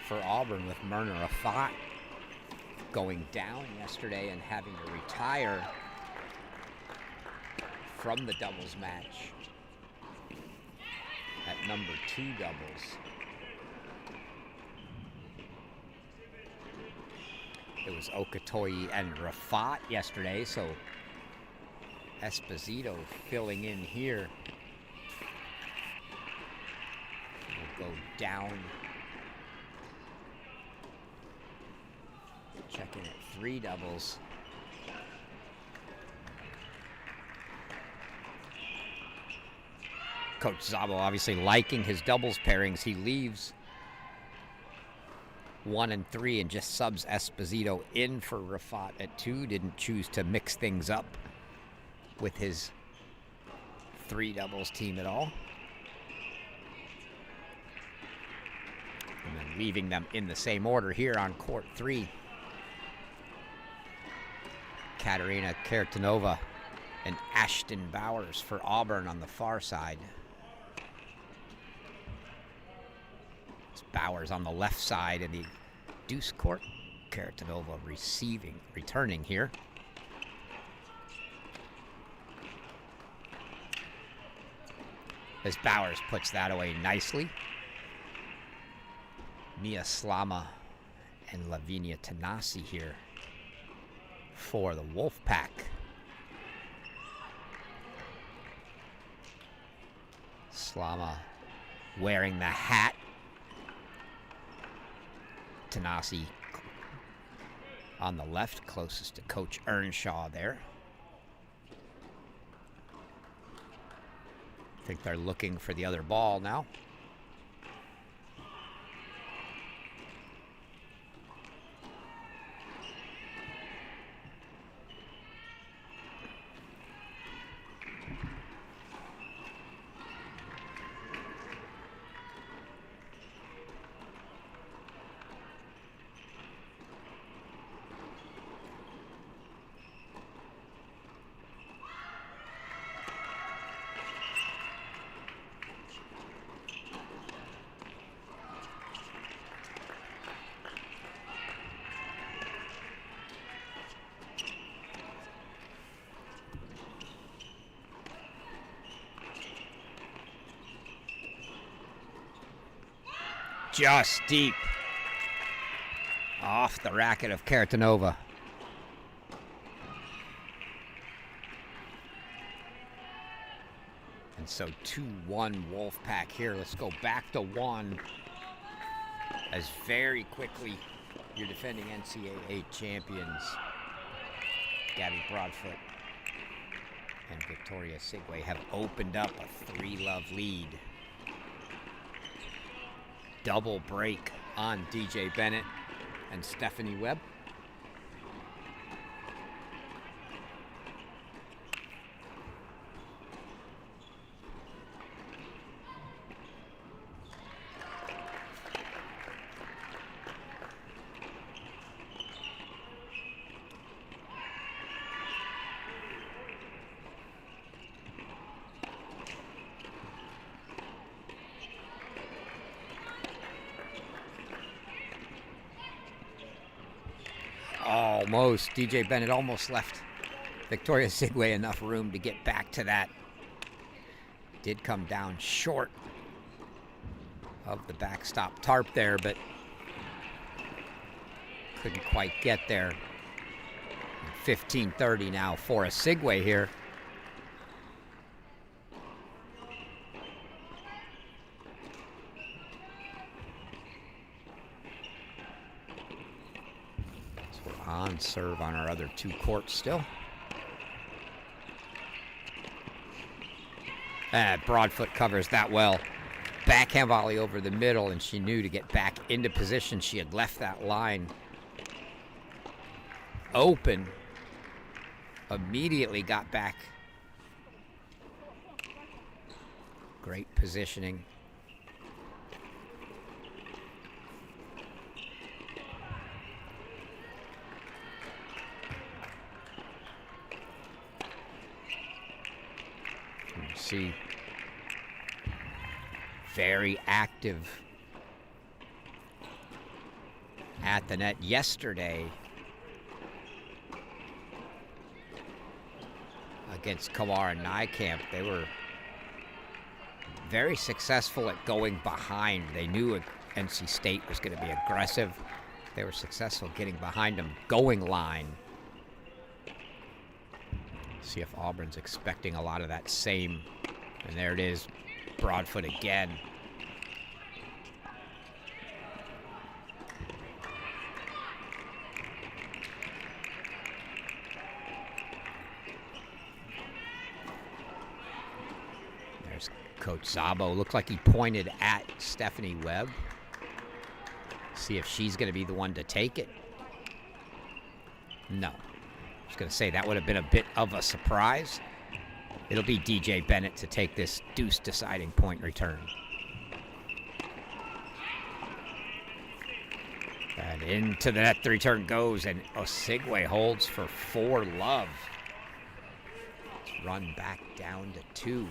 Speaker 1: For Auburn, with Myrna Rafat going down yesterday and having to retire from the doubles match at number 2 doubles. It was Okatoyi and Rafat yesterday, so Esposito filling in here. Will go down. Checking at 3 doubles. Coach Szabo obviously liking his doubles pairings. He leaves 1 and 3 and just subs Esposito in for Rafat at 2. Didn't choose to mix things up with his 3 doubles team at all. And then leaving them in the same order here on court 3. Katerina Kertanova and Ashton Bowers for Auburn on the far side. Bowers on the left side in the deuce court. Kertanova returning here. As Bowers puts that away nicely. Mia Slama and Lavinia Tanasi here for the Wolfpack. Slama wearing the hat. Tanasi on the left, closest to Coach Earnshaw there. I think they're looking for the other ball now. Just deep. Off the racket of Kertanova. And so 2-1 Wolfpack here. Let's go back to 1. As very quickly your defending NCAA champions, Gabby Broadfoot and Victoria Sigwe, have opened up a 3-love lead. Double break on DJ Bennett and Stephanie Webb. Almost. DJ Bennett almost left Victoria Sigway enough room to get back to that. Did come down short of the backstop tarp there, but couldn't quite get there. 15:30 now for a Sigway here. So we're on serve on our other two courts still. Broadfoot covers that well. Backhand volley over the middle, and she knew to get back into position. She had left that line open. Immediately got back. Great positioning. You see, very active at the net yesterday against Kawar and Nijkamp. They were very successful at going behind. They knew NC State was going to be aggressive. They were successful getting behind them, going line. See if Auburn's expecting a lot of that same. And there it is, Broadfoot again. There's Coach Szabo. Looked like he pointed at Stephanie Webb. See if she's going to be the one to take it. No. I was going to say that would have been a bit of a surprise. It'll be DJ Bennett to take this deuce deciding point return. And into the net the return goes, and Osigwe holds for 4-love. Let's run back down to 2.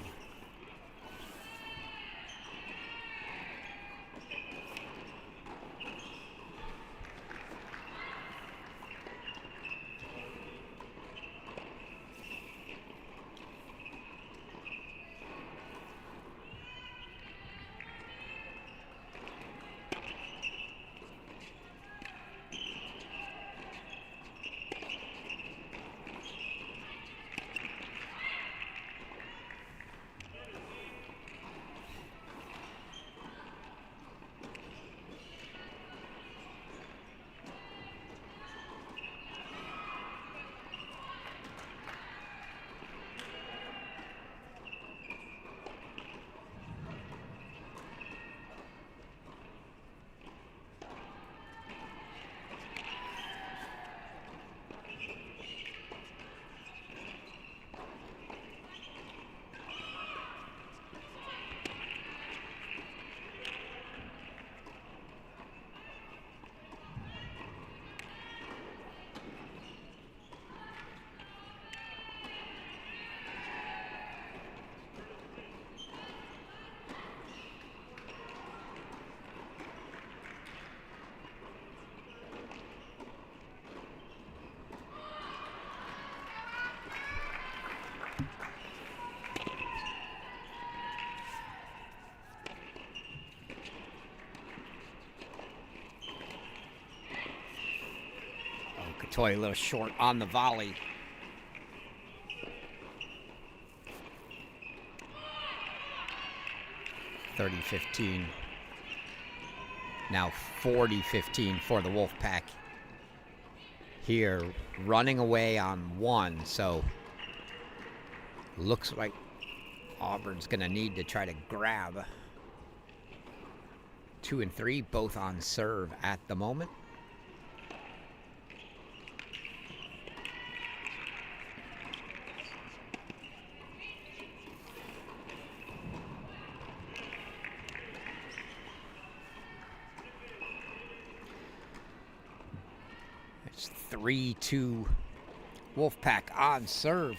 Speaker 1: Katoy a little short on the volley. (30-15). Now 40-15 for the Wolfpack. Here, running away on 1, so looks like Auburn's going to need to try to grab 2 and 3, both on serve at the moment. It's 3-2 Wolfpack on serve.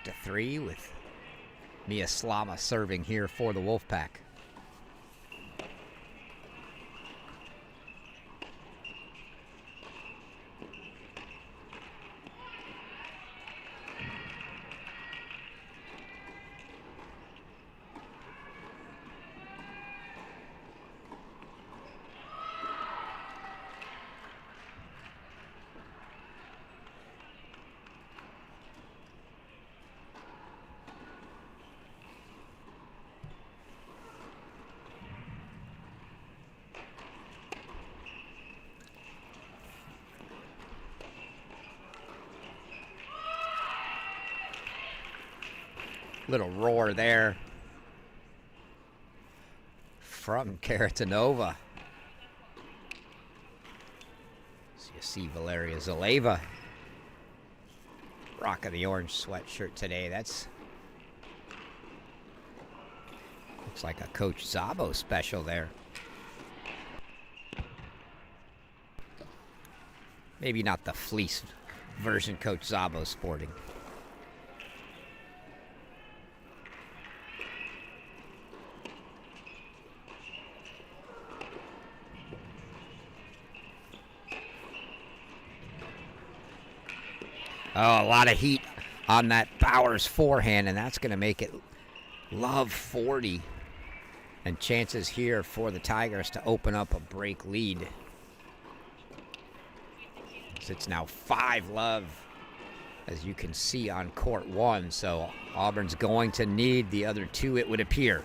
Speaker 1: to 3 with Mia Slama serving here for the Wolfpack. Little roar there from Karatanova. So you see Valeria Zaleva rocking the orange sweatshirt today. That's looks like a Coach Zabo special there. Maybe not the fleece version Coach Zabo's sporting. Oh, a lot of heat on that Bowers forehand, and that's going to make it love 40. And chances here for the Tigers to open up a break lead. So it's now 5-love, as you can see on court 1. So Auburn's going to need the other 2, it would appear.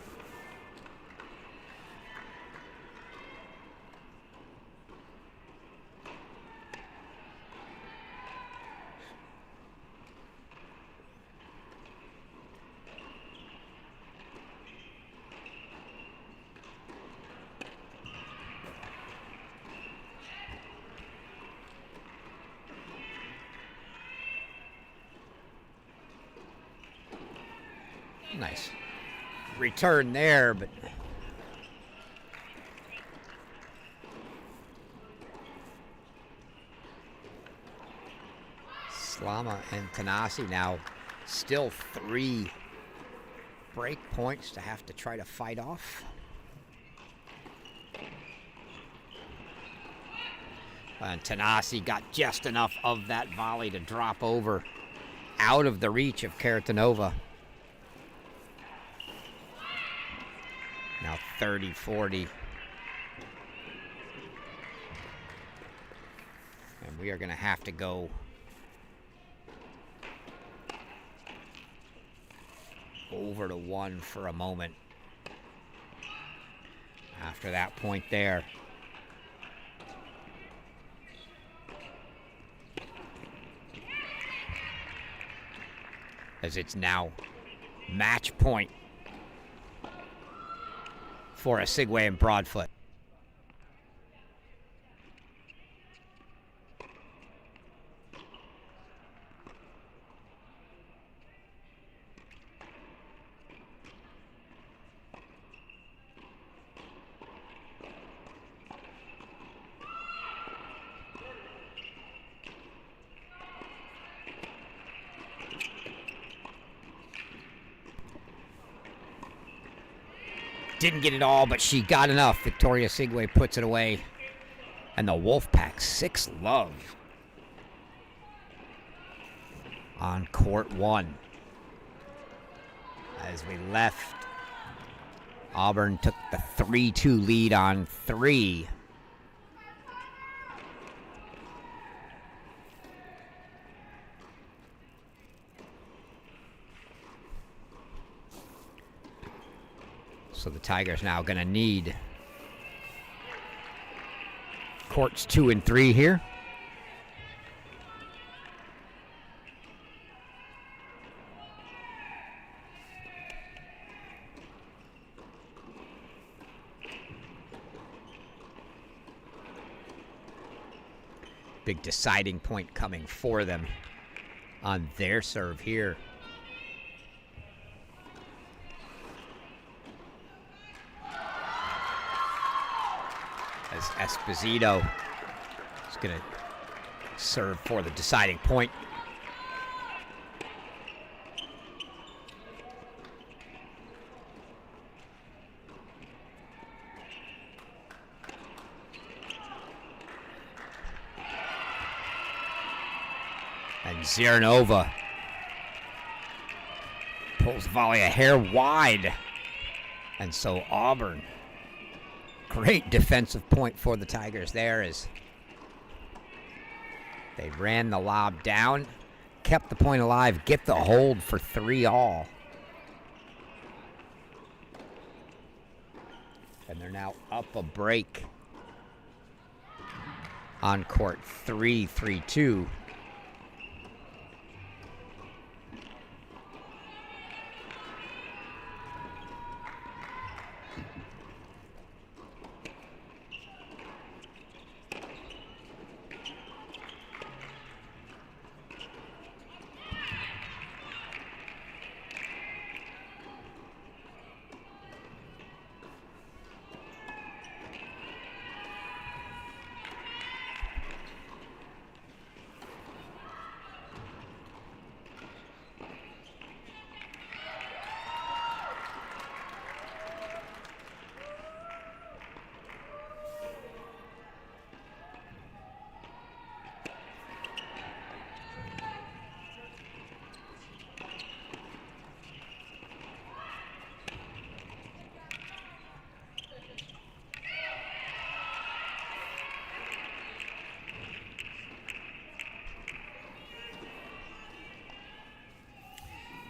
Speaker 1: Nice return there, but Slama and Tanasi now still 3 break points to have to try to fight off. And Tanasi got just enough of that volley to drop over out of the reach of Karatanova. Now 30-40. And we are going to have to go over to 1 for a moment after that point there. As it's now match point for Osigwe and Broadfoot. Didn't get it all, but she got enough. Victoria Osigwe puts it away. And the Wolfpack 6-love on court 1. As we left, Auburn took the 3-2 lead on 3. So the Tigers now going to need courts 2 and 3 here. Big deciding point coming for them on their serve here. As Esposito is going to serve for the deciding point. And Ziernova pulls the volley a hair wide. And so Auburn, great defensive point for the Tigers there as they ran the lob down, kept the point alive, get the hold for 3-all. And they're now up a break on court 3-3-2.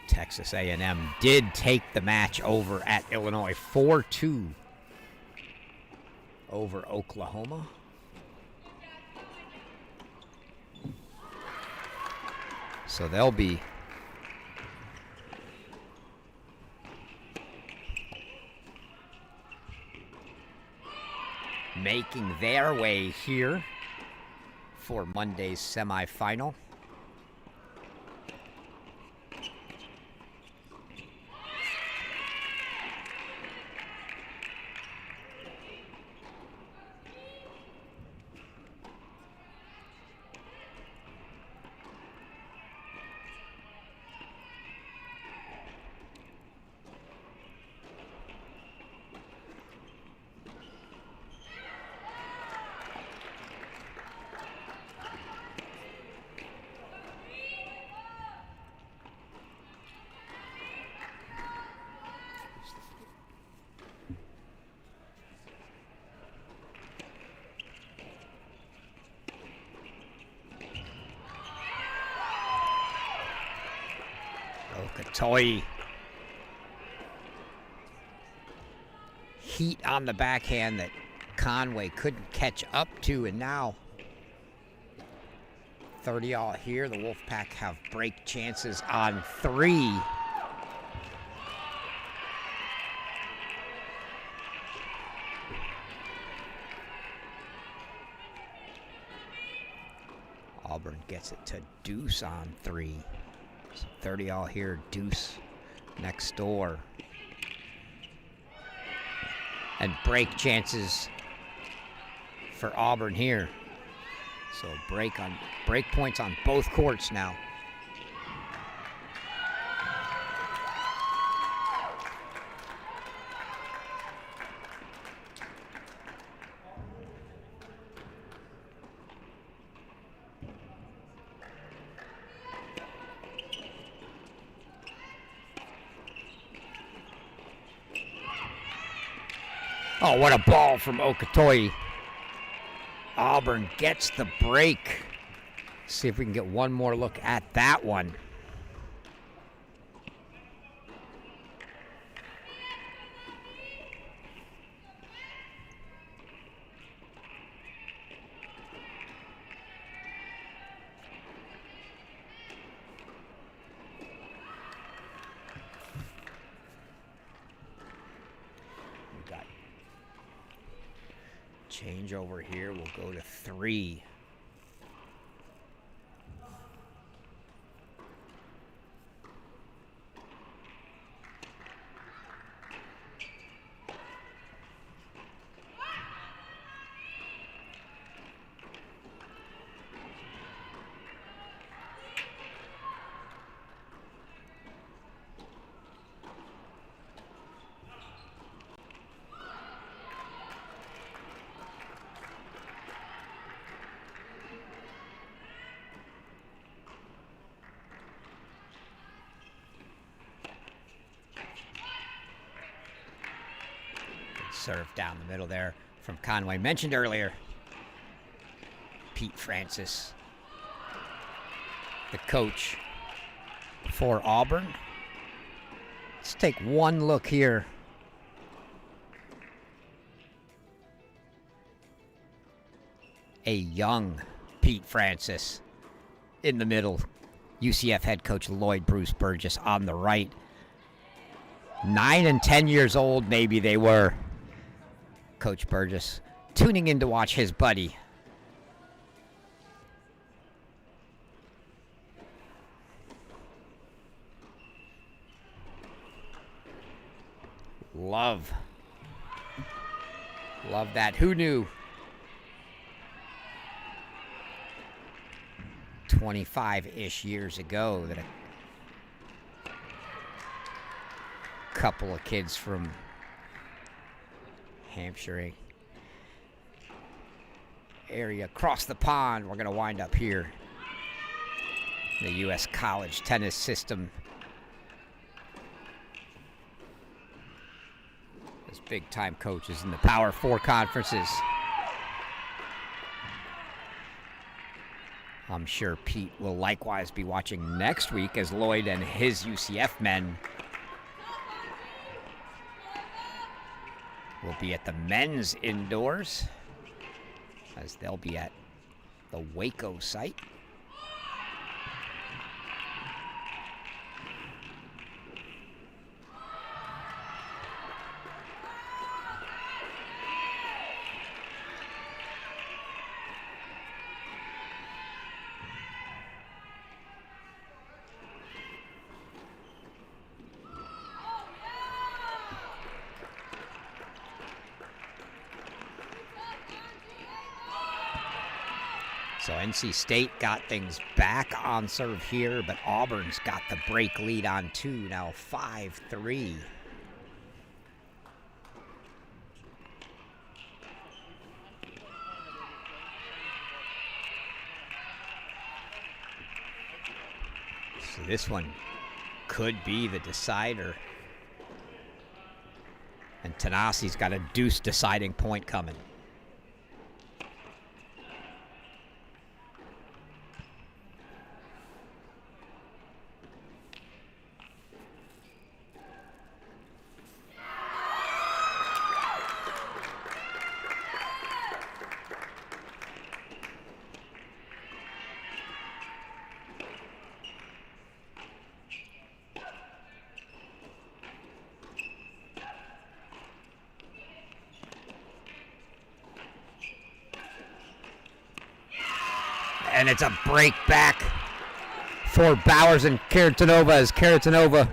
Speaker 1: Texas A&M did take the match over at Illinois 4-2 over Oklahoma. So they'll be making their way here for Monday's semifinal. Okatoye. Heat on the backhand that Conway couldn't catch up to, and now 30-all here. The Wolfpack have break chances on 3. Auburn gets it to Deuce on 3. So 30-all here, Deuce next door. And break chances for Auburn here. So break points on both courts now. Oh, what a ball from Okatoye. Auburn gets the break. See if we can get one more look at that one. Change over here, we'll go to 3. serve down the middle there from Conway. Mentioned earlier, Pete Francis, the coach for Auburn. Let's take one look here. A young Pete Francis in the middle. UCF head coach Lloyd Bruce Burgess on the right. 9 and 10 years old, maybe they were. Coach Burgess tuning in to watch his buddy. Love that. Who knew? 25-ish years ago that a couple of kids from Hampshire area across the pond, we're going to wind up here. The U.S. college tennis system. As big-time coaches in the Power 4 conferences. I'm sure Pete will likewise be watching next week as Lloyd and his UCF men will be at the men's indoors, as they'll be at the Waco site. So NC State got things back on serve here, but Auburn's got the break lead on 2, now 5-3. So this one could be the decider. And Tanassi's got a deuce deciding point coming. And it's a break back for Bowers and Karatanova as Karatanova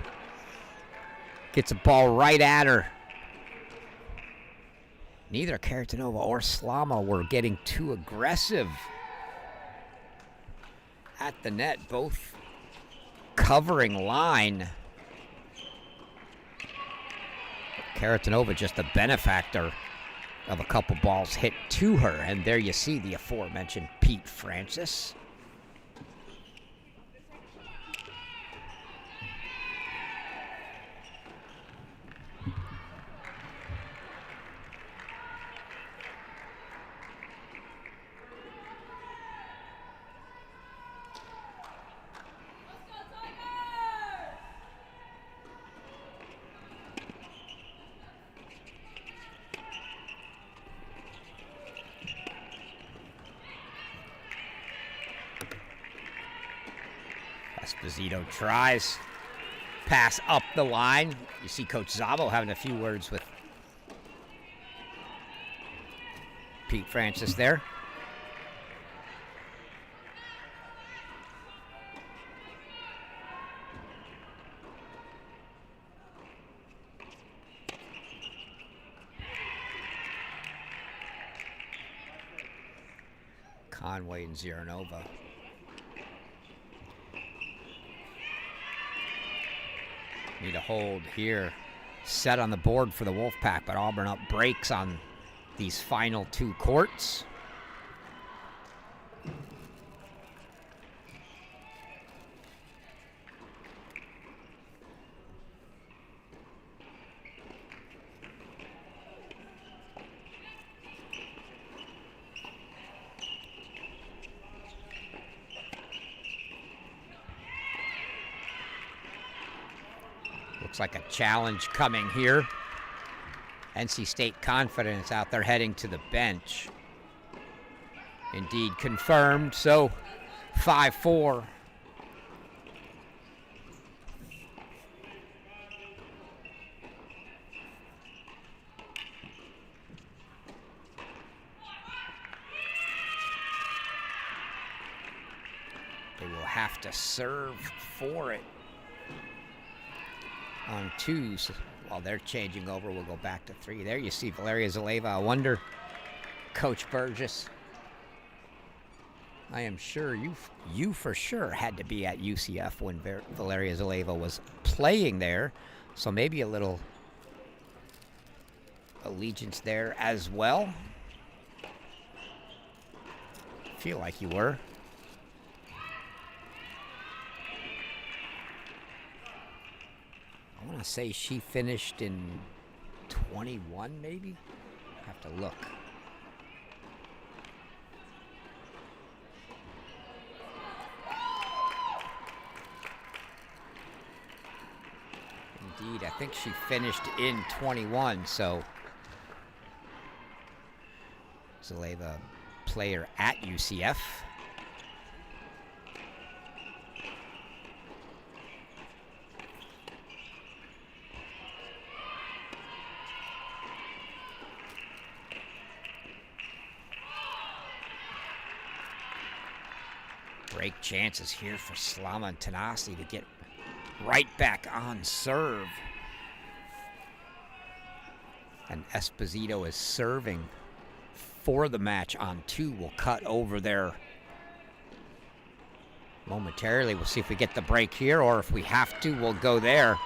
Speaker 1: gets a ball right at her. Neither Karatanova or Slama were getting too aggressive at the net, both covering line. Karatanova just a benefactor of a couple balls hit to her, and there you see the aforementioned Pete Francis. Esposito tries. Pass up the line. You see Coach Zabo having a few words with Pete Francis there. Conway and Ziranova. Need a hold here. Set on the board for the Wolfpack, but Auburn up breaks on these final 2 courts. Looks like a challenge coming here. NC State confidence out there heading to the bench. Indeed confirmed, so 5-4. They will have to serve for it on twos. While they're changing over, we'll go back to 3. There you see Valeria Zaleva. I wonder, Coach Burgess, I am sure you for sure had to be at UCF when Valeria Zaleva was playing there, so maybe a little allegiance there as well. Feel like you were. I want to say she finished in 21, maybe? I have to look. Indeed, I think she finished in 21, so Zaleva, player at UCF. Break chances here for Slama and Tanasi to get right back on serve. And Esposito is serving for the match on 2. We'll cut over there momentarily. We'll see if we get the break here, or if we have to, we'll go there.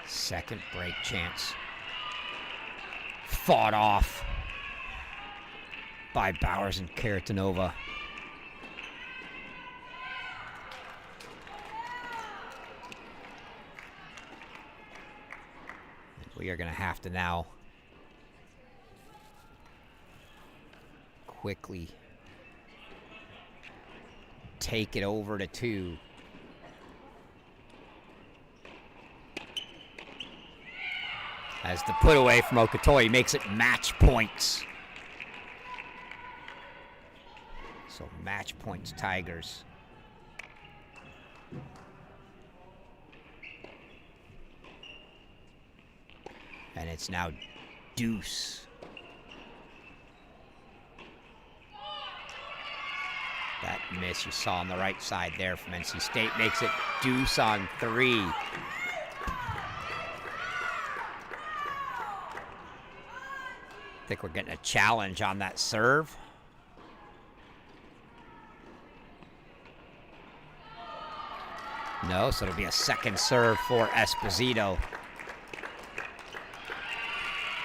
Speaker 1: Second break chance. Fought off by Bowers and Karatanova. We are going to have to now quickly take it over to 2. As the put away from Okatoyi makes it match points. So match points, Tigers. And it's now deuce. That miss you saw on the right side there from NC State makes it deuce on 3. I think we're getting a challenge on that serve. No, so it'll be a second serve for Esposito.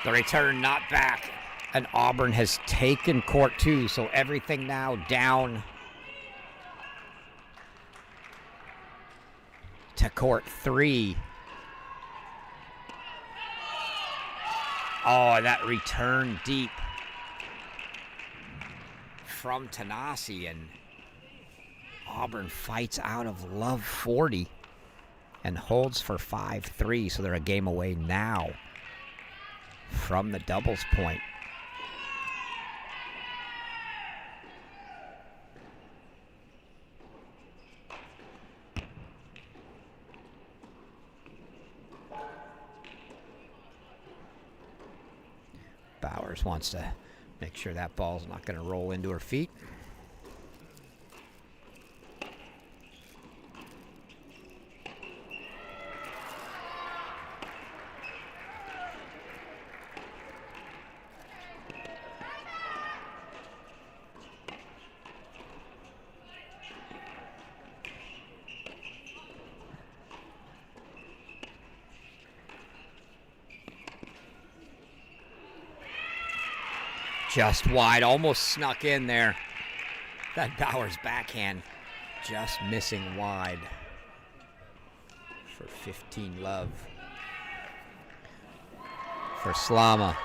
Speaker 1: The return not back. And Auburn has taken court 2, so everything now down to court 3. Oh, that return deep from Tanasi, and Auburn fights out of love 40 and holds for 5-3, so they're a game away now from the doubles point. Bowers wants to make sure that ball's not going to roll into her feet. Just wide, almost snuck in there. That Bowers backhand just missing wide for 15 love for Slama.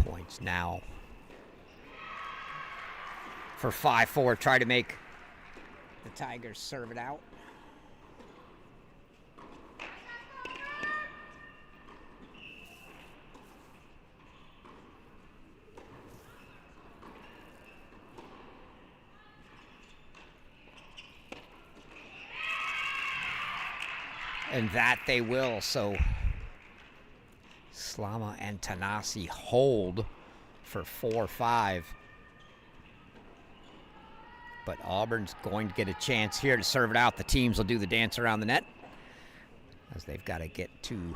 Speaker 1: Points now for 5-4. Try to make the Tigers serve it out. And that they will, so Slama and Tanasi hold for 4-5. But Auburn's going to get a chance here to serve it out. The teams will do the dance around the net as they've got to get to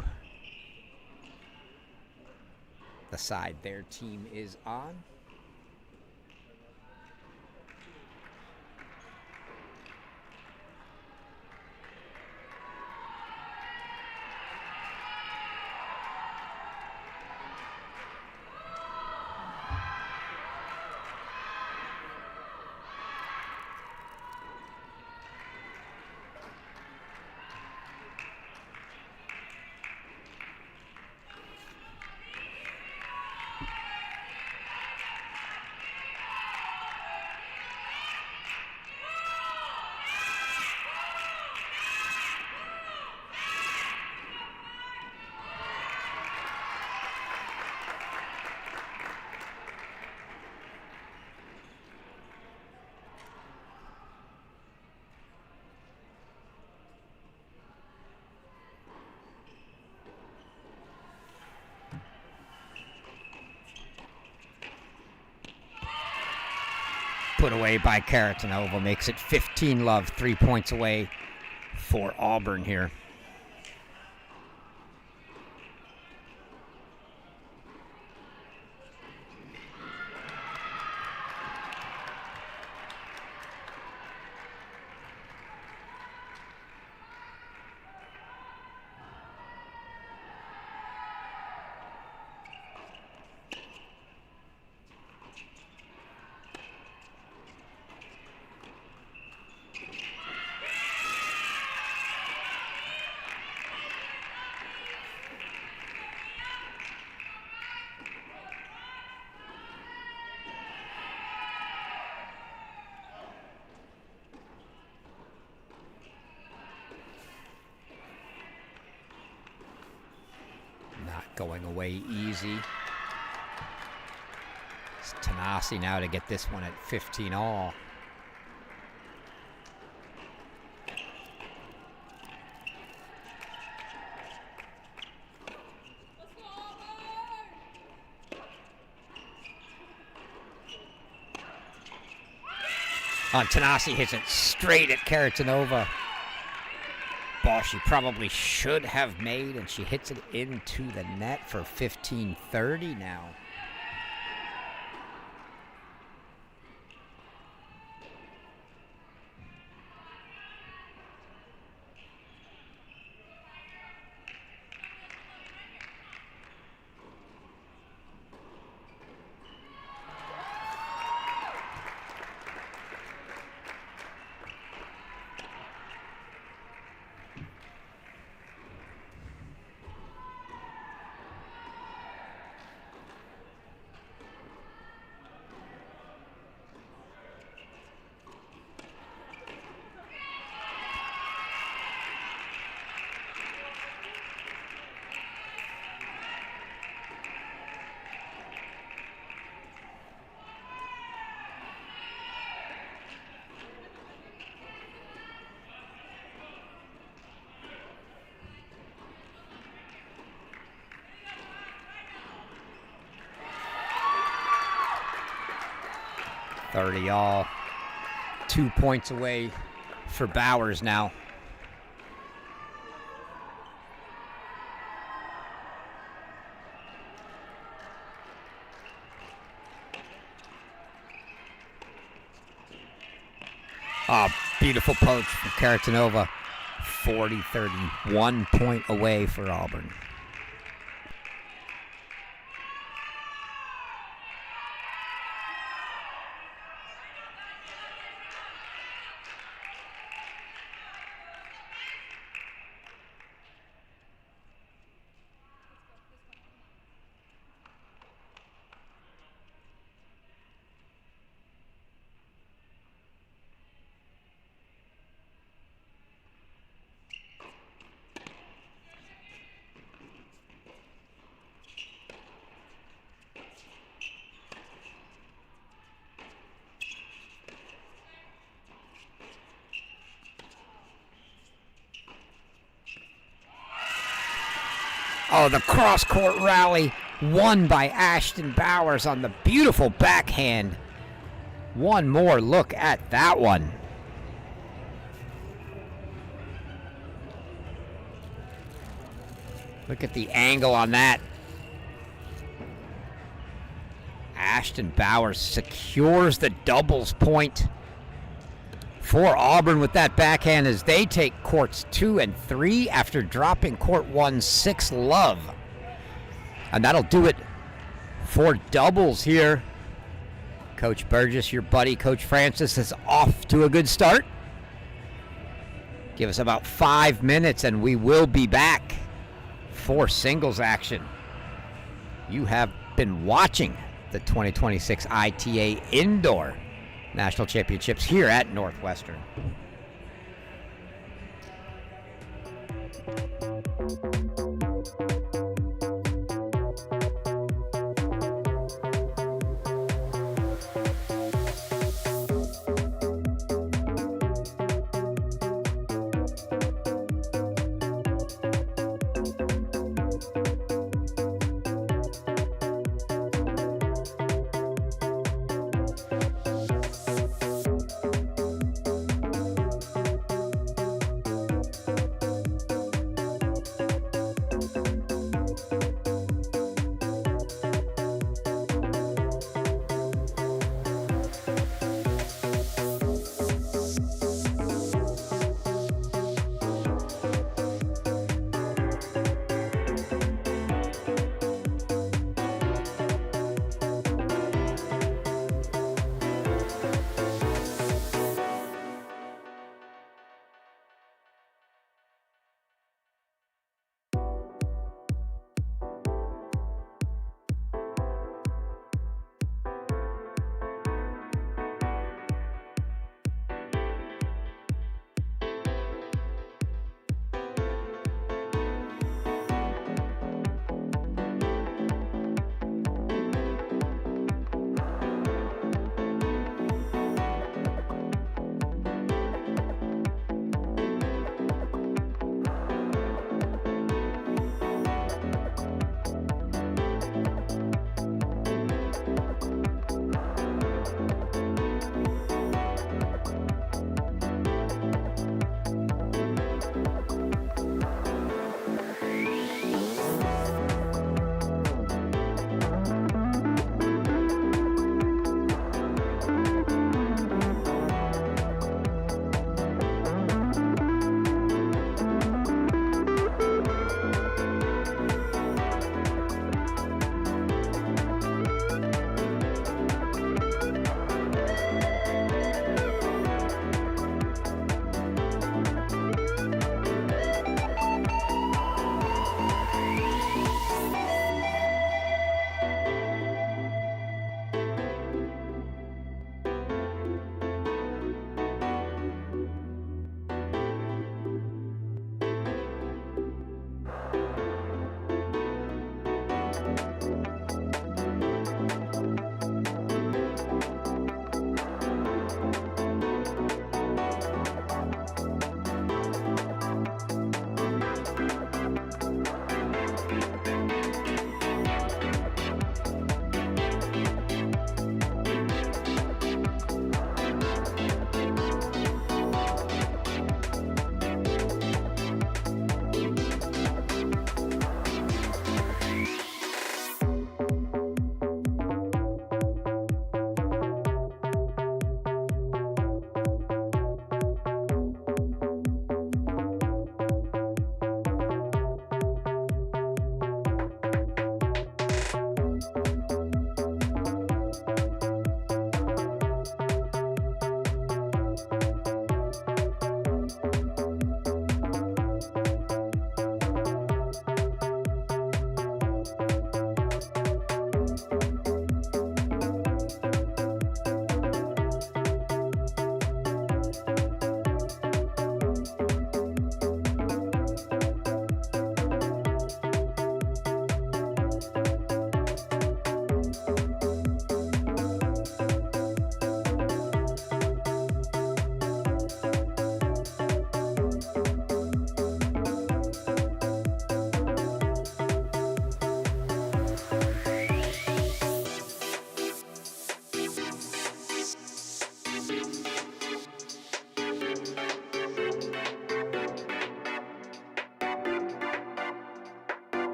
Speaker 1: the side their team is on. Put away by Karatanova, makes it 15 love, 3 points away for Auburn here. Going away easy. It's Tanasi now to get this one at 15 all. Tanasi hits it straight at Karatanova. Ball she probably should have made, and she hits it into the net for 15-30 now. All 2 points away for Bowers now. Oh, beautiful poach from Karatanova. 40-30, 1 point away for Auburn. Oh, the cross-court rally won by Ashton Bowers on the beautiful backhand. One more look at that one. Look at the angle on that. Ashton Bowers secures the doubles point for Auburn with that backhand as they take courts 2 and 3 after dropping court 1 6-love. And that'll do it for doubles here. Coach Burgess, your buddy, Coach Francis, is off to a good start. Give us about 5 minutes and we will be back for singles action. You have been watching the 2026 ITA Indoor National Championships here at Northwestern.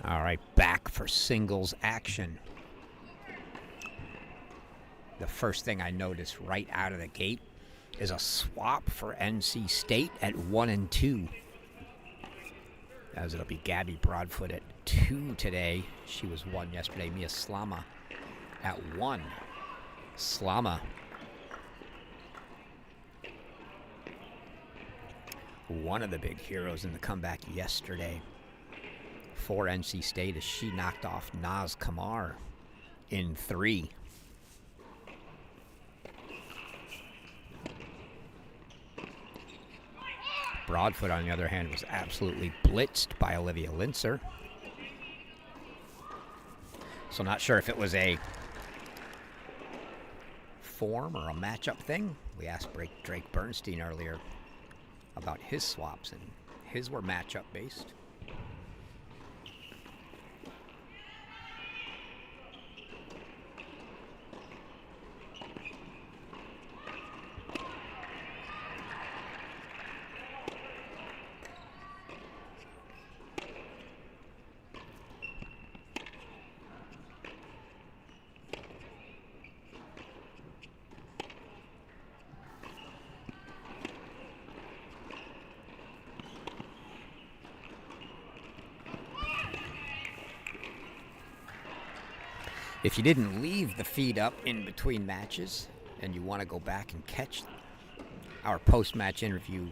Speaker 1: All right, back for singles action. The first thing I noticed right out of the gate is a swap for NC State at 1 and 2. As it'll be Gabby Broadfoot at 2 today. She was 1 yesterday. Mia Slama at 1. Slama, one of the big heroes in the comeback yesterday for NC State as she knocked off Naz Kamar in 3. Broadfoot, on the other hand, was absolutely blitzed by Olivia Linzer. So not sure if it was a form or a matchup thing. We asked Drake Bernstein earlier about his swaps, and his were matchup based. If you didn't leave the feed up in between matches and you want to go back and catch our post-match interview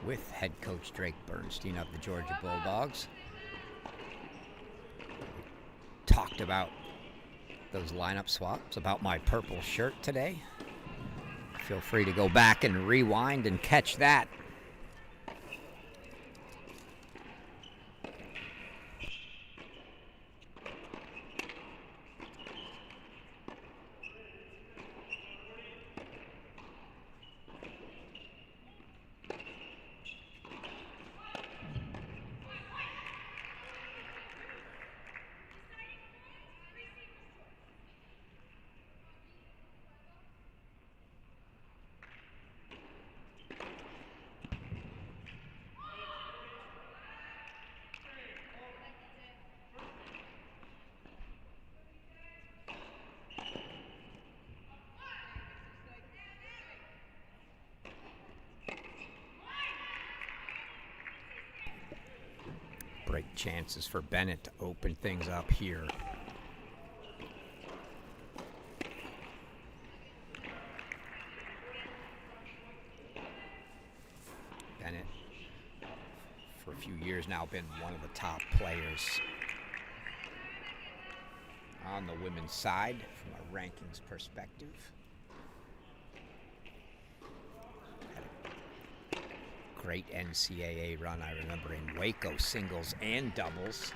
Speaker 1: with head coach Drake Bernstein of the Georgia Bulldogs, talked about those lineup swaps, about my purple shirt today. Feel free to go back and rewind and catch that. Break chances for Bennett to open things up here. Bennett, for a few years now, been one of the top players on the women's side from a rankings perspective. Great NCAA run, I remember, in Waco, singles and doubles.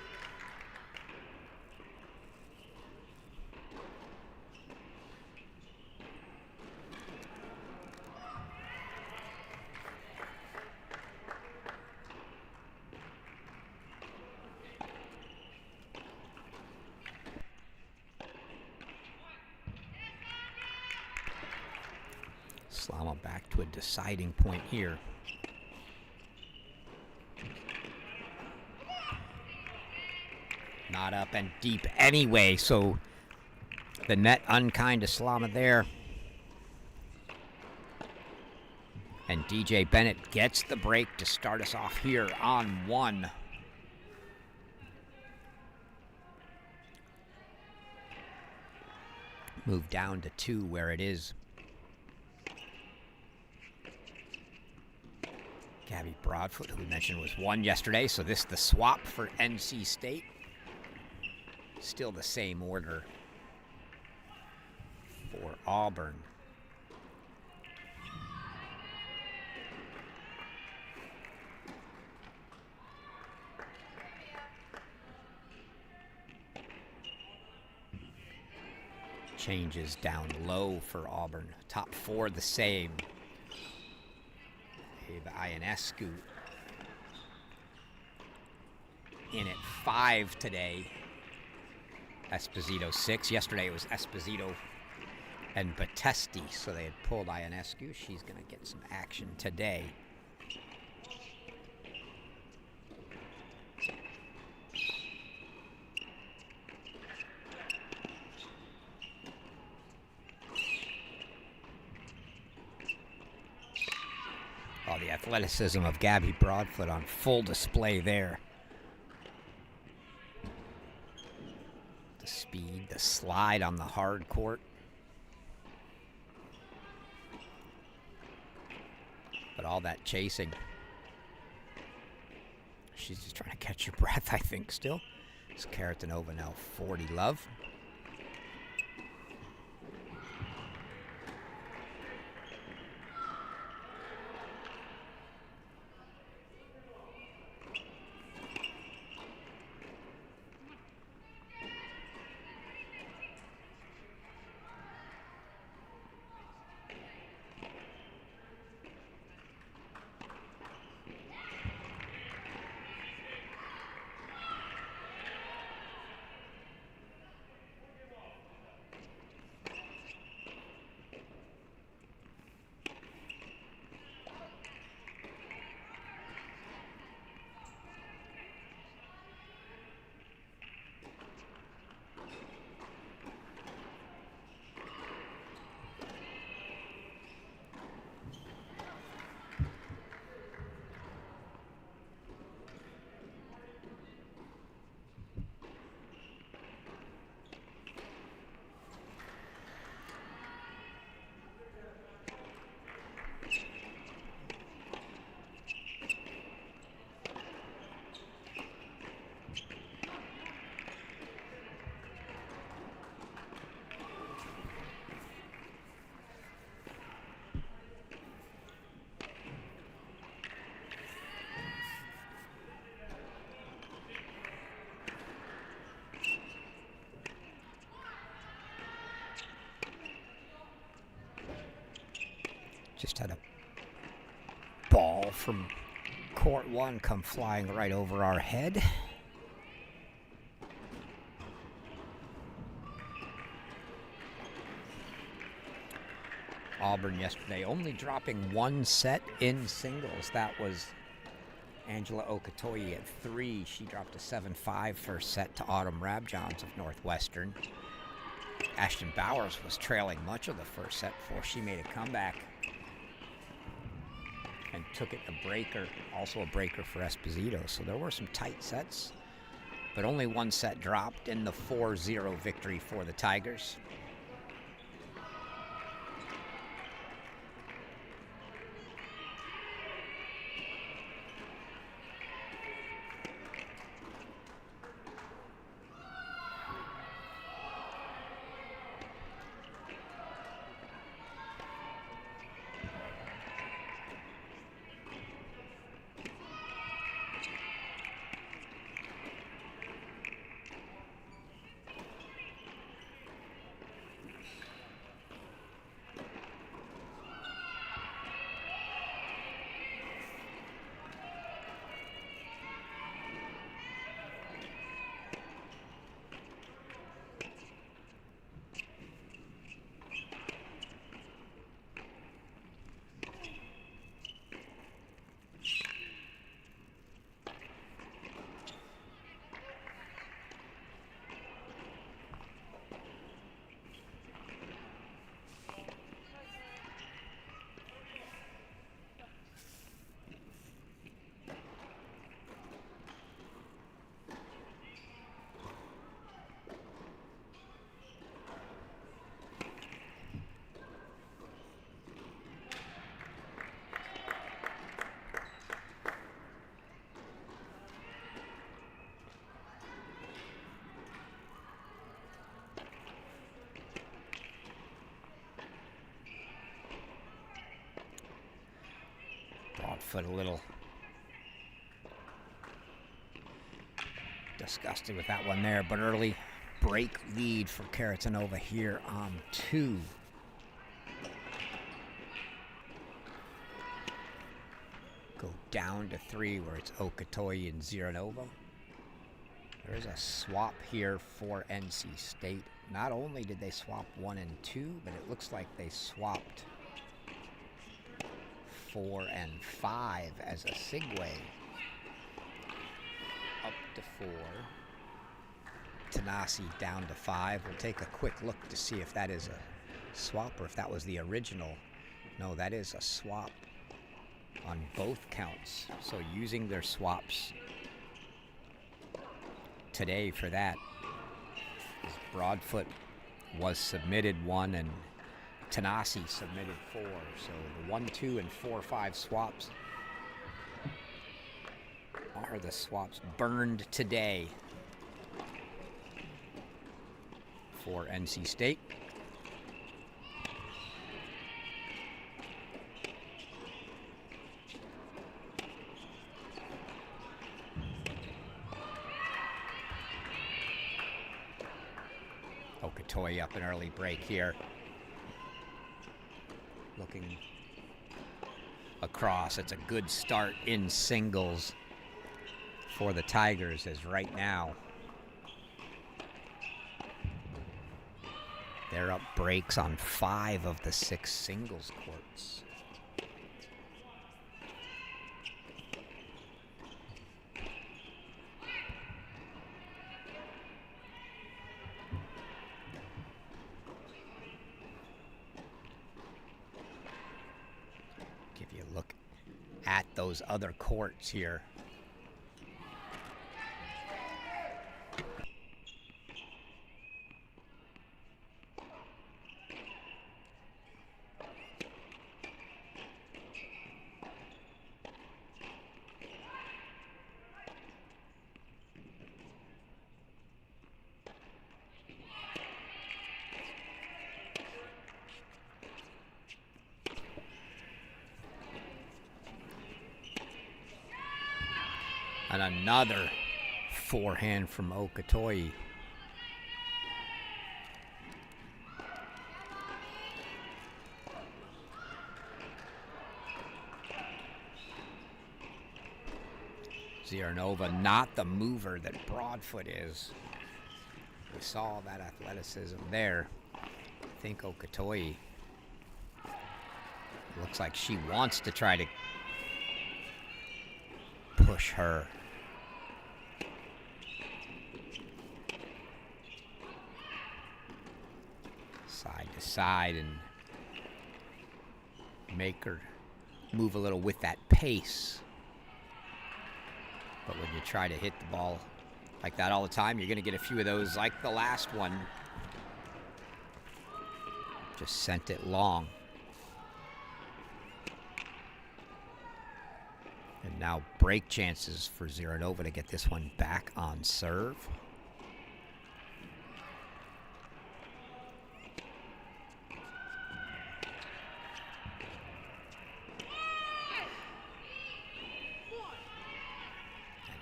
Speaker 1: Slama back to a deciding point here. Not up and deep anyway, so the net unkind to Slama there. And DJ Bennett gets the break to start us off here on 1. Move down to 2 where it is. Gabby Broadfoot, who we mentioned was 1 yesterday, so this the swap for NC State. Still the same order for Auburn. Changes down low for Auburn. Top 4 the same. Ava Ionescu in at 5 today. Esposito 6. Yesterday it was Esposito and Battesti, so they had pulled Ionescu. She's going to get some action today. athleticism of Gabby Broadfoot on full display there. The speed, the slide on the hard court. But all that chasing. She's just trying to catch her breath, I think, still. It's Karatanova now 40 love. Just had a ball from court one come flying right over our head. Auburn yesterday only dropping one set in singles. That was Angela Okatoye at 3. She dropped a 7-5 first set to Autumn Rabjohns of Northwestern. Ashton Bowers was trailing much of the first set before she made a comeback and took it a breaker, also a breaker for Esposito. So there were some tight sets, but only one set dropped in the 4-0 victory for the Tigers. Broadfoot a little disgusted with that one there, but early break lead for Karatanova here on 2. Go down to 3 where it's Okatoye and Ziranova. There's a swap here for NC State. Not only did they swap 1 and 2, but it looks like they swapped 4 and 5 as a segue. Up to 4. Tanasi down to 5. We'll take a quick look to see if that is a swap or if that was the original. No, that is a swap on both counts. So using their swaps today for that. Broadfoot was submitted 1 and Tanasi submitted 4. So the 1, 2, and 4, 5 swaps are the swaps burned today for NC State. Okotoye up an early break here. Looking across. It's a good start in singles for the Tigers, as right now they're up breaks on 5 of the 6 singles courts. Give you a look at those other courts here. And another forehand from Okotoye. Ziranova, not the mover that Broadfoot is. We saw that athleticism there. I think Okotoye looks like she wants to try to push her. Side to side and make her move a little with that pace. But when you try to hit the ball like that all the time, you're going to get a few of those like the last one. Just sent it long. And now break chances for Ziranova to get this one back on serve.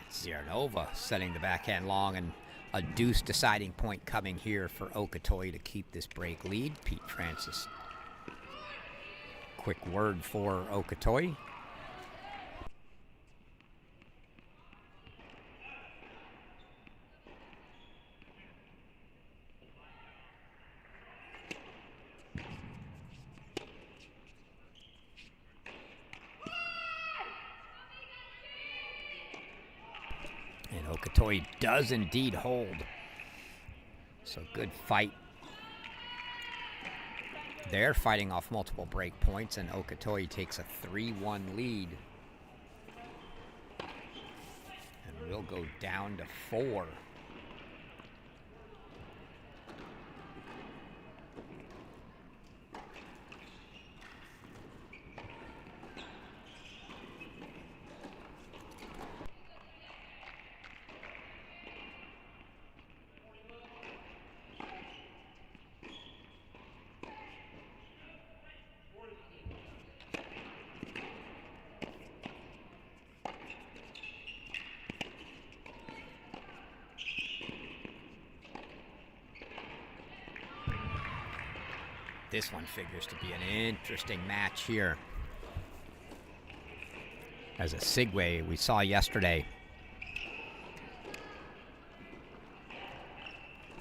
Speaker 1: Ziranova setting the backhand long, and a deuce deciding point coming here for Okotoye to keep this break lead. Pete Francis. Quick word for Okotoye. And Okotoye does indeed hold. So good fight. They're fighting off multiple break points, and Okotoye takes a 3-1 lead. And we'll go down to 4. This one figures to be an interesting match here. As a segue we saw yesterday,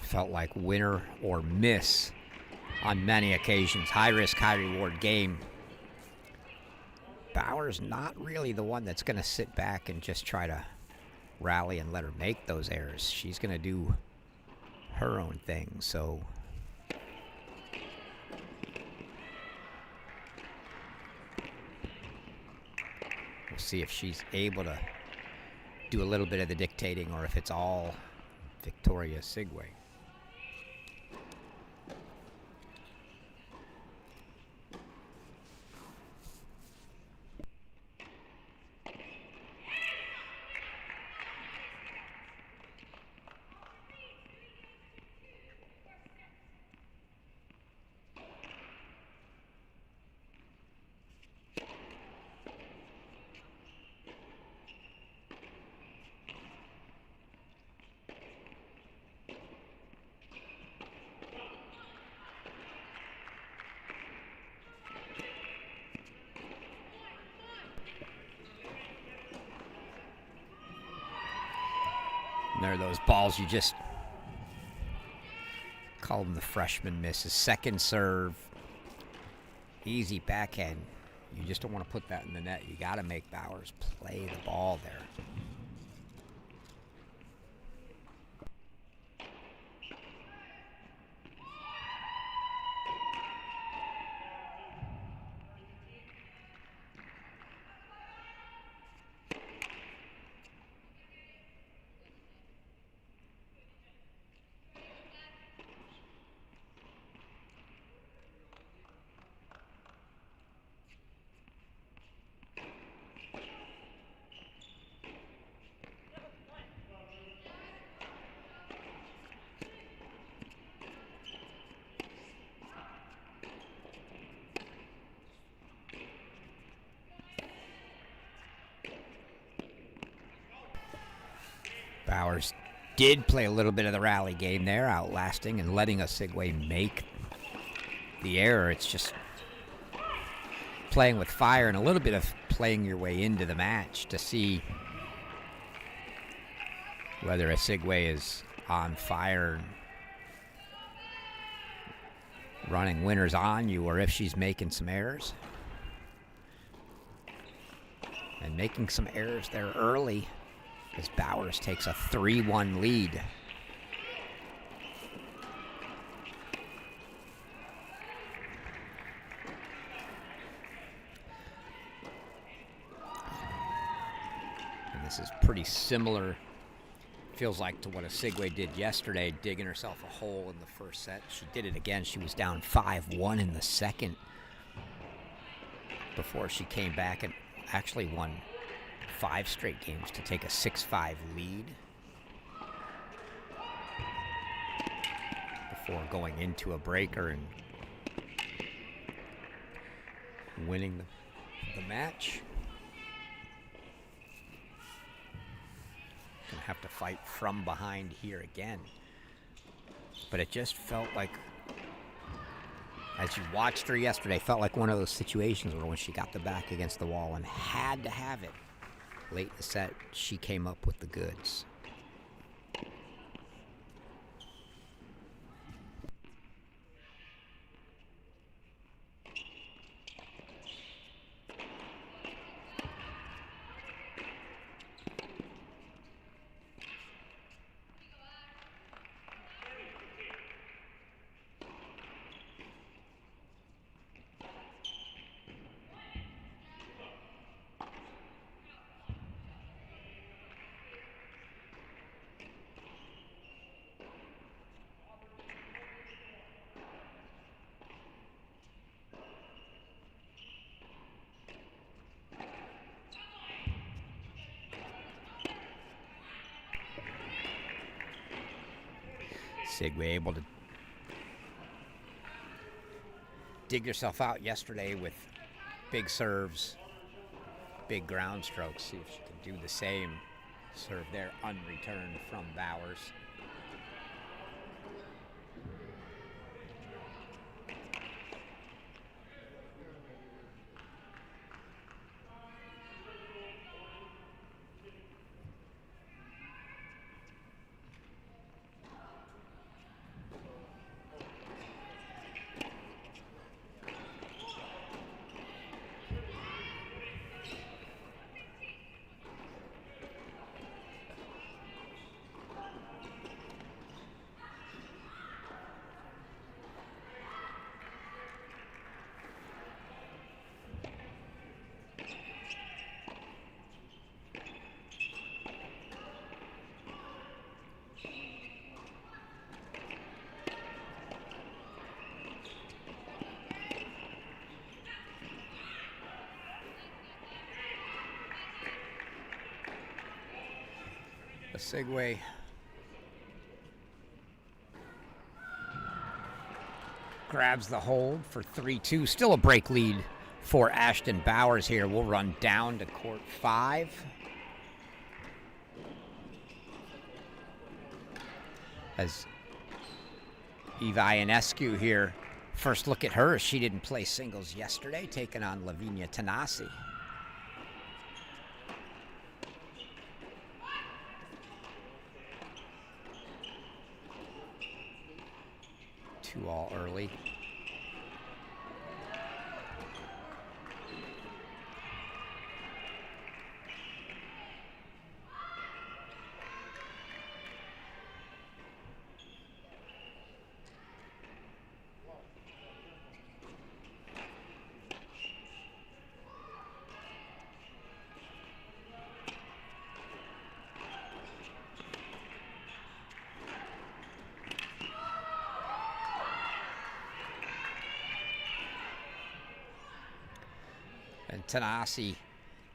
Speaker 1: felt like winner or miss on many occasions. High risk, high reward game. Bauer's not really the one that's going to sit back and just try to rally and let her make those errors. She's going to do her own thing. So We'll see if she's able to do a little bit of the dictating or if it's all Victoria Sigway. And there are those balls you just call them the freshman misses. Second serve, easy backhand. You just don't want to put that in the net. You got to make Bowers play the ball there. Bowers did play a little bit of the rally game there, outlasting and letting a Sigway make the error. It's just playing with fire and a little bit of playing your way into the match to see whether a Sigway is on fire, running winners on you, or if she's making some errors. And making some errors there early as Bowers takes a 3-1 lead. And this is pretty similar, feels like, to what a Sigway did yesterday, digging herself a hole in the first set. She did it again. She was down 5-1 in the second before she came back and actually won 5 straight games to take a 6-5 lead before going into a breaker and winning the match. Gonna have to fight from behind here again. But it just felt like, as you watched her yesterday, felt like one of those situations where when she got the back against the wall and had to have it late in the set, she came up with the goods. Sigway able to dig yourself out yesterday with big serves, big ground strokes. See if she can do the same. Serve there unreturned from Bowers. Segway. Grabs the hold for 3-2. Still a break lead for Ashton Bowers here. We'll run down to court 5. As Eva Ionescu here, first look at her. She didn't play singles yesterday, taking on Lavinia Tanasi. Two all early. And Tanasi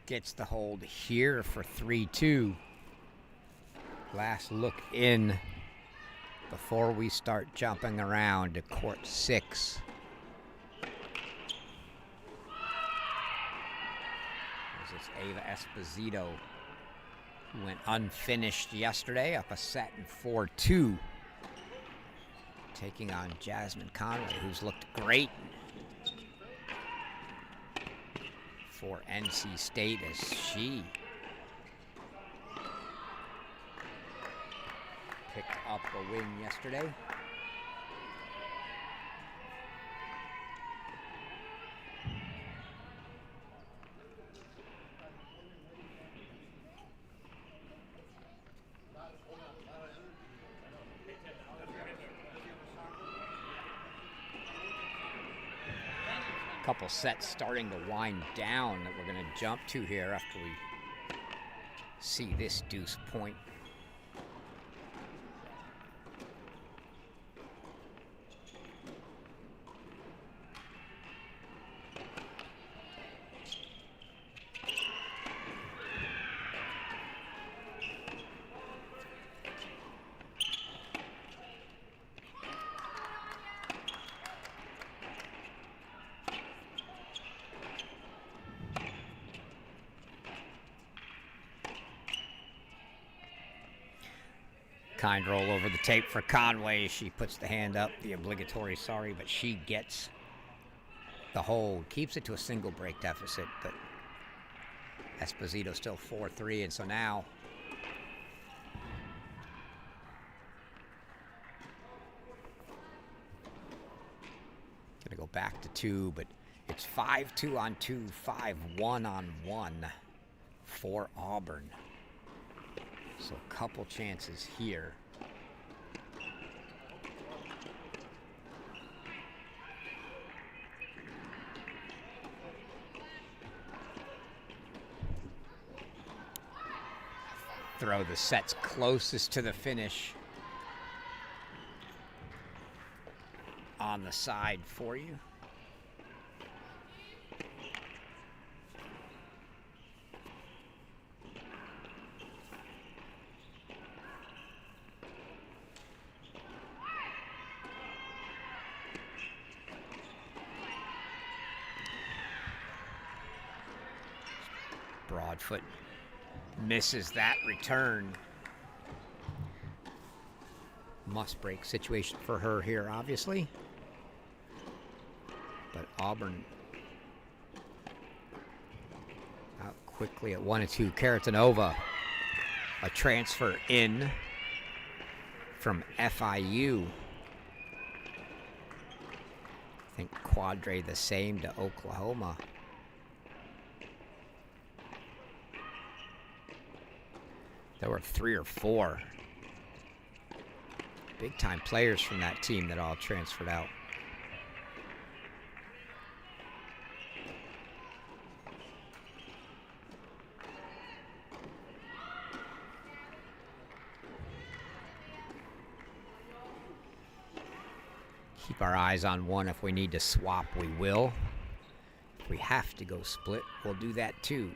Speaker 1: gets the hold here for 3-2. Last look in before we start jumping around to court 6. This is Ava Esposito, who went unfinished yesterday, up a set in 4-2. Taking on Jasmine Conway, who's looked great for NC State as she picked up a win yesterday. Couple sets starting to wind down that we're going to jump to here after we see this deuce point. Kind roll over the tape for Conway. She puts the hand up, the obligatory sorry, but she gets the hold. Keeps it to a single break deficit, but Esposito still 4-3, and so now gonna go back to 2, but it's 5-2 on 2, 5-1 on 1 for Auburn. So a couple chances here. Throw the sets closest to the finish on the side for you. Broadfoot misses that return. Must break situation for her here, obviously. But Auburn out quickly at 1-2. Karatanova, a transfer in from FIU. I think Quadre the same to Oklahoma. There were 3 or 4 big-time players from that team that all transferred out. Keep our eyes on one. If we need to swap, we will. If we have to go split, we'll do that too.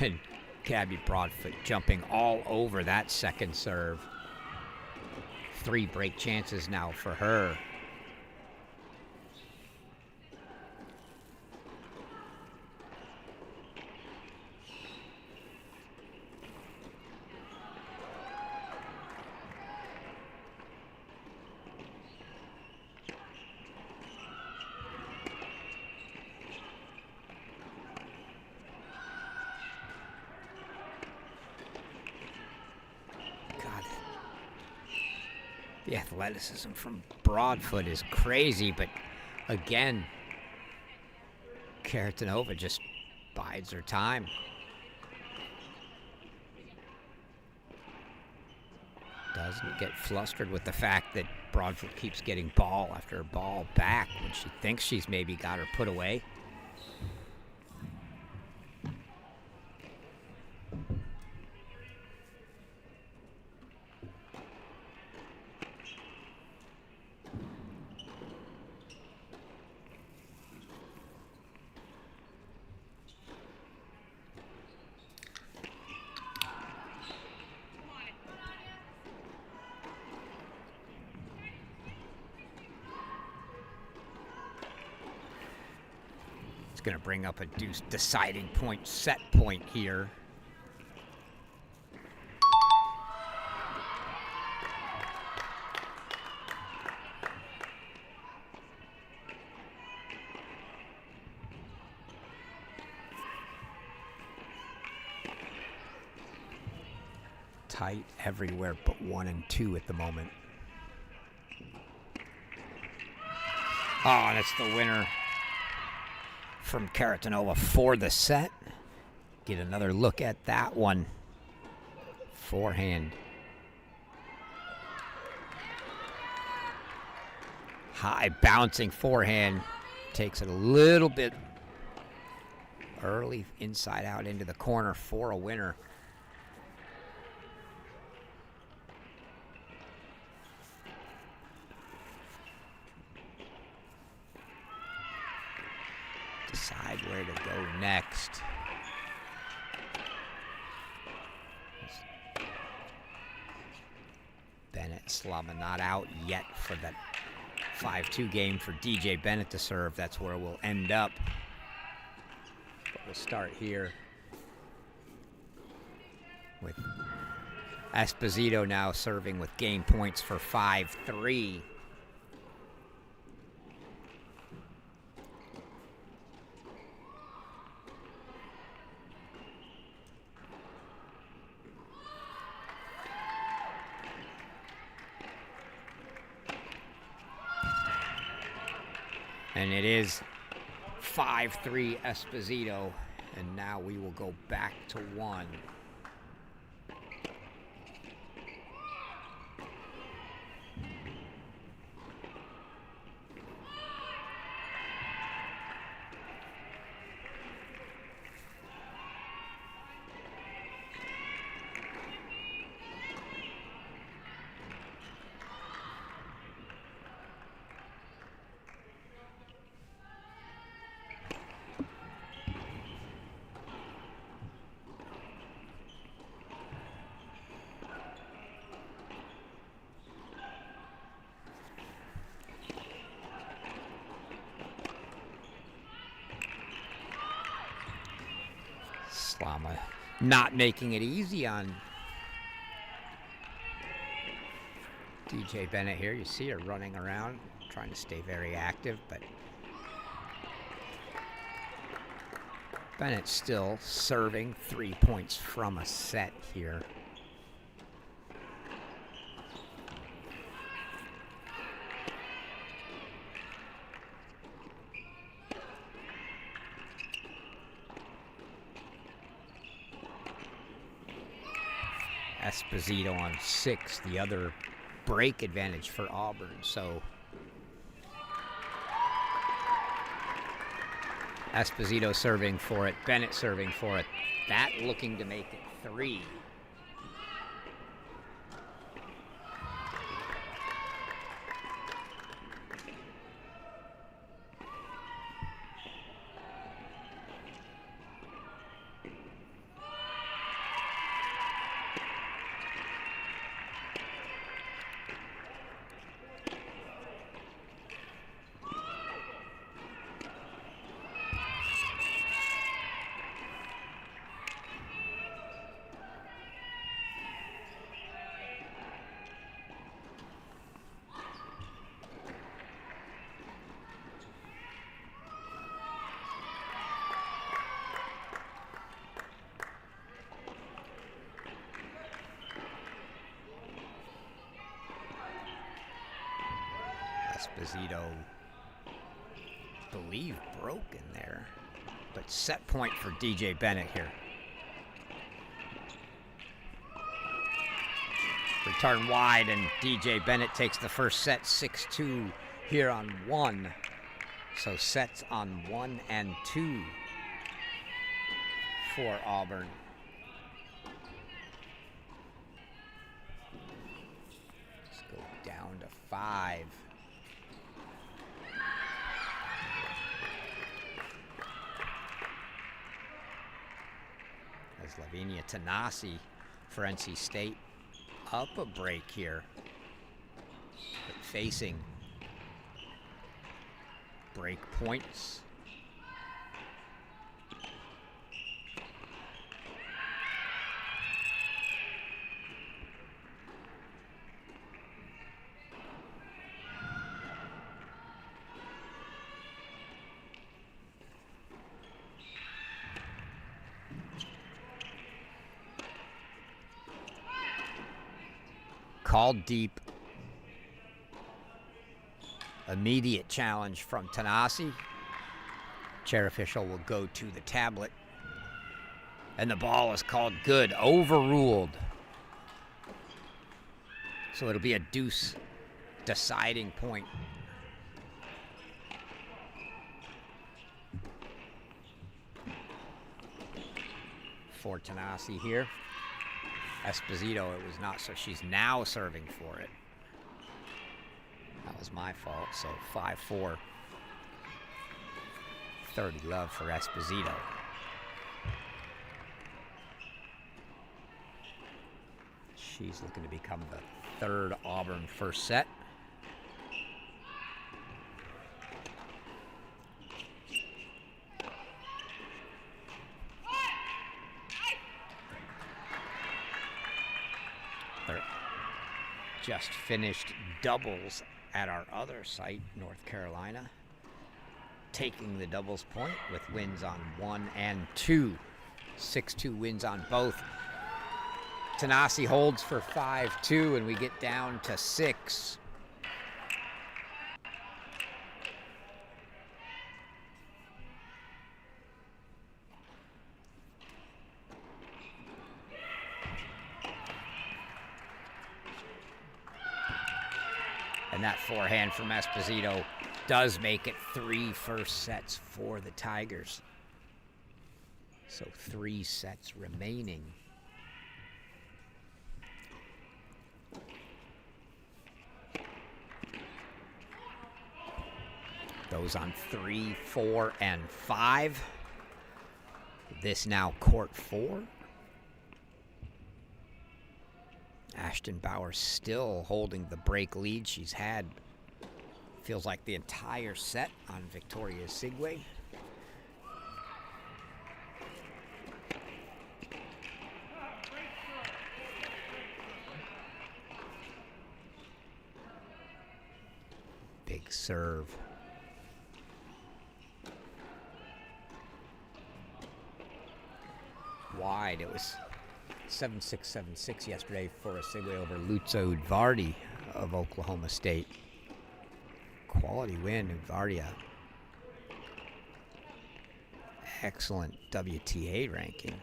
Speaker 1: And Gabby Broadfoot jumping all over that second serve. 3 break chances now for her. The athleticism from Broadfoot is crazy, but again, Karatanova just bides her time. Doesn't get flustered with the fact that Broadfoot keeps getting ball after ball back when she thinks she's maybe got her put away. It's going to bring up a deciding point, set point here. Tight everywhere but 1 and 2 at the moment. Oh, and it's the winner from Karatanova for the set. Get another look at that one. Forehand. High bouncing forehand. Takes it a little bit early, inside out into the corner for a winner. Decide where to go next. Bennett Slama not out yet for that 5-2 game for DJ Bennett to serve. That's where we'll end up. But we'll start here with Esposito now serving with game points for 5-3. And it is 5-3 Esposito, and now we will go back to 1. Slama not making it easy on DJ Bennett here. You see her running around, trying to stay very active, but Bennett still serving 3 points from a set here. Esposito on 6, the other break advantage for Auburn. So Esposito serving for it, Bennett serving for it. That looking to make it 3. Esposito, believe, broke in there. But set point for DJ Bennett here. Return wide, and DJ Bennett takes the first set 6-2 here on 1. So sets on 1 and 2 for Auburn. Let's go down to 5. As Lavinia Tanasi for NC State up a break here, but facing break points. Called deep. Immediate challenge from Tanasi. Chair official will go to the tablet. And the ball is called good. Overruled. So it'll be a deuce deciding point. For Tanasi here. Esposito, it was not, so she's now serving for it. That was my fault, so 5-4. 30 love for Esposito. She's looking to become the 3rd Auburn first set. Just finished doubles at our other site, North Carolina, taking the doubles point with wins on 1 and 2. 6-2 wins on both. Tanasi holds for 5-2, and we get down to 6. And that forehand from Esposito does make it 3 first sets for the Tigers. So 3 sets remaining. Those on 3, 4, and 5. This now court 4. Ashton Bauer still holding the break lead she's had, feels like, the entire set on Victoria Sigwe. Big serve. Wide. It was 7-6, 7-6 yesterday for a Sigwe over Lutzo Udvardi of Oklahoma State. Quality win, Udvardi. Excellent WTA ranking.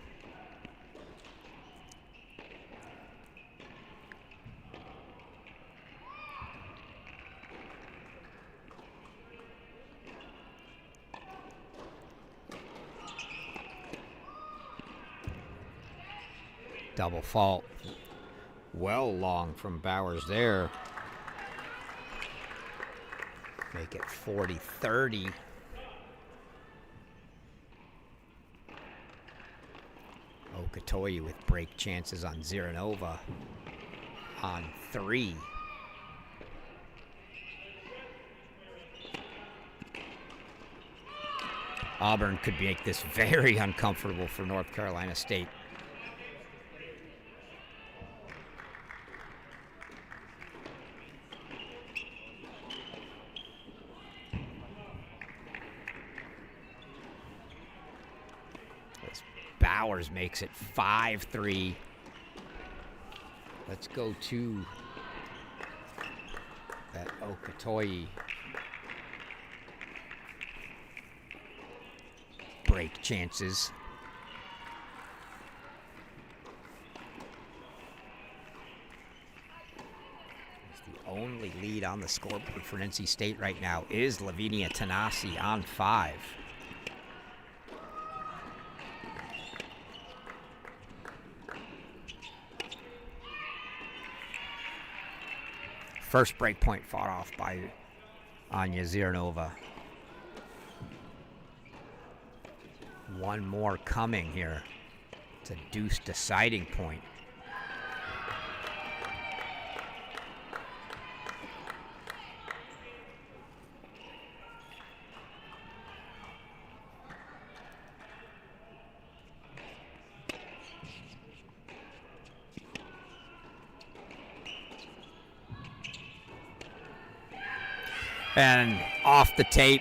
Speaker 1: Double fault. Well long from Bowers there. Make it 40-30. Okotoye with break chances on Ziranova on 3. Auburn could make this very uncomfortable for North Carolina State. Bowers makes it 5-3. Let's go to that Okotoye break chances. The only lead on the scoreboard for NC State right now is Lavinia Tanasi on 5. First break point fought off by Anya Zirnova. One more coming here. It's a deuce deciding point. And off the tape,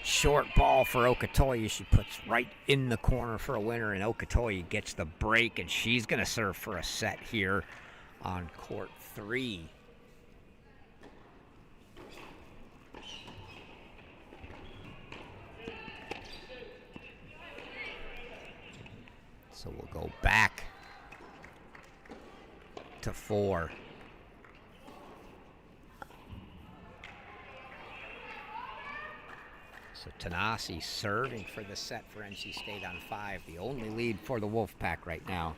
Speaker 1: short ball for Okatoye. She puts right in the corner for a winner, and Okatoye gets the break, and she's going to serve for a set here on court 3. So we'll go back to 4. So Tanasi serving for the set for NC State on 5, the only lead for the Wolfpack right now.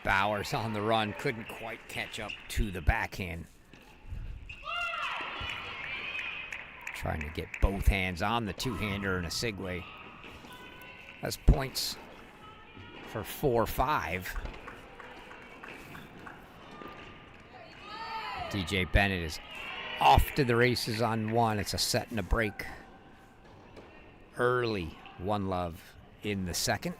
Speaker 1: Bowers on the run, couldn't quite catch up to the backhand. Trying to get both hands on the two-hander and a segue. That's points for 4-5. DJ Bennett is off to the races on 1. It's a set and a break. Early 1-love in the second.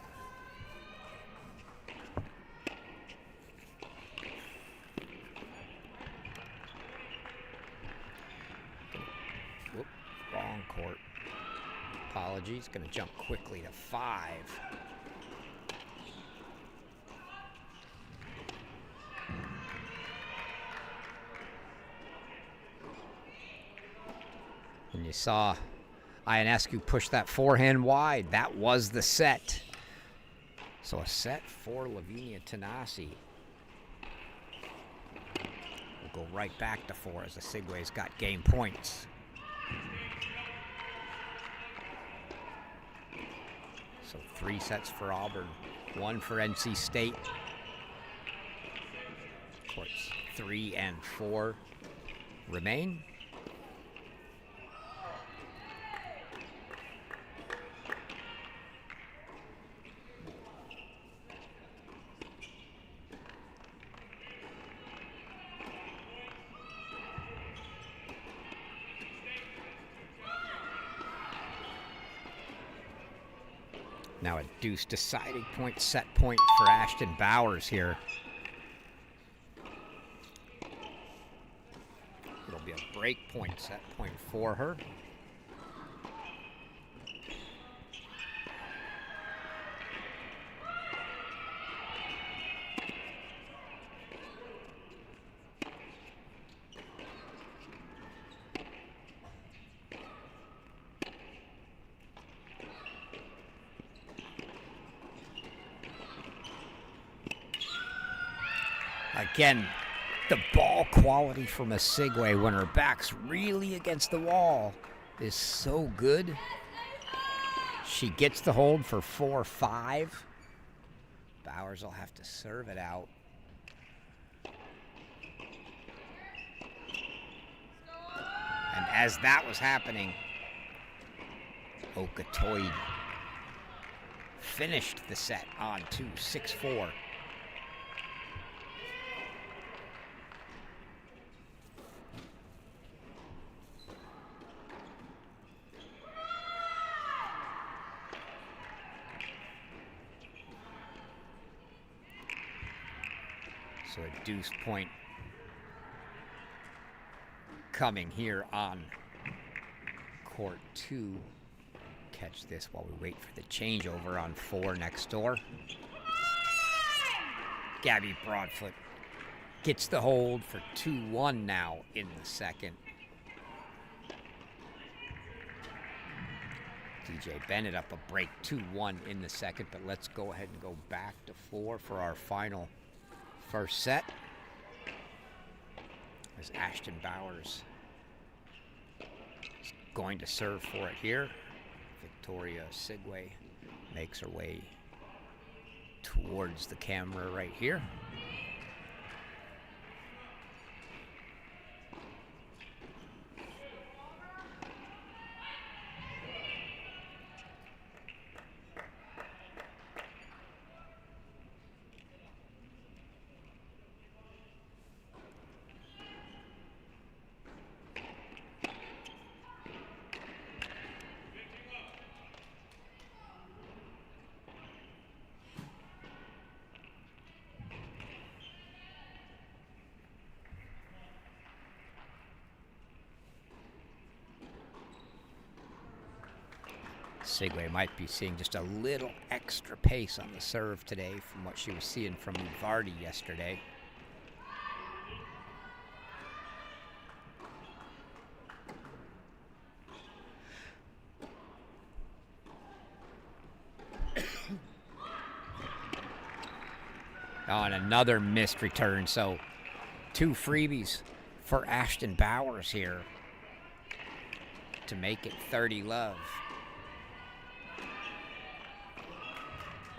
Speaker 1: Wrong court. Apologies. Going to jump quickly to 5. And you saw Ionescu push that forehand wide. That was the set. So a set for Lavinia Tanasi. We'll go right back to 4 as the Sigway's got game points. So 3 sets for Auburn, 1 for NC State. Courts 3 and 4 remain. Now a deuce deciding point, set point for Ashton Bowers here. It'll be a break point, set point for her. Again, the ball quality from a Sigway when her back's really against the wall is so good. She gets the hold for 4-5. Bowers will have to serve it out. And as that was happening, Okatoye finished the set on 2, 6-4. So a deuce point coming here on court 2. Catch this while we wait for the changeover on 4 next door. Gabby Broadfoot gets the hold for 2-1 now in the second. DJ Bennett up a break, 2-1 in the second, but let's go ahead and go back to 4 for our final first set. As Ashton Bowers is going to serve for it here. Victoria Sigway makes her way towards the camera right here. Sigway might be seeing just a little extra pace on the serve today from what she was seeing from Vardy yesterday. Oh, and another missed return. So 2 freebies for Ashton Bowers here to make it 30-love.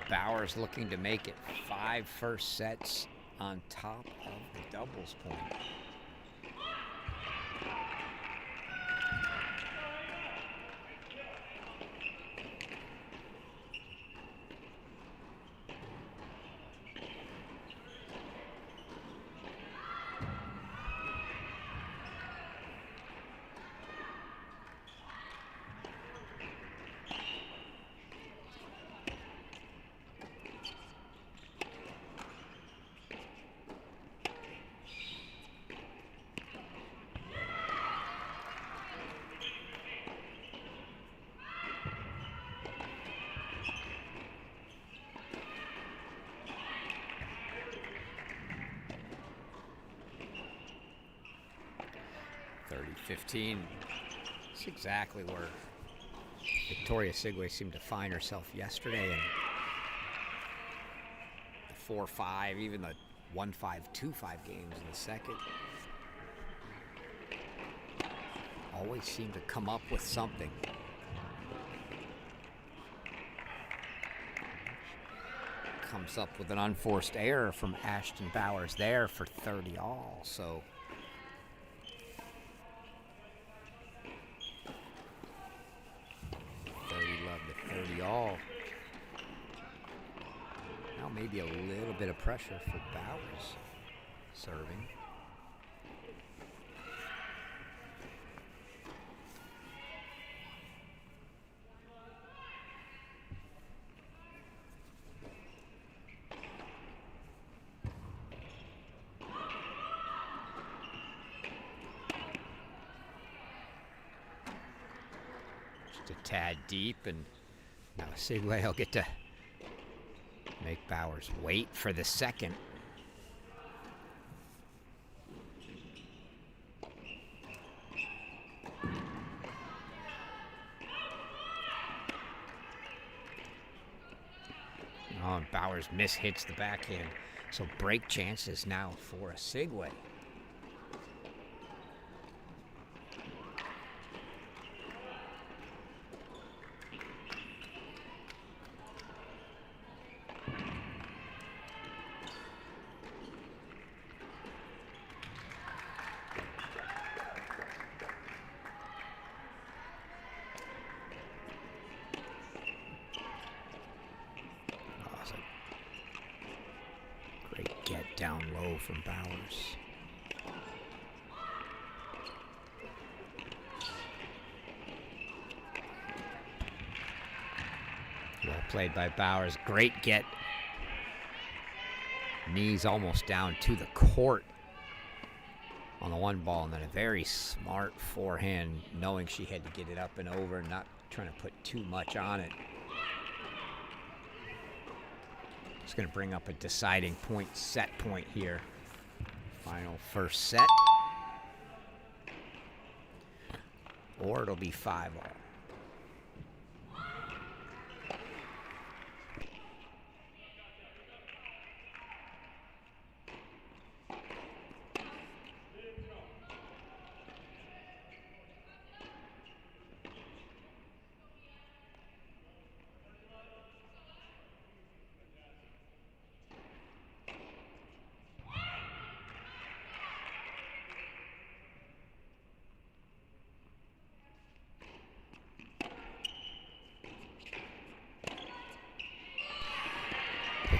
Speaker 1: Bowers looking to make it 5 first sets on top of the doubles point. It's exactly where Victoria Sigway seemed to find herself yesterday, and the 4-5, even the 1-5, 2-5 games in the second always seemed to come up with something. Comes up with an unforced error from Ashton Bowers there for 30 all, so 30 all. Now maybe a little bit of pressure for Bowers serving. Just a tad deep, and now Sigway will get to make Bowers wait for the second. Oh, and Bowers hits the backhand. So break chances now for a Sigway. Down low from Bowers. Well played by Bowers. Great get. knees almost down to the court on the one ball, and then a very smart forehand, knowing she had to get it up and over, not trying to put too much on it. It's going to bring up a deciding point, set point here. Final first set. Or it'll be 5-all.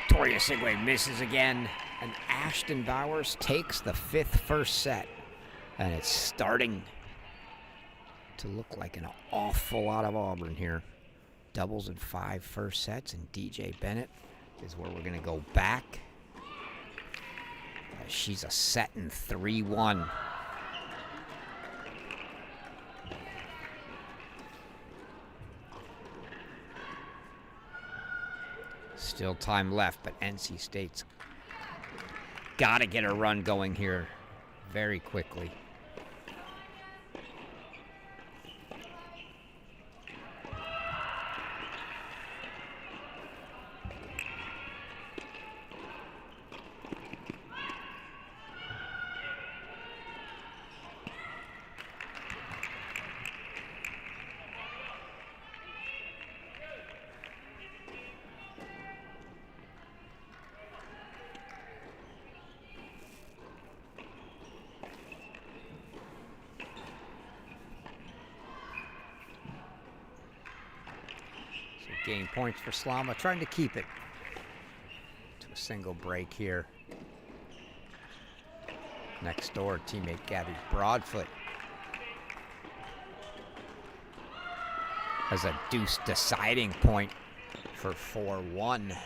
Speaker 1: Victoria Sigway misses again, and Ashton Bowers takes the 5th first set. And it's starting to look like an awful lot of Auburn here. Doubles in 5 first sets, and DJ Bennett is where we're going to go back. She's a set in 3-1. Still time left, but NC State's got to get a run going here very quickly. Game points for Slama, trying to keep it to a single break here. Next door, teammate Gabby Broadfoot has a deuce deciding point for 4-1.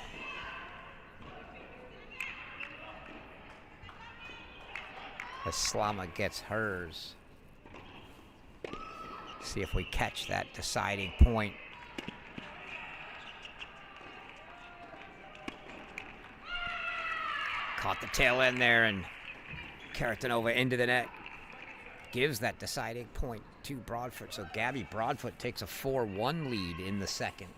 Speaker 1: As Slama gets hers. See if we catch that deciding point. Caught the tail end there, and Karatanova into the net. Gives that deciding point to Broadfoot. So Gabby Broadfoot takes a 4-1 lead in the second.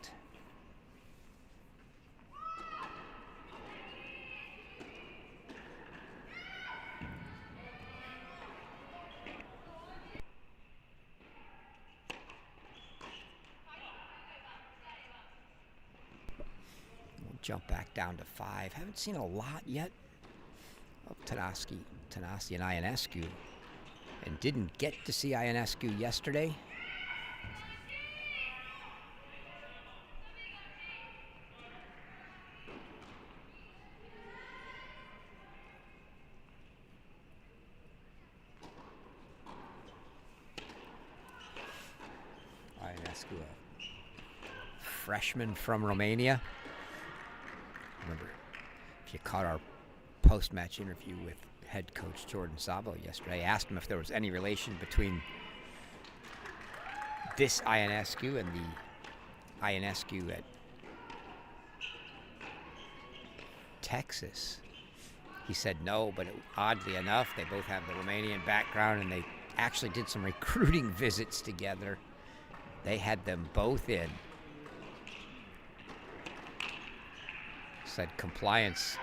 Speaker 1: We'll jump back down to 5. Haven't seen a lot yet of Tanasi and Ionescu, and didn't get to see Ionescu yesterday. Ionescu, a freshman from Romania. Remember, if you caught our post-match interview with head coach Jordan Sabo yesterday, I asked him if there was any relation between this Ionescu and the Ionescu at Texas. He said no, but oddly enough, they both have the Romanian background, and they actually did some recruiting visits together. They had them both in. Said compliance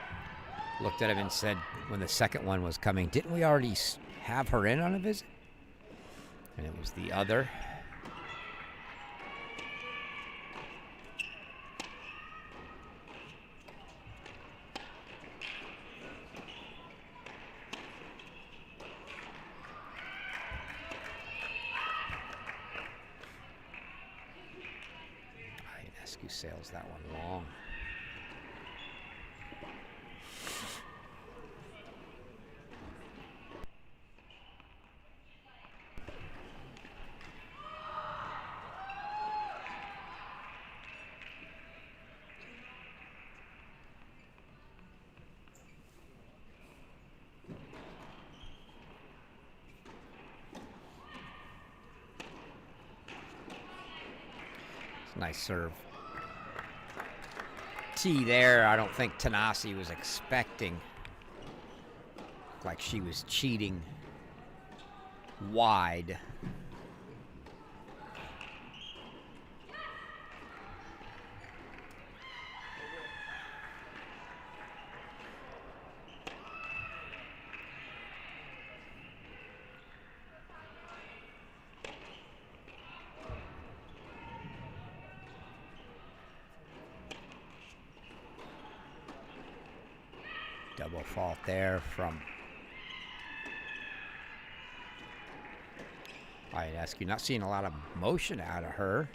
Speaker 1: looked at him and said, when the second one was coming, didn't we already have her in on a visit? And it was the other. Ionescu sails that one long. Nice serve. T there, I don't think Tanasi was expecting. Looked like she was cheating wide. Double fault there from Ionescu. Not seeing a lot of motion out of her.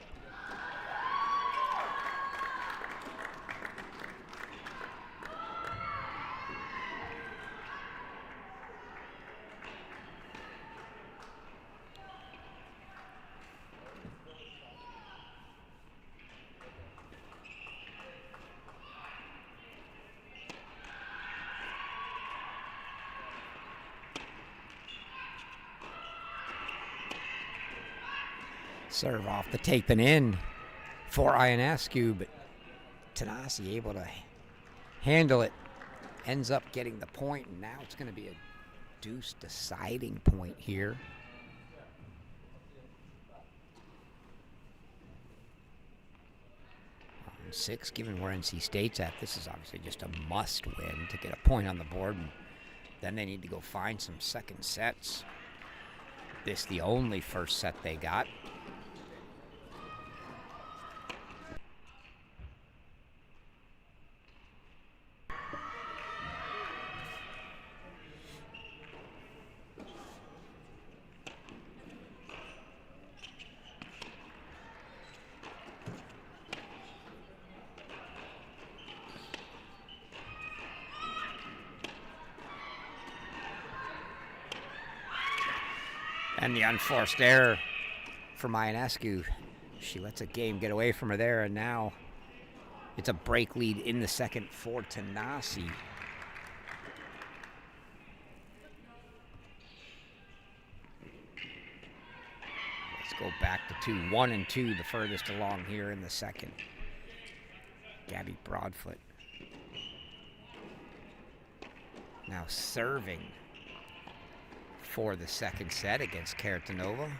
Speaker 1: Serve off the tape and in for Ionescu, but Tanasi able to handle it. Ends up getting the point, and now it's going to be a deuce deciding point here. On 6, given where NC State's at, this is obviously just a must win to get a point on the board, and then they need to go find some second sets. This the only first set they got. And the unforced error for Ionescu. She lets a game get away from her there, and now it's a break lead in the second for Tanasi. Let's go back to 2. 1 and 2, the furthest along here in the second. Gabby Broadfoot now serving for the second set against Karatanova.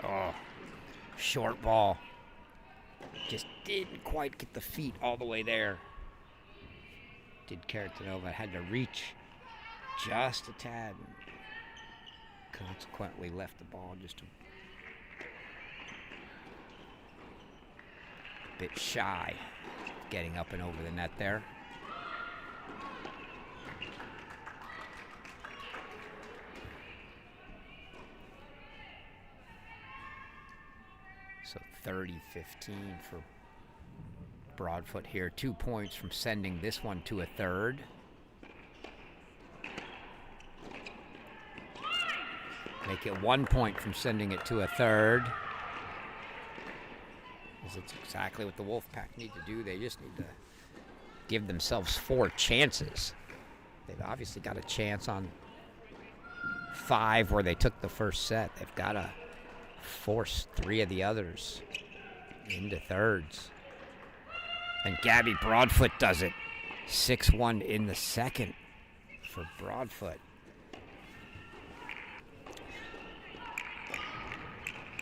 Speaker 1: Oh, short ball. Just didn't quite get the feet all the way there. Did Karatanova, had to reach just a tad. And consequently left the ball just a bit shy of getting up and over the net there. So 30-15 for Broadfoot here. 2 points from sending this one to a third. Make it 1 point from sending it to a third. Because it's exactly what the Wolfpack need to do. They just need to give themselves 4 chances. They've obviously got a chance on 5 where they took the first set. They've got to force 3 of the others into thirds. And Gabby Broadfoot does it. 6-1 in the second for Broadfoot.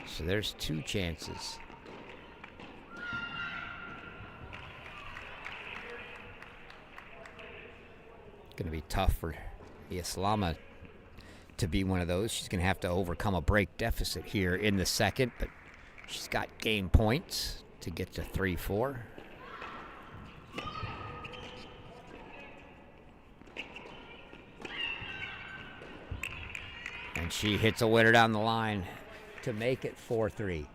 Speaker 1: So there's 2 chances. Going to be tough for Islama to be one of those. She's going to have to overcome a break deficit here in the second, but she's got game points to get to 3-4. And she hits a winner down the line to make it 4-3.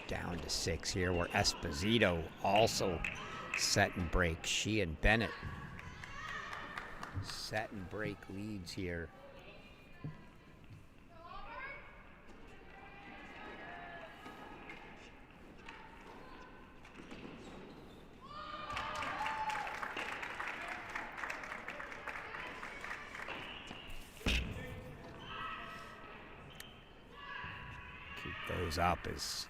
Speaker 1: Down to 6 here, where Esposito also set and break. She and Bennett set and break leads here. Keep those up as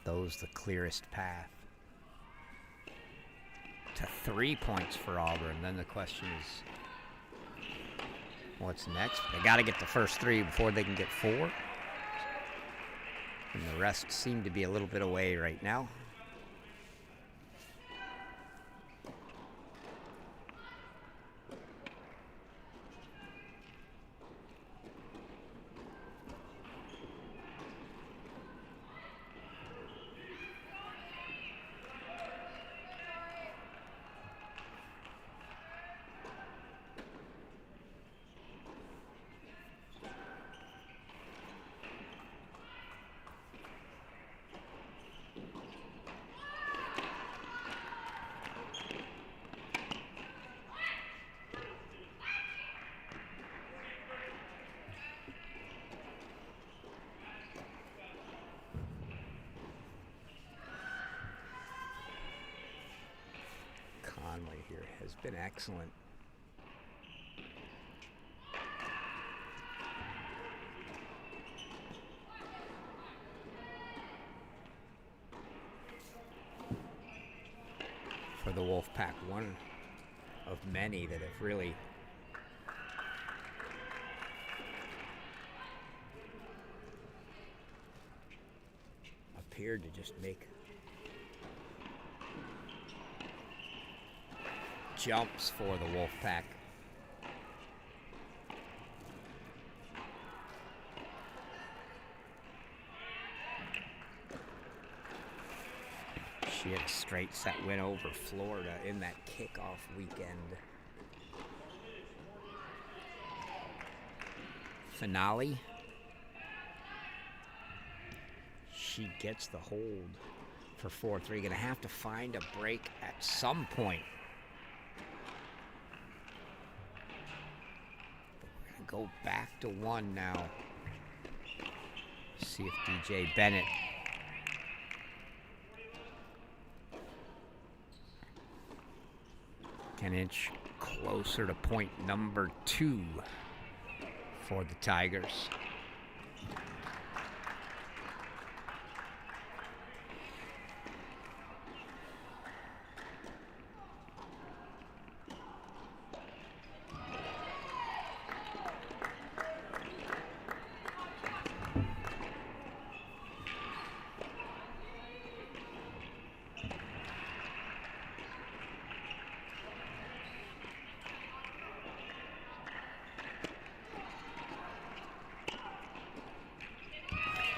Speaker 1: those the clearest path to 3 points for Auburn. Then the question is, what's next? They got to get the first 3 before they can get 4. And the rest seem to be a little bit away right now. Here has been excellent. For the Wolfpack, one of many that have really appeared to just make jumps for the Wolfpack. She had a straight set win over Florida in that kickoff weekend. Finale. She gets the hold for 4-3. Gonna have to find a break at some point. Go back to 1 now. See if DJ Bennett can inch closer to point number 2 for the Tigers.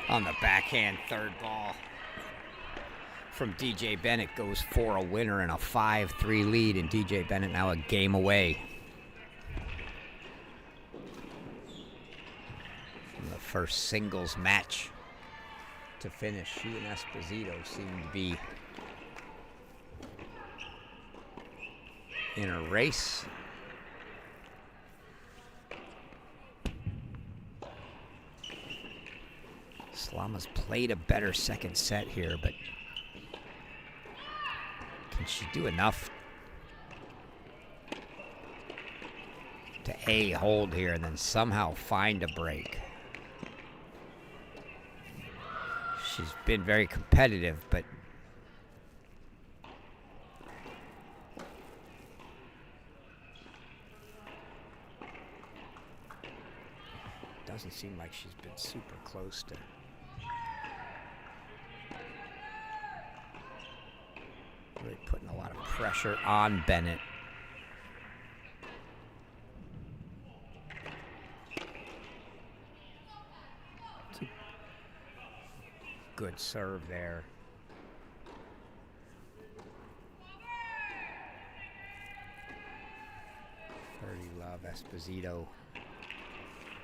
Speaker 1: On the backhand, third ball from DJ Bennett goes for a winner and a 5-3 lead, and DJ Bennett now a game away from the first singles match to finish. She and Esposito seem to be in a race. Islama's played a better second set here, but can she do enough to hold here and then somehow find a break? She's been very competitive, but Doesn't seem like she's been super close to really putting a lot of pressure on Bennett. Good serve there. Love Esposito.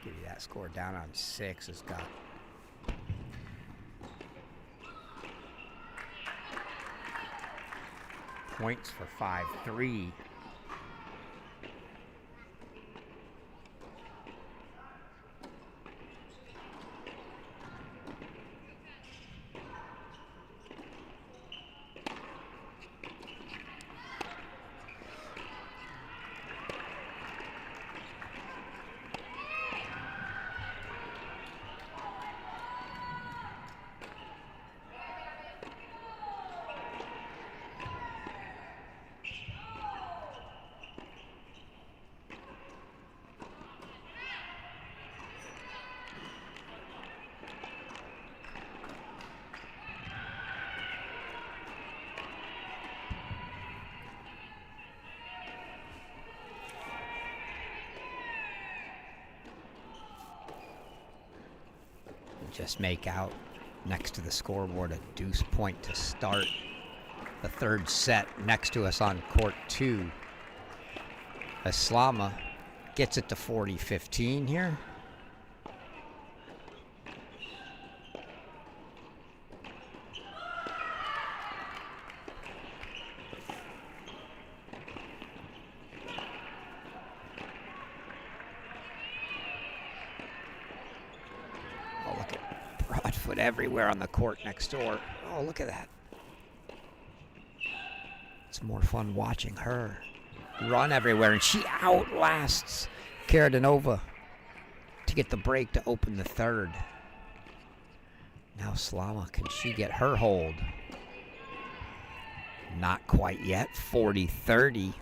Speaker 1: Give you that score down on 6 has got points for 5-3. Just make out next to the scoreboard a deuce point to start the third set. Next to us on court 2, Islama gets it to 40-15 here. Everywhere on the court next door. Oh, look at that. It's more fun watching her run everywhere, and she outlasts Karadanova to get the break to open the third. Now Slama, can she get her hold? Not quite yet. 40-30.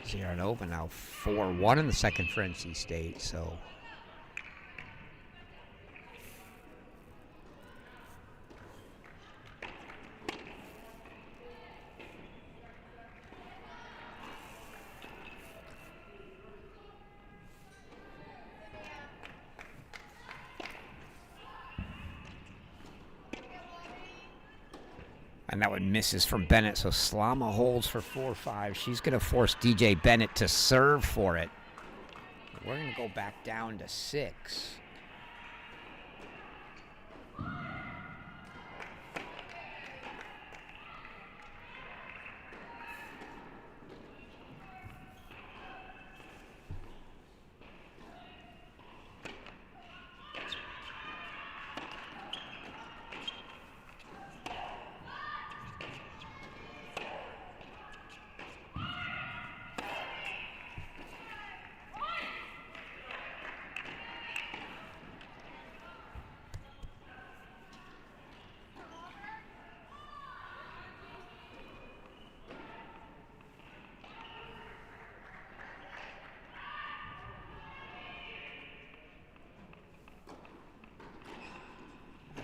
Speaker 1: Ziranova now 4-1 in the second for NC State, so and that one misses from Bennett, so Slama holds for 4-5. She's going to force DJ Bennett to serve for it. We're going to go back down to 6.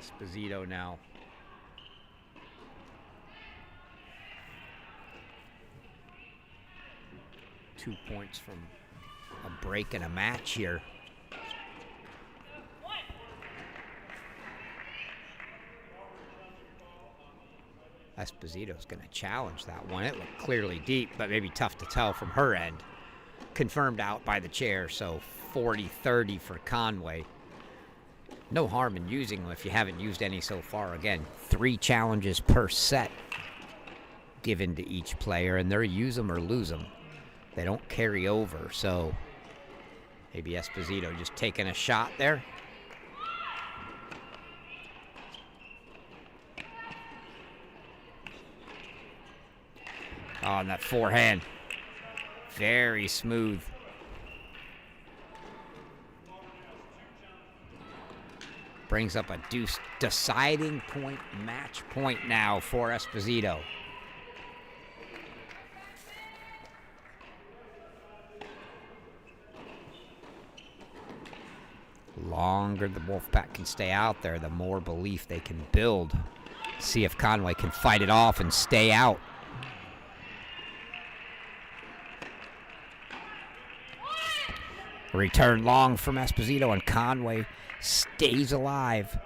Speaker 1: Esposito now. Two points from a break and a match here. Esposito's going to challenge that one. It looked clearly deep, but maybe tough to tell from her end. Confirmed out by the chair, so 40-30 for Conway. No harm in using them if you haven't used any so far. Again, 3 challenges per set given to each player, and they're use them or lose them. They don't carry over, so maybe Esposito just taking a shot there. Oh, and that forehand. Very smooth. Brings up a deuce deciding point, match point now for Esposito. longer the Wolfpack can stay out there, the more belief they can build. See if Conway can fight it off and stay out. Return long from Esposito, and Conway stays alive.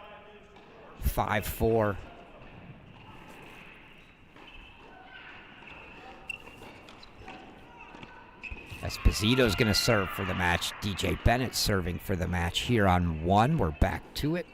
Speaker 1: 5-4. Esposito's going to serve for the match. DJ Bennett serving for the match here on 1. We're back to it.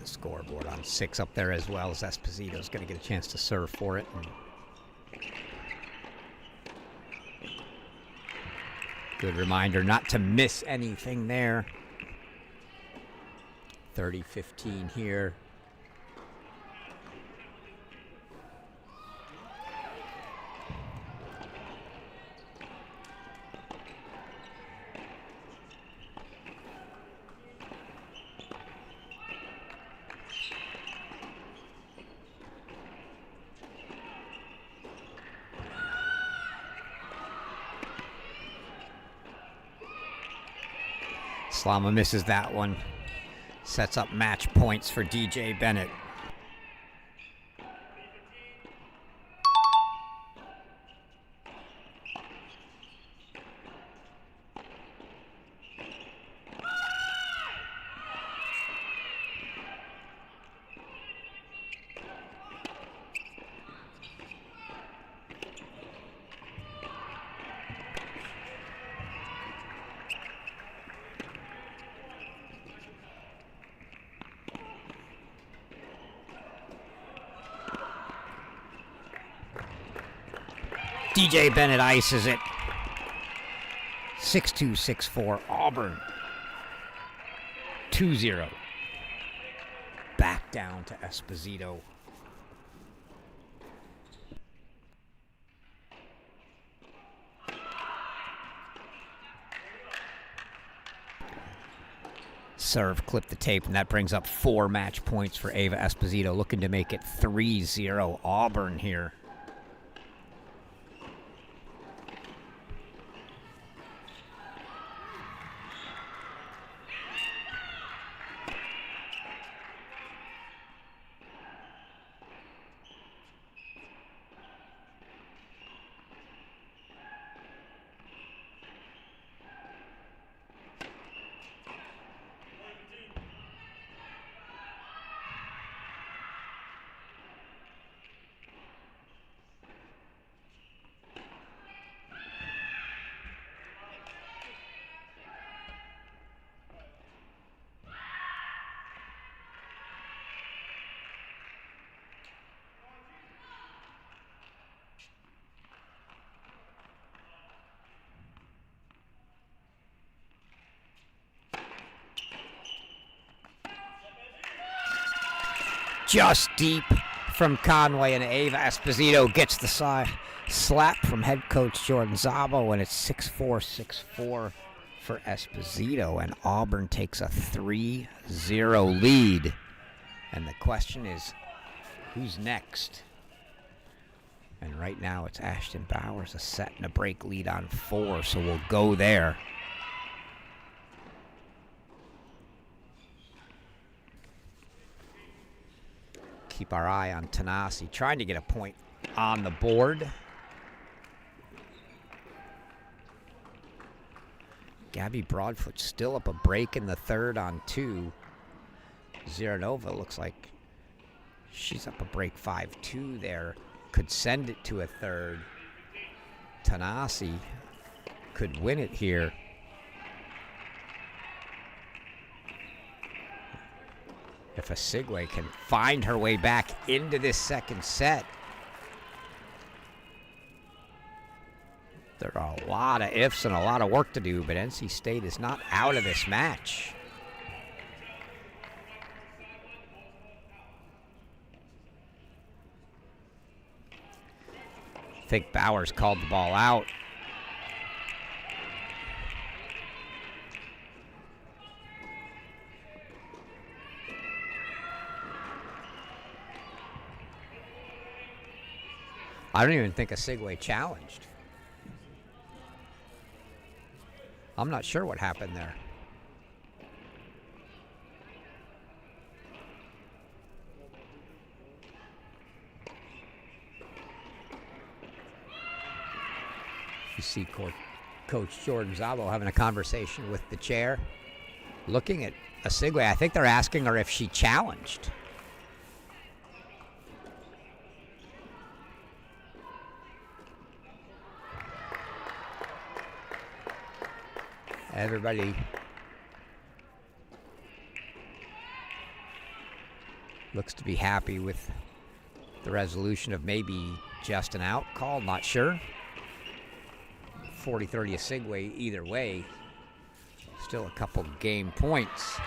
Speaker 1: Scoreboard on 6 up there as well, as Esposito's going to get a chance to serve for it. Good reminder not to miss anything there. 30-15 here. Slama misses that one. Sets up match points for DJ Bennett. DJ Bennett ices it. 6-2, 6-4, Auburn. 2-0. Back down to Esposito. Serve, clip the tape, and that brings up 4 match points for Ava Esposito, looking to make it 3-0 Auburn here. Just deep from Conway, and Ava Esposito gets the slap from head coach Jordan Zabo, and it's 6-4, 6-4 for Esposito, and Auburn takes a 3-0 lead. And the question is, who's next? And right now it's Ashton Bowers, a set and a break lead on 4, so we'll go there. Keep our eye on Tanasi, trying to get a point on the board. Gabby Broadfoot still up a break in the third on 2. Ziranova looks like she's up a break 5-2 there. Could send it to a third. Tanasi could win it here. If Asigwe can find her way back into this second set, there are a lot of ifs and a lot of work to do, but NC State is not out of this match. I think Bowers called the ball out. I don't even think Asigwe challenged. I'm not sure what happened there. You see Coach Jordan Zabo having a conversation with the chair, looking at Asigwe. I think they're asking her if she challenged. Everybody looks to be happy with the resolution of maybe just an out call, not sure. 40-30 Asigwe either way. Still a couple game points.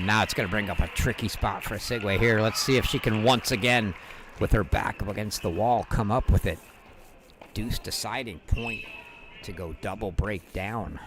Speaker 1: Now it's going to bring up a tricky spot for Asigwe here. Let's see if she can once again, with her back up against the wall, come up with it. Deuce deciding point to go double break down.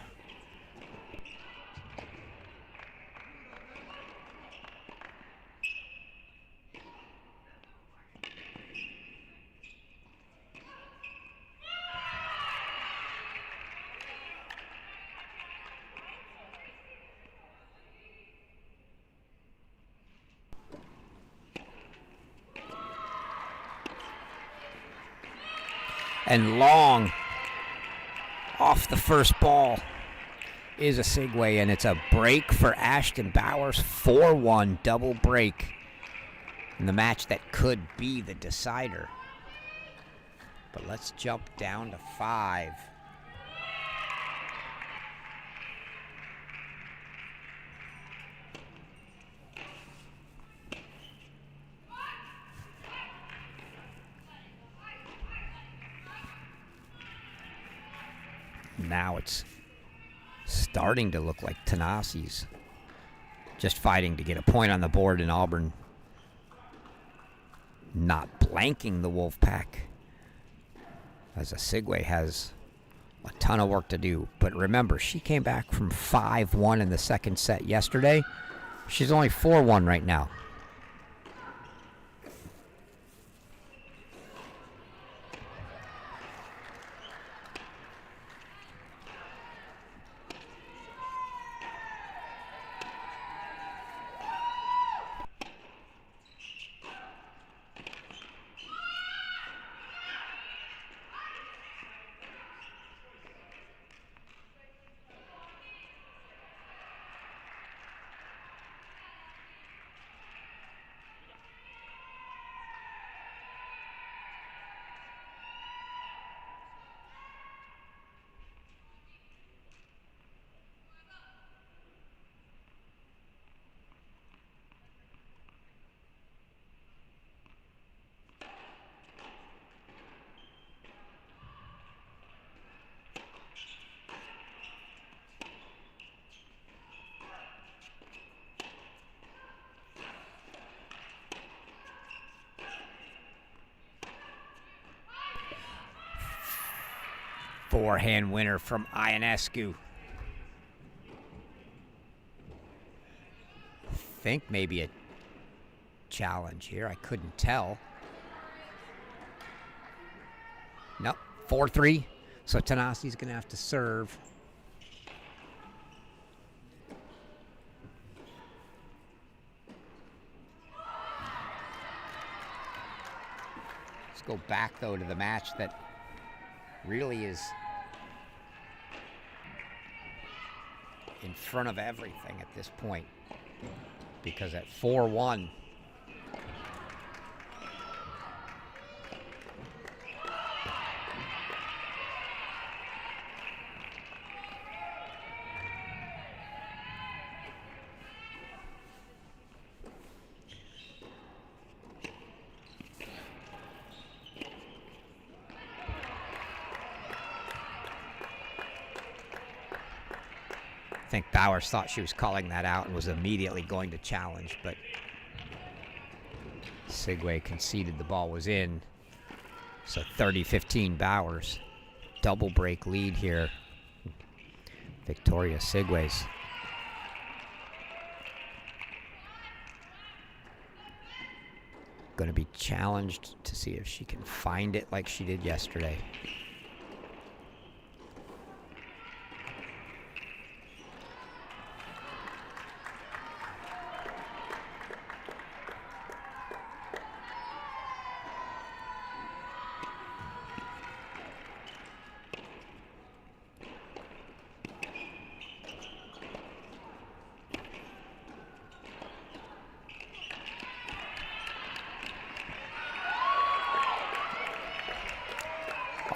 Speaker 1: And long off the first ball is Asigwe, and it's a break for Ashton Bowers. 4-1 double break in the match that could be the decider. But let's jump down to 5. Now it's starting to look like Tanassi's just fighting to get a point on the board, and Auburn not blanking the Wolfpack, as Asigwe has a ton of work to do. But remember, she came back from 5-1 in the second set yesterday. She's only 4-1 right now. Forehand winner from Ionescu. Think maybe a challenge here. I couldn't tell. Nope. 4-3. So Tanassi's going to have to serve. Let's go back, though, to the match that really is in front of everything at this point, because at 4-1, I think Bowers thought she was calling that out and was immediately going to challenge, but Sigway conceded the ball was in. So 30-15 Bowers. Double break lead here. Victoria Sigway's. Going to be challenged to see if she can find it like she did yesterday.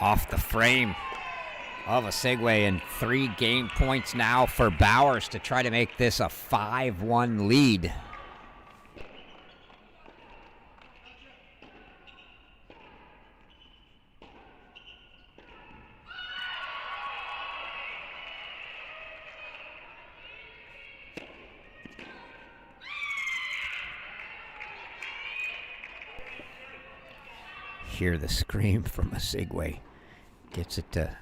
Speaker 1: Off the frame of a Sigway, and 3 game points now for Bowers to try to make this a 5-1 lead. Hear the scream from a Sigway. Gets it to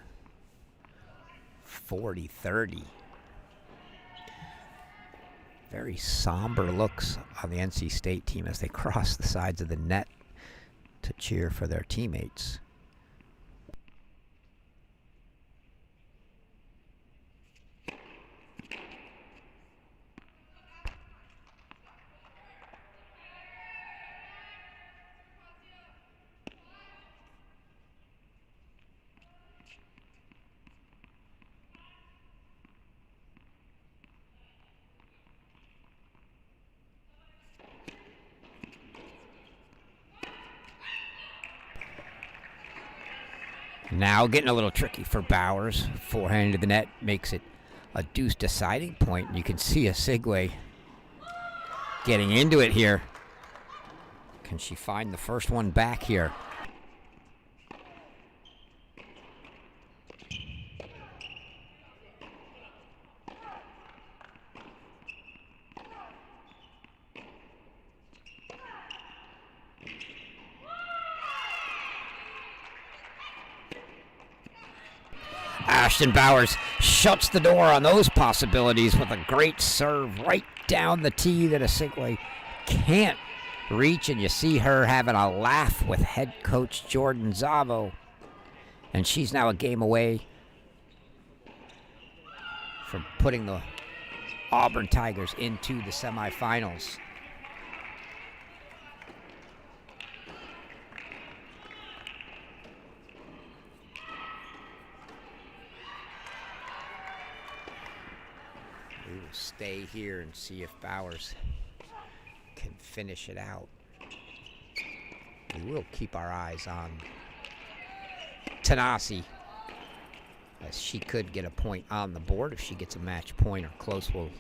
Speaker 1: 40-30. Very somber looks on the NC State team as they cross the sides of the net to cheer for their teammates. Now getting a little tricky for Bowers. Forehand to the net makes it a deuce deciding point. And you can see a Sigway getting into it here. Can she find the first one back here? Ashton Bowers shuts the door on those possibilities with a great serve right down the tee that a Sigway can't reach, and you see her having a laugh with head coach Jordan Zavo. And she's now a game away from putting the Auburn Tigers into the semifinals. We will stay here and see if Bowers can finish it out. We will keep our eyes on Tanasi, as she could get a point on the board. If she gets a match point or close, we'll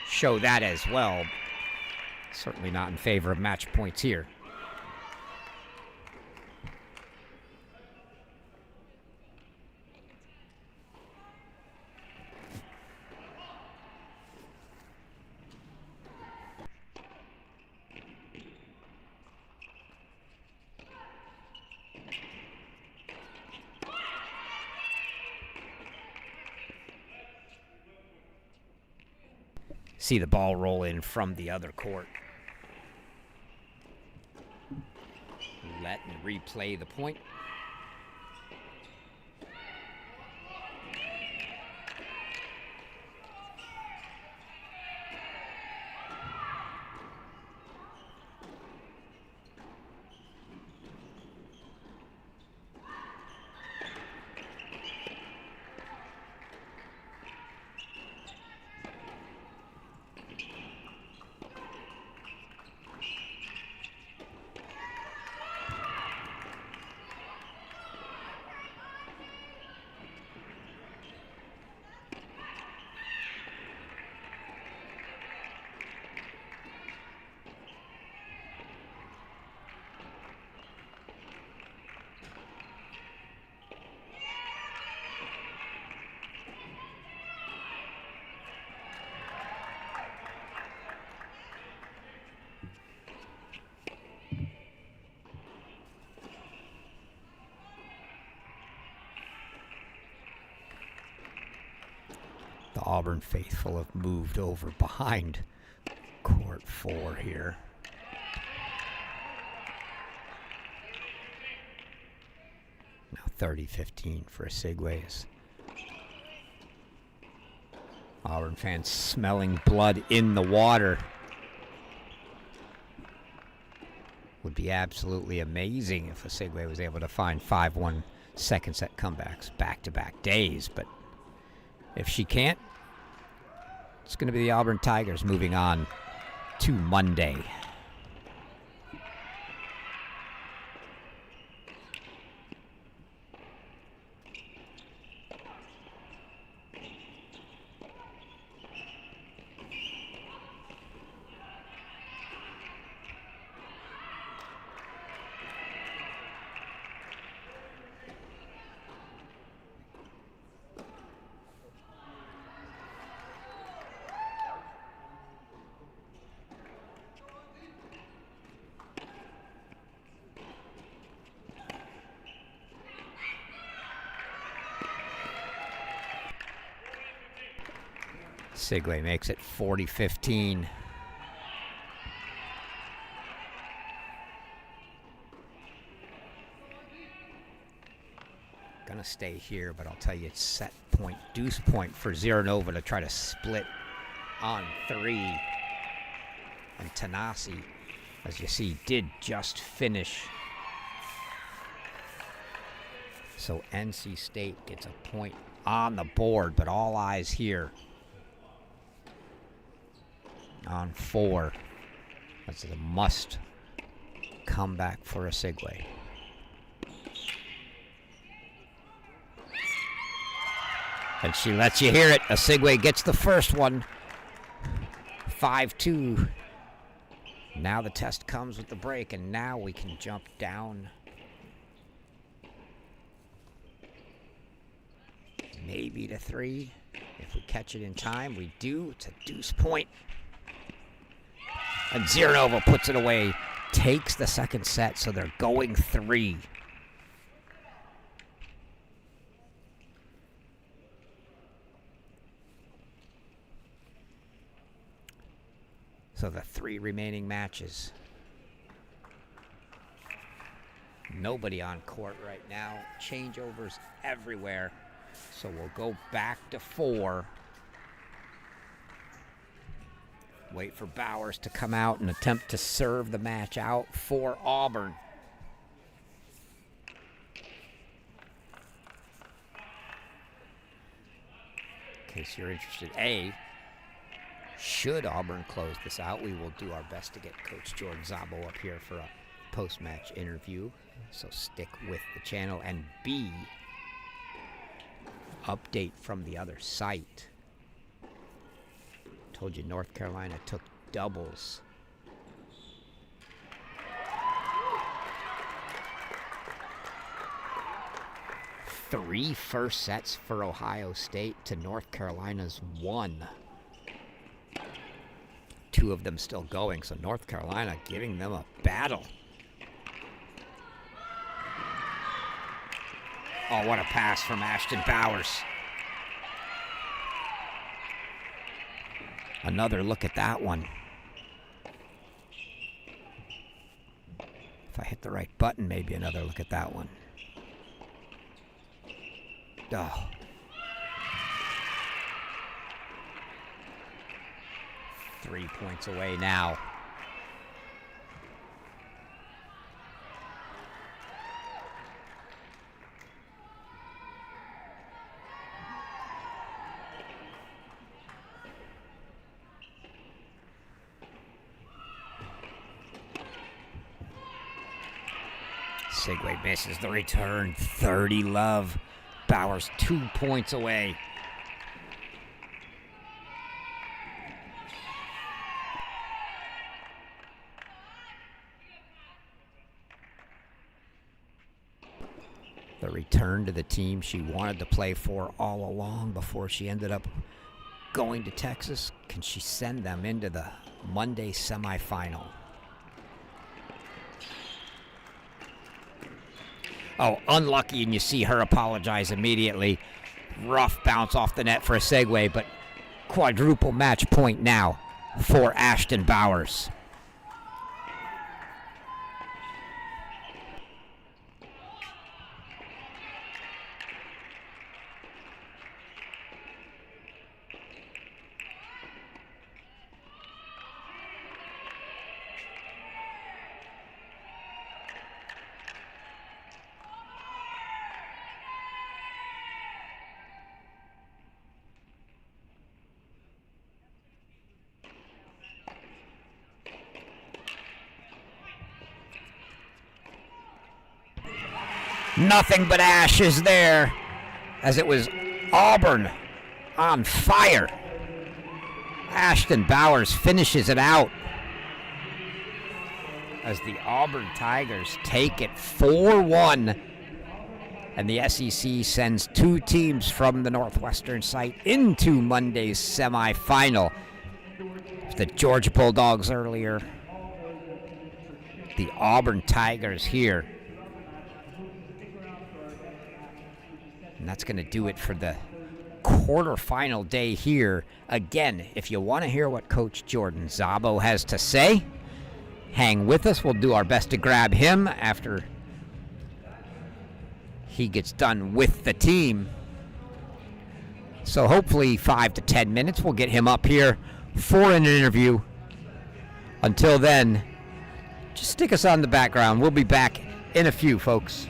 Speaker 1: show that as well. Certainly not in favor of match points here. See the ball roll in from the other court. Let and replay the point. Auburn faithful have moved over behind court 4 here. Now 30-15 for Osigwe. Auburn fans smelling blood in the water. Would be absolutely amazing if Osigwe was able to find 5-1 second set comebacks back-to-back days, but if she can't, it's going to be the Auburn Tigers moving on to Monday. Osigwe makes it 40-15. Gonna stay here, but I'll tell you it's set point, deuce point for Ziranova to try to split on 3. And Tanasi, as you see, did just finish. So NC State gets a point on the board, but all eyes here on 4. That's a must comeback for Osigwe. And she lets you hear it. Osigwe gets the first one. 5-2. Now the test comes with the break, and now we can jump down. Maybe to 3. If we catch it in time, we do. It's a deuce point. And Ziranova puts it away, takes the second set, so they're going 3. So the 3 remaining matches. Nobody on court right now. Changeovers everywhere. So we'll go back to 4. Wait for Bowers to come out and attempt to serve the match out for Auburn. In case you're interested, should Auburn close this out, we will do our best to get Coach Jordan Szabo up here for a post-match interview. So stick with the channel. And B, update from the other site. Told you North Carolina took doubles. Three first sets for Ohio State to North Carolina's 1. 2 of them still going, so North Carolina giving them a battle. Oh, what a pass from Ashton Bowers. Another look at that one. If I hit the right button, maybe another look at that one. Oh. Three points away now. Osigwe misses the return. 30 love. Bowers 2 points away. The return to the team she wanted to play for all along before she ended up going to Texas. Can she send them into the Monday semifinal? Oh, unlucky, and you see her apologize immediately. Rough bounce off the net for Osigwe, but Quadruple match point now for Ashton Bowers. Nothing but ashes there, as it was Auburn on fire. Ashton Bowers finishes it out as the Auburn Tigers take it 4-1. And the SEC sends two teams from the Northwestern site into Monday's semifinal. The Georgia Bulldogs earlier, the Auburn Tigers here. And that's going to do it for the quarterfinal day here. Again, if you want to hear what Coach Jordan Szabo has to say, hang with us. We'll do our best to grab him after he gets done with the team. So hopefully 5 to 10 minutes, we'll get him up here for an interview. Until then, just stick us on the background. We'll be back in a few, folks.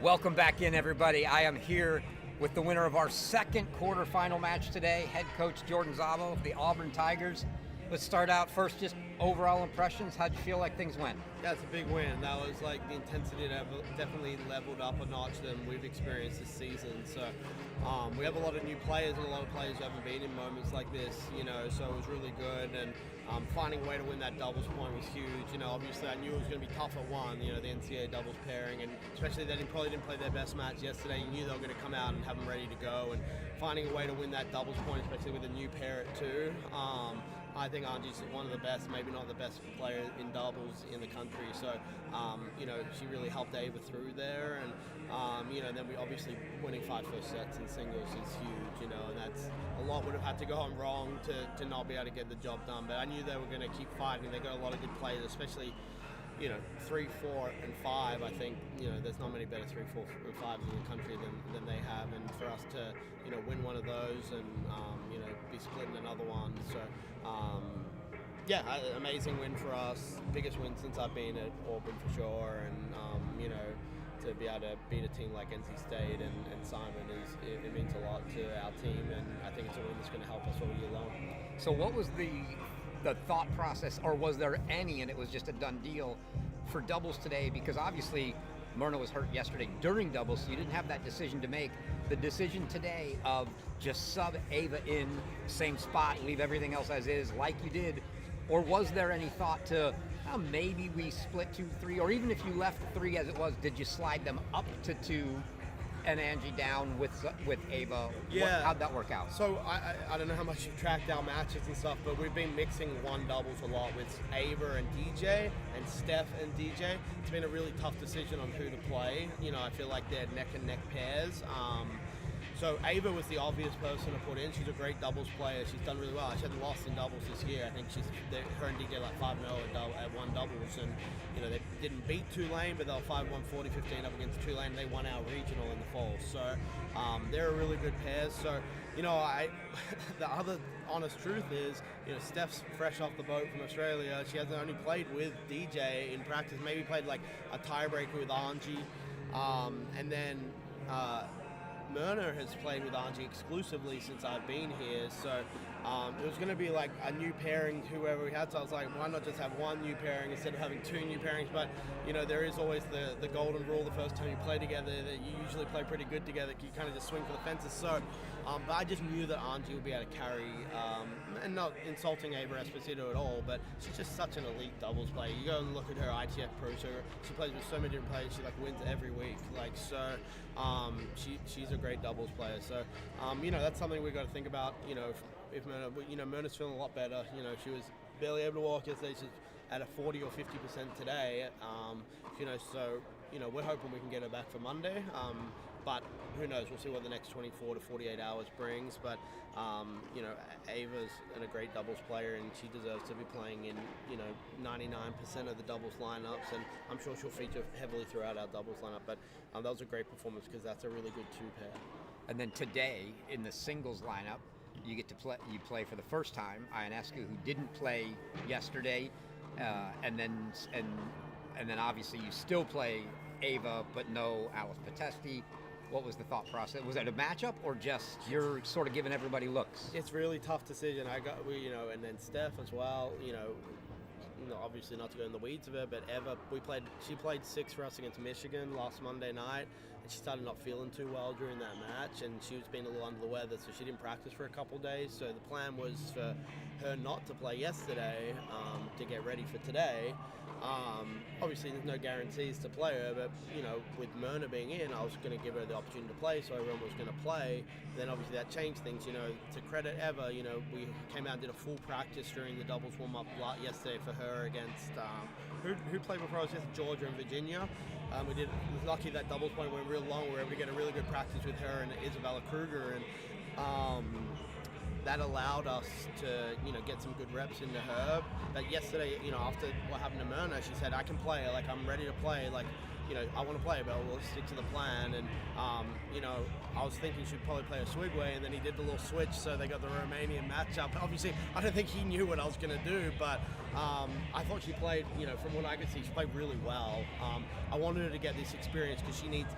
Speaker 1: Welcome back in, everybody. I am here with the winner of our second quarterfinal match today, head coach Jordan Zabo of the Auburn Tigers. Let's start out first, just overall impressions. How'd you feel like things went?
Speaker 3: Yeah, it's a big win. That was like the intensity definitely leveled up a notch than we've experienced this season. So we have a lot of new players and a lot of players who haven't been in moments like this, you know, so it was really good. And finding a way to win that doubles point was huge. You know, obviously I knew it was going to be tough at one, you know, the NCAA doubles pairing, and especially they probably didn't play their best match yesterday. You knew they were going to come out and have them ready to go, and finding a way to win that doubles point, especially with a new pair at two. I think Angie's one of the best, maybe not the best player in doubles in the country. So, you know, she really helped Ava through there. And, you know, then we obviously winning 5 first sets in singles is huge, you know, and that's a lot would have had to go on wrong to not be able to get the job done. But I knew they were going to keep fighting. They got a lot of good players, especially, you know, 3, 4, and 5. I think, you know, there's not many better 3, 4, and 5s in the country than they have, and for us to, you know, win one of those and you know, be splitting another one. So yeah, amazing win for us. Biggest win since I've been at Auburn for sure, and you know, to be able to beat a team like NC State and Simon it means a lot to our team, and I think it's a win that's going to help us all year long.
Speaker 1: So what was the thought process, or was there any, and it was just a done deal for doubles today? Because obviously Myrna was hurt yesterday during doubles, so you didn't have that decision to make. The decision today of just sub Ava in same spot, leave everything else as is, like you did, or was there any thought to maybe we split 2, 3, or even if you left 3 as it was, did you slide them up to 2 and Angie down with Ava?
Speaker 3: Yeah.
Speaker 1: How'd that work out?
Speaker 3: So I don't know how much you've tracked our matches and stuff, but we've been mixing one doubles a lot with Ava and DJ and Steph and DJ. It's been a really tough decision on who to play. You know, I feel like they're neck and neck pairs. So Ava was the obvious person to put in. She's a great doubles player. She's done really well. She hasn't lost in doubles this year. I think her and DJ like 5-0 at one doubles, and you know, they didn't beat Tulane, but they were 5-1, 40-15 up against Tulane. They won our regional in the fall. So they're a really good pair. So, you know, the other honest truth is, you know, Steph's fresh off the boat from Australia. She hasn't only played with DJ in practice. Maybe played like a tiebreaker with Angie, and then Myrna has played with Angie exclusively since I've been here, so it was going to be like a new pairing, whoever we had. So I was like, why not just have one new pairing instead of having 2 new pairings? But you know, there is always the golden rule: the first time you play together, that you usually play pretty good together. You kind of just swing for the fences. So, but I just knew that Angie would be able to carry, and not insulting Ava Esposito at all, but she's just such an elite doubles player. You go and look at her ITA Pro Tour. She plays with so many different players. She like wins every week. Like, so, she's a great doubles player. So, you know, that's something we've got to think about. You know, if Myrna, you know, Myrna's feeling a lot better. You know, she was barely able to walk yesterday. She's at a 40 or 50% today. You know, so, you know, we're hoping we can get her back for Monday. But who knows? We'll see what the next 24 to 48 hours brings. But, you know, Ava's a great doubles player, and she deserves to be playing in, you know, 99% of the doubles lineups. And I'm sure she'll feature heavily throughout our doubles lineup. But that was a great performance because that's a really good 2-pair.
Speaker 1: And then today, in the singles lineup, you get to play. You play for the first time Ionescu, who didn't play yesterday, and then obviously you still play Ava, but no Alice Potesti. What was the thought process? Was it a matchup, or just you're sort of giving everybody looks?
Speaker 3: It's a really tough decision. You know, and then Steph as well. You know, obviously not to go in the weeds of it, but Eva, she played 6 for us against Michigan last Monday night, and she started not feeling too well during that match, and she was being a little under the weather, so she didn't practice for a couple days. So the plan was for her not to play yesterday, to get ready for today. Obviously there's no guarantees to play her, but you know, with Myrna being in, I was going to give her the opportunity to play, so everyone was going to play. Then obviously that changed things. You know, to credit Eva, you know, we came out and did a full practice during the doubles warm-up yesterday for her against who played before us, just Georgia and Virginia. We was lucky that doubles point went real long. We were able to get a really good practice with her and Isabella Kruger, and that allowed us to, you know, get some good reps into her. But yesterday, you know, after what happened to Myrna, she said, I can play, like, I'm ready to play, like, I want to play, but we'll stick to the plan. And, I was thinking she'd probably play a Swigway, and then he did the little switch, so they got the Romanian matchup. Obviously, I don't think he knew what I was going to do, but I thought she played, from what I could see, she played really well. I wanted her to get this experience because she needs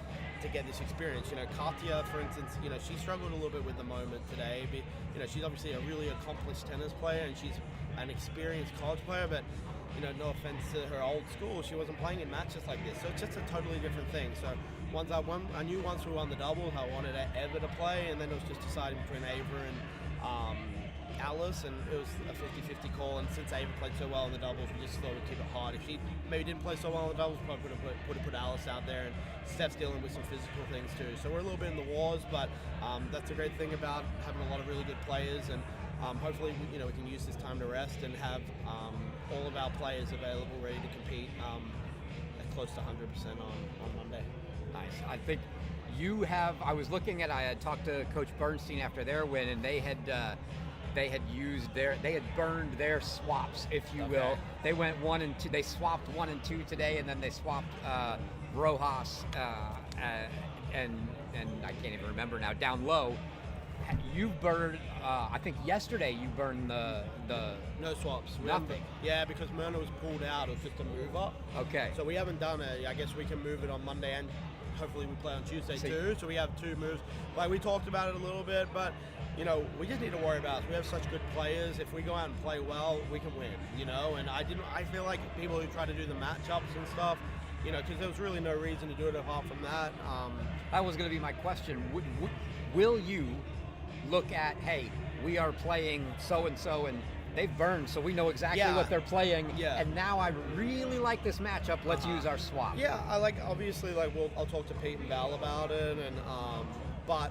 Speaker 3: to get this experience. Katya, for instance, she struggled a little bit with the moment today. But, she's obviously a really accomplished tennis player, and she's an experienced college player, but no offense to her old school, she wasn't playing in matches like this, so it's just a totally different thing. So I knew once we won the doubles, I wanted Eva to play, and then it was just deciding between Ava and Alice, and it was a 50-50 call. And since Ava played so well in the doubles, we just thought we'd keep it hard. If she maybe didn't play so well in the doubles, probably would have put Alice out there, and Steph's dealing with some physical things too. So we're a little bit in the wars, but that's a great thing about having a lot of really good players, and hopefully we can use this time to rest and have all of our players available, ready to compete at close to 100% on Monday.
Speaker 1: Nice. I think I was looking at, I had talked to Coach Bernstein after their win, and they had burned their swaps, if you will. They went 1 and 2. They swapped 1 and 2 today, and then they swapped Rojas and I can't even remember now, down low. You burned, I think yesterday you burned the
Speaker 3: no swaps.
Speaker 1: Nothing.
Speaker 3: Yeah, because Myrna was pulled out. It was just a move up.
Speaker 1: Okay.
Speaker 3: So we haven't done it. I guess we can move it on Monday, and hopefully we play on Tuesday too. So we have 2 moves. Like we talked about it a little bit, but we just need to worry about it. We have such good players. If we go out and play well, we can win. And I feel like people who try to do the matchups and stuff, because there was really no reason to do it apart from that.
Speaker 1: That was going to be my question. Will you look at, hey, we are playing so-and-so, and they've burned, so we know exactly what they're playing, and now I really like this matchup, let's use our swap.
Speaker 3: Yeah, obviously, I'll talk to Pete and Val about it, and but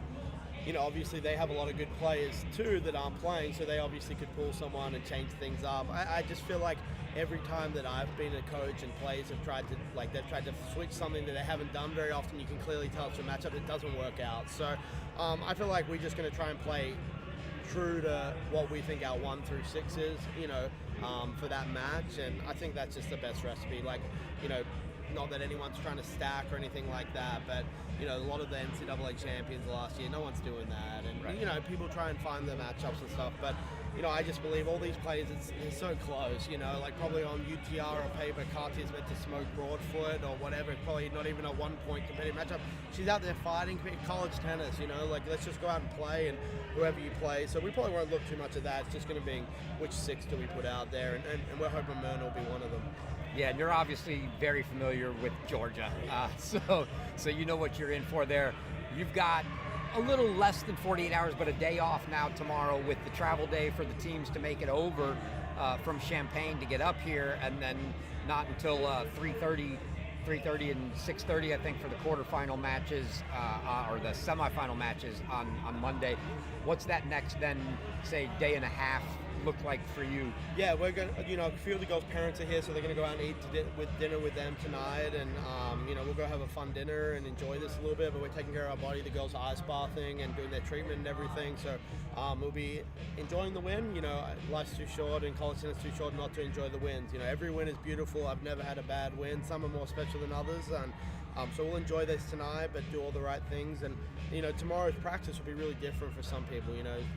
Speaker 3: obviously they have a lot of good players too that aren't playing, so they obviously could pull someone and change things up. I just feel like every time that I've been a coach and players have tried to switch something that they haven't done very often, you can clearly tell it's a matchup that doesn't work out. So I feel like we're just going to try and play true to what we think our 1 through 6 is, for that match, and I think that's just the best recipe. Not that anyone's trying to stack or anything like that, but a lot of the NCAA champions last year, no one's doing that, and people try and find the matchups and stuff, but I just believe all these players, it's so close, probably on UTR or paper, Katya's meant to smoke Broadfoot or whatever, probably not even a 1-point competitive matchup. She's out there fighting college tennis, let's just go out and play, and whoever you play. So we probably won't look too much at that. It's just going to be which 6 do we put out there, and we're hoping Myrna will be one of them.
Speaker 1: Yeah, and you're obviously very familiar with Georgia, so you know what you're in for there. You've got a little less than 48 hours, but a day off now tomorrow with the travel day for the teams to make it over from Champaign to get up here, and then not until 3:30 and 6:30, I think, for the quarterfinal matches or the semifinal matches on Monday. What's that next then, say, day and a half look like for you?
Speaker 3: Yeah, we're going to, a few of the girls' parents are here, so they're going to go out and eat dinner with them tonight, and we'll go have a fun dinner and enjoy this a little bit, but we're taking care of our body. The girls are ice bathing and doing their treatment and everything, so we'll be enjoying the win. Life's too short and college tennis too short not to enjoy the wins. Every win is beautiful. I've never had a bad win. Some are more special than others, and so we'll enjoy this tonight, but do all the right things. And tomorrow's practice will be really different for some people.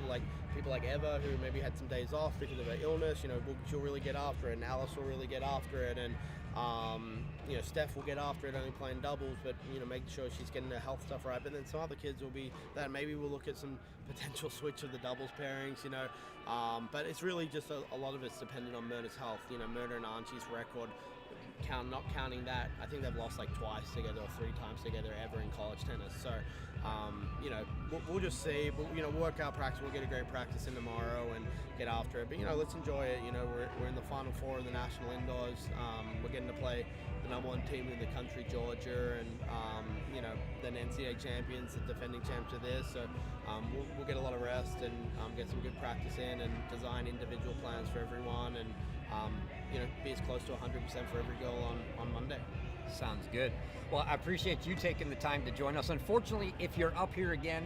Speaker 3: Like people like Eva, who maybe had some days off because of her illness. She'll really get after it, and Alice will really get after it, and Steph will get after it, only playing doubles, but make sure she's getting her health stuff right. But then some other kids will be that maybe we'll look at some potential switch of the doubles pairings. But it's really just a lot of it's dependent on Myrna's health. Myrna and Archie's record. Not counting that, I think they've lost like twice together or 3 times together ever in college tennis. So, we'll just see. But we'll work out practice. We'll get a great practice in tomorrow and get after it. But let's enjoy it. We're in the Final Four in the national indoors. We're getting to play the #1 team in the country, Georgia, and then NCAA champions, the defending champs of this. So we'll get a lot of rest and get some good practice in and design individual plans for everyone, and be as close to 100% for every goal on Monday.
Speaker 1: Sounds good. Well, I appreciate you taking the time to join us. Unfortunately, if you're up here again,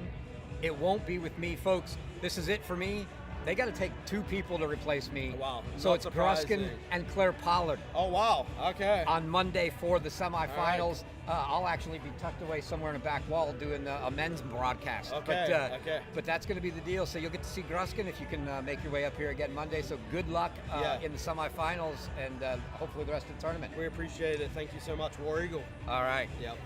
Speaker 1: it won't be with me, folks. This is it for me. They got to take 2 people to replace me.
Speaker 3: Wow.
Speaker 1: So
Speaker 3: Not
Speaker 1: it's
Speaker 3: surprising.
Speaker 1: Gruskin and Claire Pollard.
Speaker 3: Oh, wow. Okay.
Speaker 1: On Monday for the semifinals. I'll actually be tucked away somewhere in a back wall doing a men's broadcast.
Speaker 3: Okay.
Speaker 1: But that's going to be the deal. So you'll get to see Gruskin if you can make your way up here again Monday. So good luck in the semifinals and hopefully the rest of the tournament.
Speaker 3: We appreciate it. Thank you so much, War Eagle.
Speaker 1: All right.
Speaker 3: Yep.